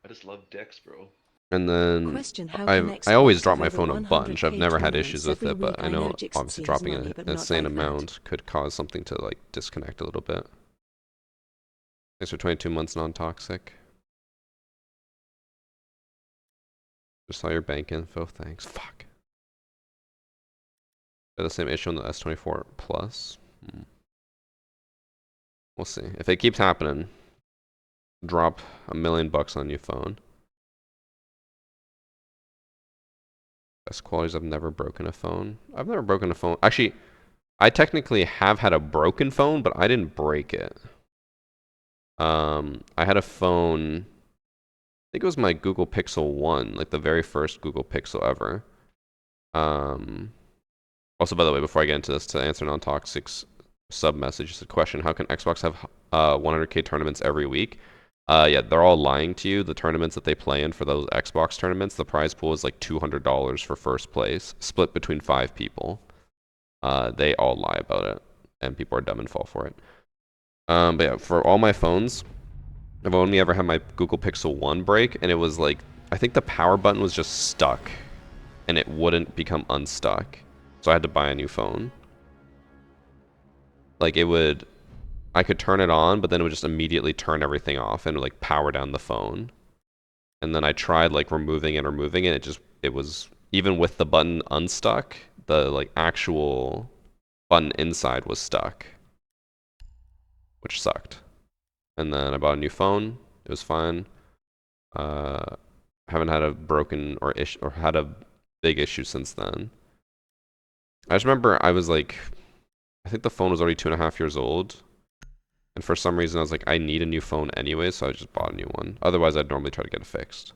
I just love decks, bro. And then Question: How I can always Xbox drop have my over phone a bunch. I've 100K never had tournaments issues with every it, but week? I know Jixsy obviously has dropping money, an but not insane like that. amount could cause something to like disconnect a little bit. Thanks for 22 months non-toxic. Just saw your bank info. Thanks. Fuck. Got the same issue on the S24 Plus. We'll see. If it keeps happening, drop $1 million on your phone. Best qualities, I've never broken a phone. I've never broken a phone. Actually, I technically have had a broken phone, but I didn't break it. I had a phone, I think it was my Google Pixel 1, like the very first Google Pixel ever. Also, by the way, before I get into this, to answer non-toxic's sub message, just a question: how can Xbox have 100K tournaments every week? Yeah, they're all lying to you. The tournaments that they play in for those Xbox tournaments, the prize pool is like $200 for first place, split between 5 people. They all lie about it, and people are dumb and fall for it. But yeah, for all my phones, I've only ever had my Google Pixel 1 break, and it was like, I think the power button was just stuck, and it wouldn't become unstuck. So I had to buy a new phone. Like it would, I could turn it on, but then it would just immediately turn everything off and like power down the phone. And then I tried like removing it, it was, even with the button unstuck, the like actual button inside was stuck, which sucked. And then I bought a new phone. It was fine. Haven't had a broken or had a big issue since then. I just remember I was like, I think the phone was already 2.5 years old. And for some reason I was like, I need a new phone anyway, so I just bought a new one. Otherwise I'd normally try to get it fixed.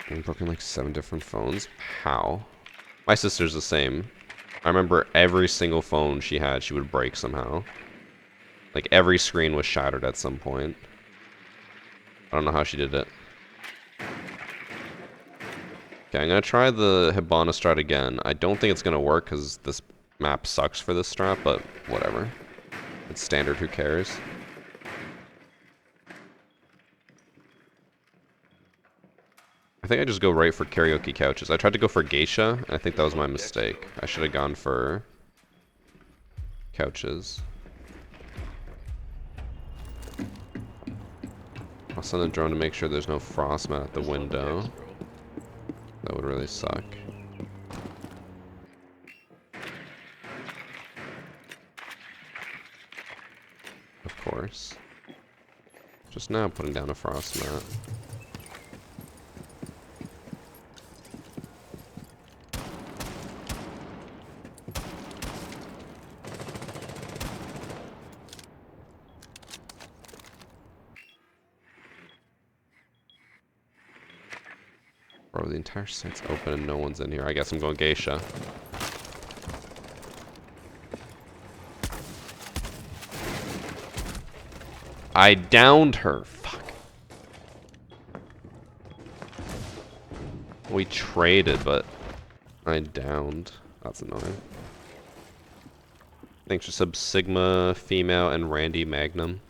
I've broken like 7 different phones. How? My sister's the same. I remember every single phone she had, she would break somehow. Like every screen was shattered at some point. I don't know how she did it. Okay, I'm gonna try the Hibana strat again. I don't think it's gonna work because this map sucks for this strat, but whatever. It's standard, who cares? I think I just go right for karaoke couches. I tried to go for geisha, and I think that was my mistake. I should have gone for couches. I'll send a drone to make sure there's no frost mat at the window. That would really suck. Of course. Just now putting down a frost mat. Bro, the entire site's open and no one's in here. I guess I'm going geisha. I downed her. Fuck. We traded, but I downed. That's annoying. Thanks for sub Sigma, Female, and Randy Magnum.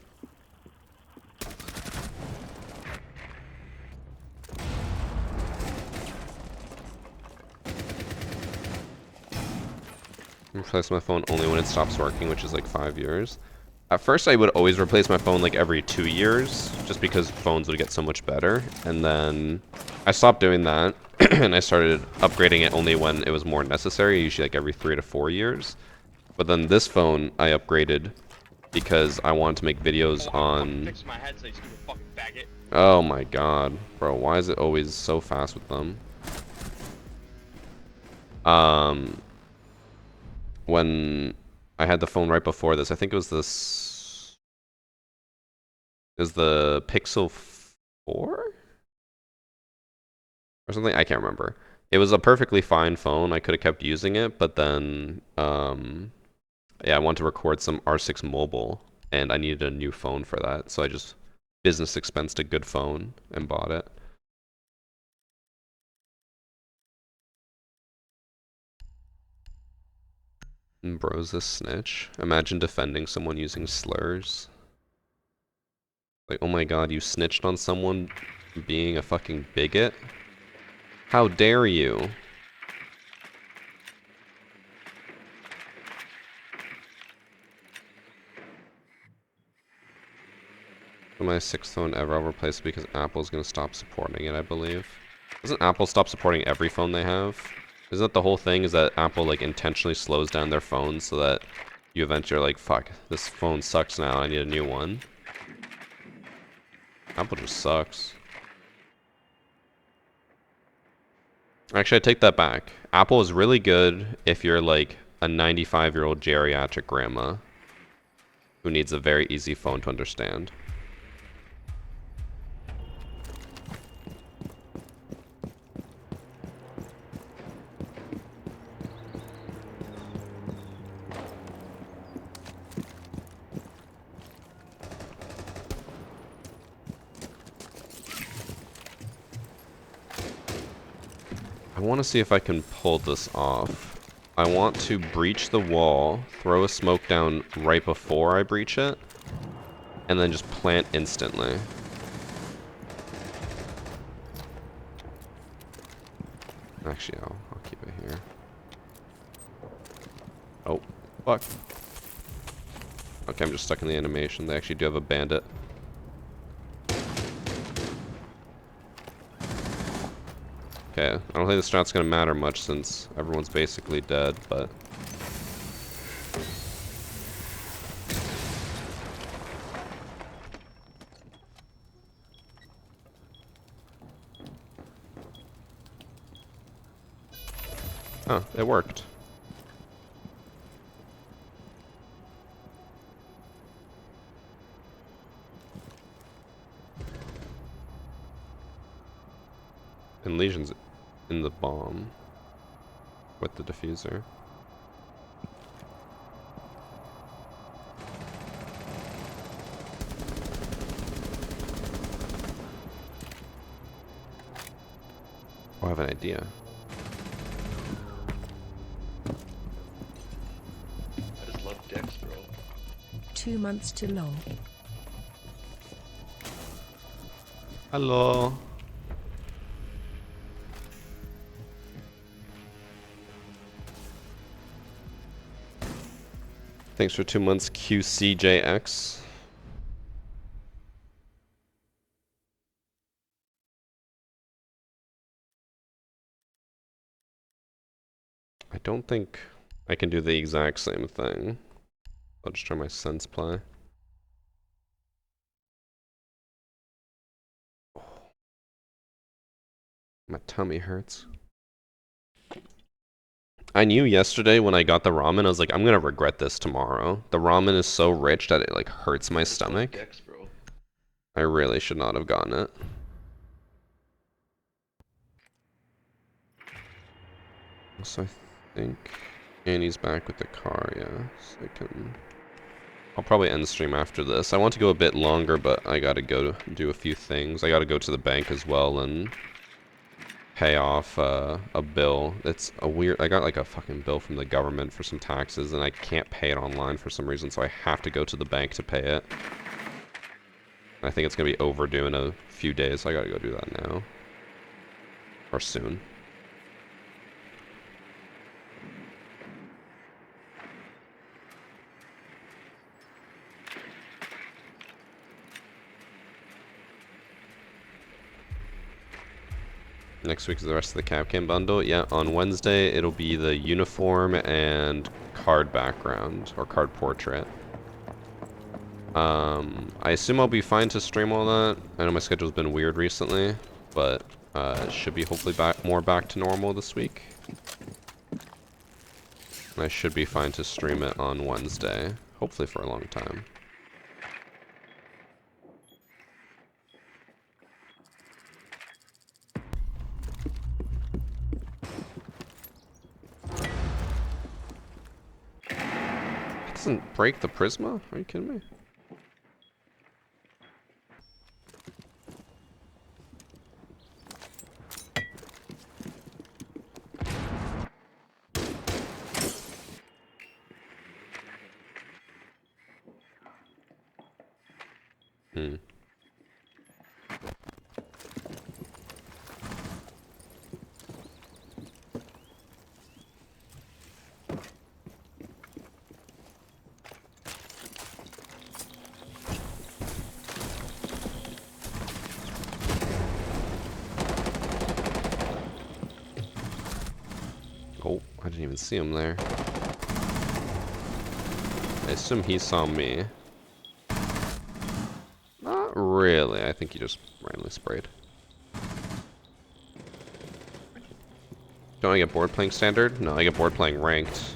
Replace my phone only when it stops working, which is like 5 years. At first I would always replace my phone like every 2 years, just because phones would get so much better. And then I stopped doing that, and I started upgrading it only when it was more necessary, usually like every 3 to 4 years. But then this phone I upgraded because I wanted to make videos on... Fix my headset, you stupid fucking faggot. Oh my god. Bro, why is it always so fast with them? When I had the phone right before this, I think it was this... Is the Pixel 4? Or something? I can't remember. It was a perfectly fine phone. I could have kept using it, but then... yeah, I wanted to record some R6 mobile. and I needed a new phone for that, so I just business expensed a good phone and bought it. And bro's a snitch. Imagine defending someone using slurs. Like, oh my god, you snitched on someone being a fucking bigot? How dare you? My 6th phone ever, I'll replace it because Apple's gonna stop supporting it, I believe. Doesn't Apple stop supporting every phone they have? Isn't that the whole thing, is that Apple like intentionally slows down their phones so that you eventually are like, fuck, this phone sucks now, I need a new one? Apple just sucks. Actually, I take that back. Apple is really good if you're like a 95-year-old geriatric grandma who needs a very easy phone to understand. I want to see if I can pull this off. I want to breach the wall, throw a smoke down right before I breach it, and then just plant instantly. Actually, I'll keep it here. Oh, fuck. Okay, I'm just stuck in the animation. They actually do have a bandit. Okay, I don't think the strat's gonna matter much since everyone's basically dead, but... Oh, it worked. And Legion's in the bomb with the diffuser. Oh, I have an idea. I just love Dex, bro. 2 months too long. Hello. Thanks for 2 months, QCJX. I don't think I can do the exact same thing. I'll just try my sense play. My tummy hurts. I knew yesterday when I got the ramen, I was like, I'm gonna regret this tomorrow. The ramen is so rich that it like hurts my stomach. Dex, bro. I really should not have gotten it. So I think Annie's back with the car, yeah. So I can... I'll probably end the stream after this. I want to go a bit longer, but I gotta go do a few things. I gotta go to the bank as well and pay off a bill. It's a weird... I got like a fucking bill from the government for some taxes, and I can't pay it online for some reason, so I have to go to the bank to pay it. I think it's gonna be overdue in a few days, so I gotta go do that now. Or soon. Next week is the rest of the Capcom bundle. Yeah, on Wednesday it'll be the uniform and card background, or card portrait. I assume I'll be fine to stream all that. I know my schedule's been weird recently, but it should be hopefully more back to normal this week. And I should be fine to stream it on Wednesday, hopefully for a long time. It doesn't break the Prisma? Are you kidding me? Hmm. Oh, I didn't even see him there. I assume he saw me. Not really. I think he just randomly sprayed. Don't I get bored playing standard? No, I get bored playing ranked.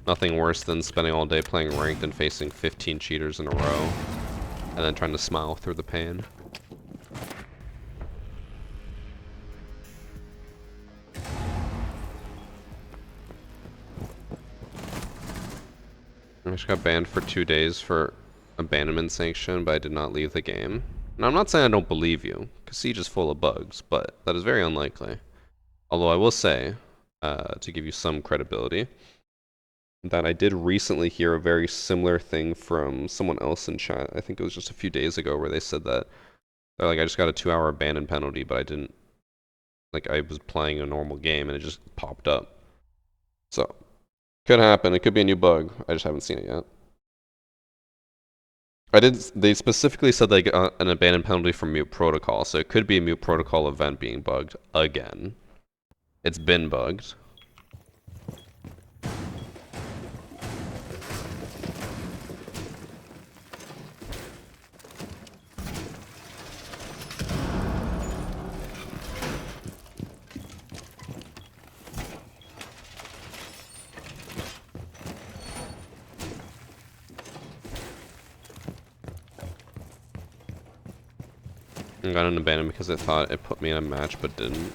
Nothing worse than spending all day playing ranked and facing 15 cheaters in a row. And then trying to smile through the pain. I just got banned for 2 days for abandonment sanction, but I did not leave the game. Now, I'm not saying I don't believe you, because Siege is full of bugs, but that is very unlikely. Although I will say, to give you some credibility, that I did recently hear a very similar thing from someone else in chat. I think it was just a few days ago where they said that they're like, I just got a 2-hour abandon penalty, but I didn't, like, I was playing a normal game and it just popped up. So, could happen. It could be a new bug. I just haven't seen it yet. They specifically said they got an abandon penalty from Mute Protocol, so it could be a Mute Protocol event being bugged again. It's been bugged. I got an abandon because I thought it put me in a match, but didn't.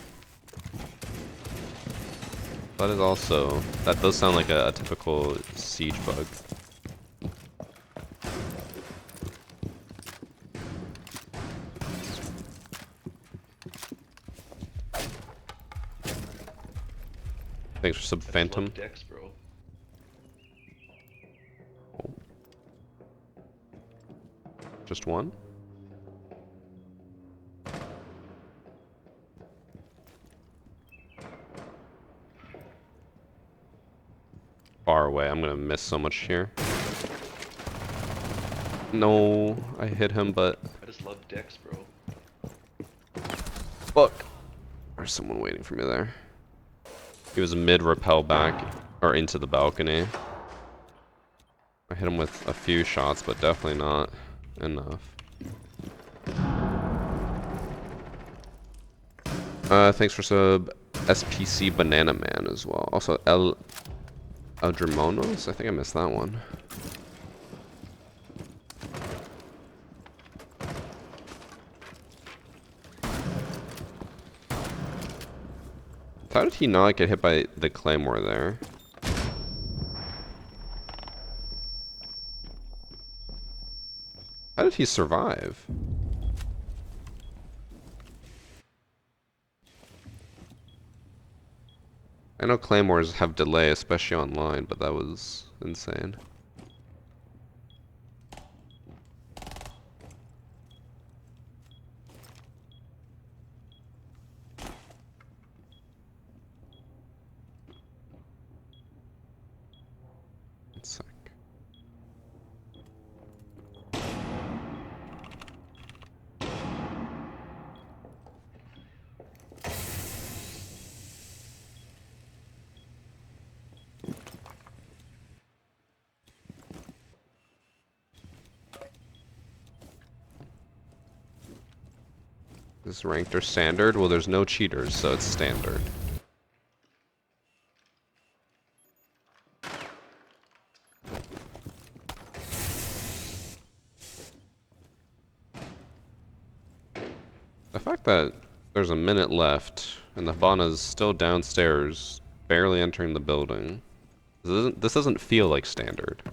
That is also... That does sound like a typical Siege bug. Thanks for sub Phantom. Dex, bro. Oh. Just one? Far away. I'm gonna miss so much here. No, I hit him, but... I just love Dex, bro. Fuck. There's someone waiting for me there. He was mid-rappel back, or into the balcony. I hit him with a few shots, but definitely not enough. Thanks for sub SPC Banana Man as well. Also, El Dramonos? I think I missed that one. How did he not get hit by the claymore there? How did he survive? I know claymores have delay, especially online, but that was insane. One sec. Is ranked or standard? Well, there's no cheaters, so it's standard. The fact that there's a minute left and the Hibana's still downstairs, barely entering the building, this doesn't feel like standard.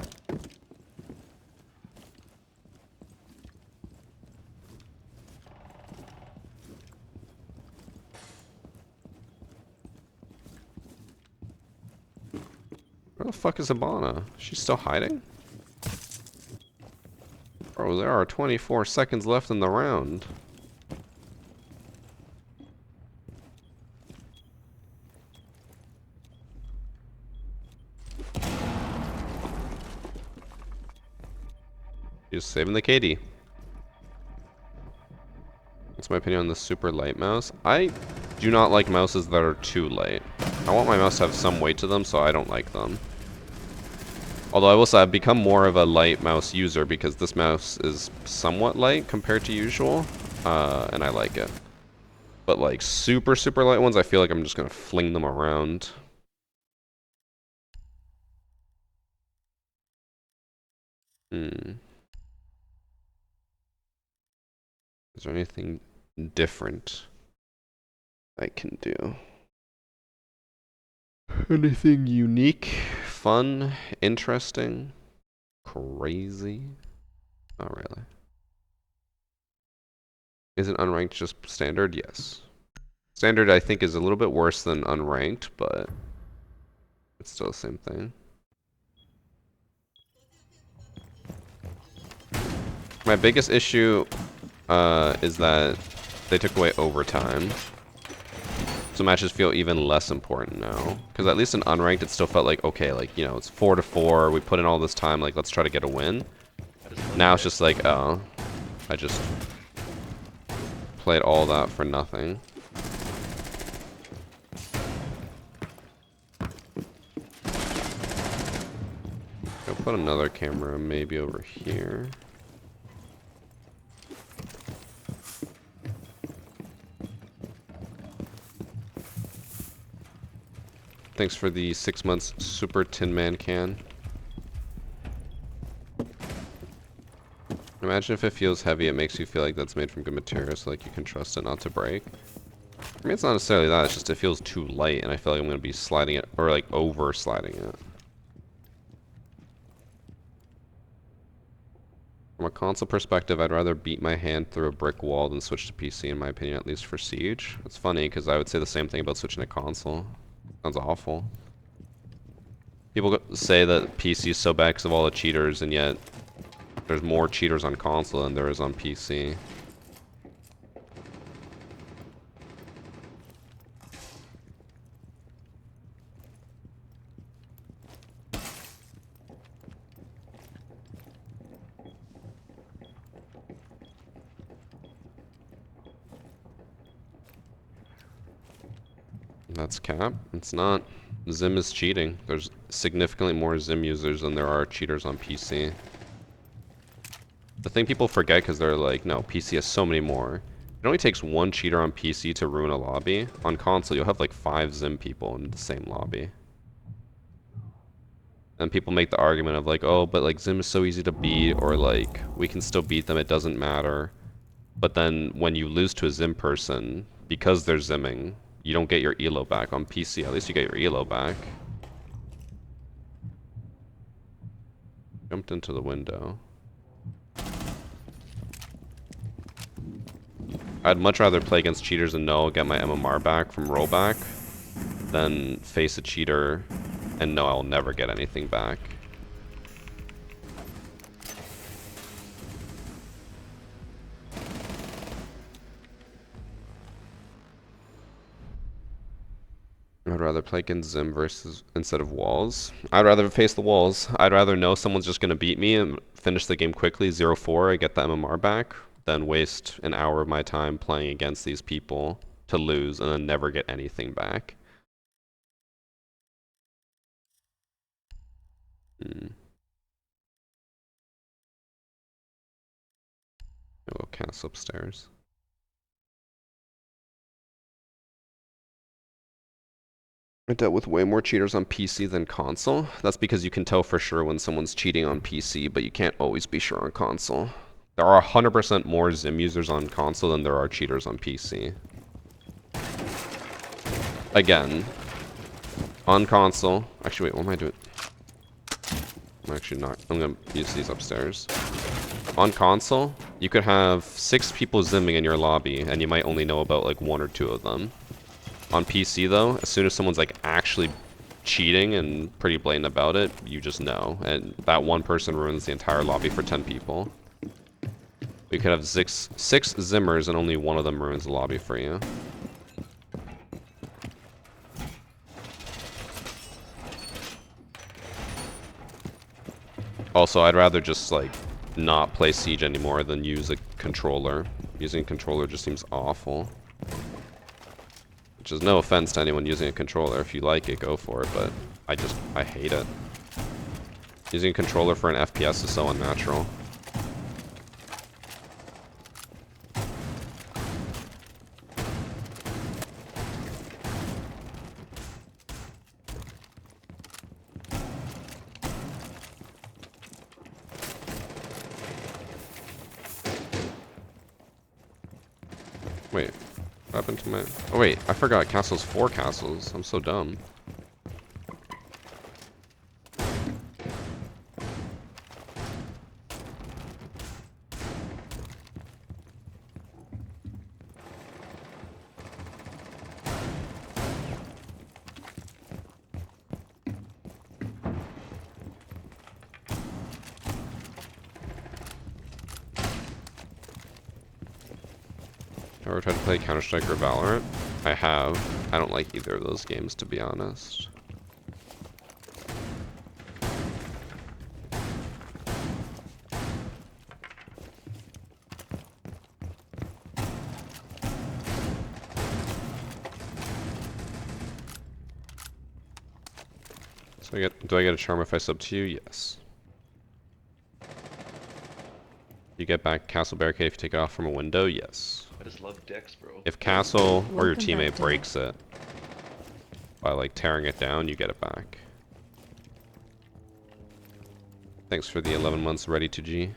Where the fuck is Hibana? She's still hiding? Bro, there are 24 seconds left in the round. Just saving the KD. That's my opinion on the super light mouse. I do not like mouses that are too light. I want my mouse to have some weight to them, so I don't like them. Although I will say I've become more of a light mouse user because this mouse is somewhat light compared to usual, and I like it. But like super, super light ones, I feel like I'm just gonna fling them around. Is there anything different I can do? Anything unique, fun, interesting, crazy? Not really. Isn't unranked just standard? Yes. Standard, I think, is a little bit worse than unranked, but it's still the same thing. My biggest issue is that they took away overtime. So matches feel even less important now. Because at least in unranked, it still felt like, okay, like, you know, it's 4-4, we put in all this time, like, let's try to get a win. Now it's just like, oh, I just played all that for nothing. I'll put another camera maybe over here. Thanks for the 6 months Super Tin Man can. Imagine if it feels heavy, it makes you feel like that's made from good material, so like you can trust it not to break. I mean, it's not necessarily that, it's just it feels too light, and I feel like I'm going to be sliding it, or like over sliding it. From a console perspective, I'd rather beat my hand through a brick wall than switch to PC, in my opinion, at least for Siege. It's funny, because I would say the same thing about switching to console. Sounds awful. People say that PC is so bad because of all the cheaters, and yet there's more cheaters on console than there is on PC. That's cap. It's not. Zim is cheating. There's significantly more Zim users than there are cheaters on PC. The thing people forget because they're like, no, PC has so many more. It only takes one cheater on PC to ruin a lobby. On console, you'll have like 5 Zim people in the same lobby. And people make the argument of like, oh, but like Zim is so easy to beat, or like, we can still beat them, it doesn't matter. But then when you lose to a Zim person, because they're Zimming, you don't get your elo back. On PC, at least you get your elo back. Jumped into the window. I'd much rather play against cheaters and know I'll get my MMR back from rollback than face a cheater and know I'll never get anything back. I'd rather play against Zim instead of walls. I'd rather face the walls. I'd rather know someone's just going to beat me and finish the game quickly, 0-4, I get the MMR back, than waste an hour of my time playing against these people to lose and then never get anything back. I'll cast upstairs. I dealt with way more cheaters on PC than console. That's because you can tell for sure when someone's cheating on PC, but you can't always be sure on console. There are 100% more Zim users on console than there are cheaters on PC. Again, on console... Actually, wait, what am I doing? I'm actually not. I'm going to use these upstairs. On console, you could have 6 people Zimming in your lobby, and you might only know about like 1 or 2 of them. On PC though, as soon as someone's like actually cheating and pretty blatant about it, you just know. And that one person ruins the entire lobby for 10 people. You could have six Zimmers and only one of them ruins the lobby for you. Also, I'd rather just like not play Siege anymore than use a controller. Using a controller just seems awful. Which is no offense to anyone using a controller. If you like it, go for it, but I hate it. Using a controller for an FPS is so unnatural. Wait, what happened to my... Oh wait, I forgot castle's 4 castles. I'm so dumb. Ever tried to play Counter-Strike or Valorant? I have. I don't like either of those games, to be honest. So do I get a charm if I sub to you? Yes. You get back Castle Barricade if you take it off from a window? Yes. I just love Dex, bro. If Castle or your Welcome teammate back, breaks it by like tearing it down, you get it back. Thanks for the 11 months ready to G.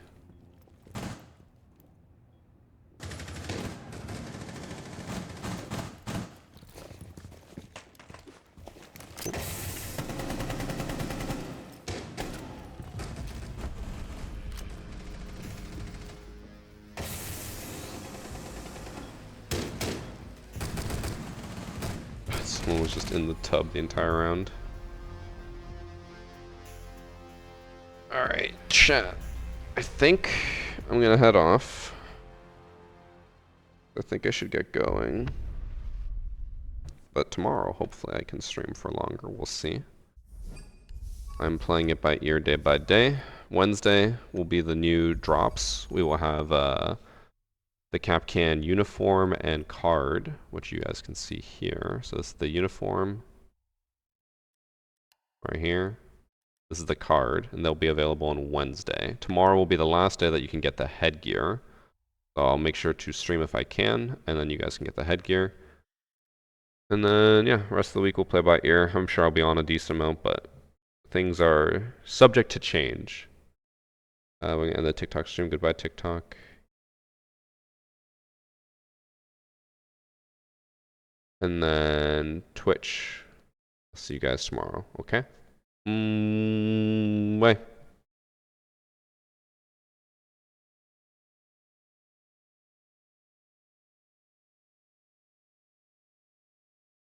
Someone was just in the tub the entire round. Alright, chat. I think I'm gonna head off. I think I should get going. But tomorrow, hopefully I can stream for longer. We'll see. I'm playing it by ear day by day. Wednesday will be the new drops. We will have the Capcan uniform and card, which you guys can see here. So this is the uniform right here. This is the card, and they'll be available on Wednesday. Tomorrow will be the last day that you can get the headgear. So I'll make sure to stream if I can, and then you guys can get the headgear. And then, yeah, rest of the week we'll play by ear. I'm sure I'll be on a decent amount, but things are subject to change. We're going to end the TikTok stream. Goodbye, TikTok. And then Twitch. I'll see you guys tomorrow, okay? Bye.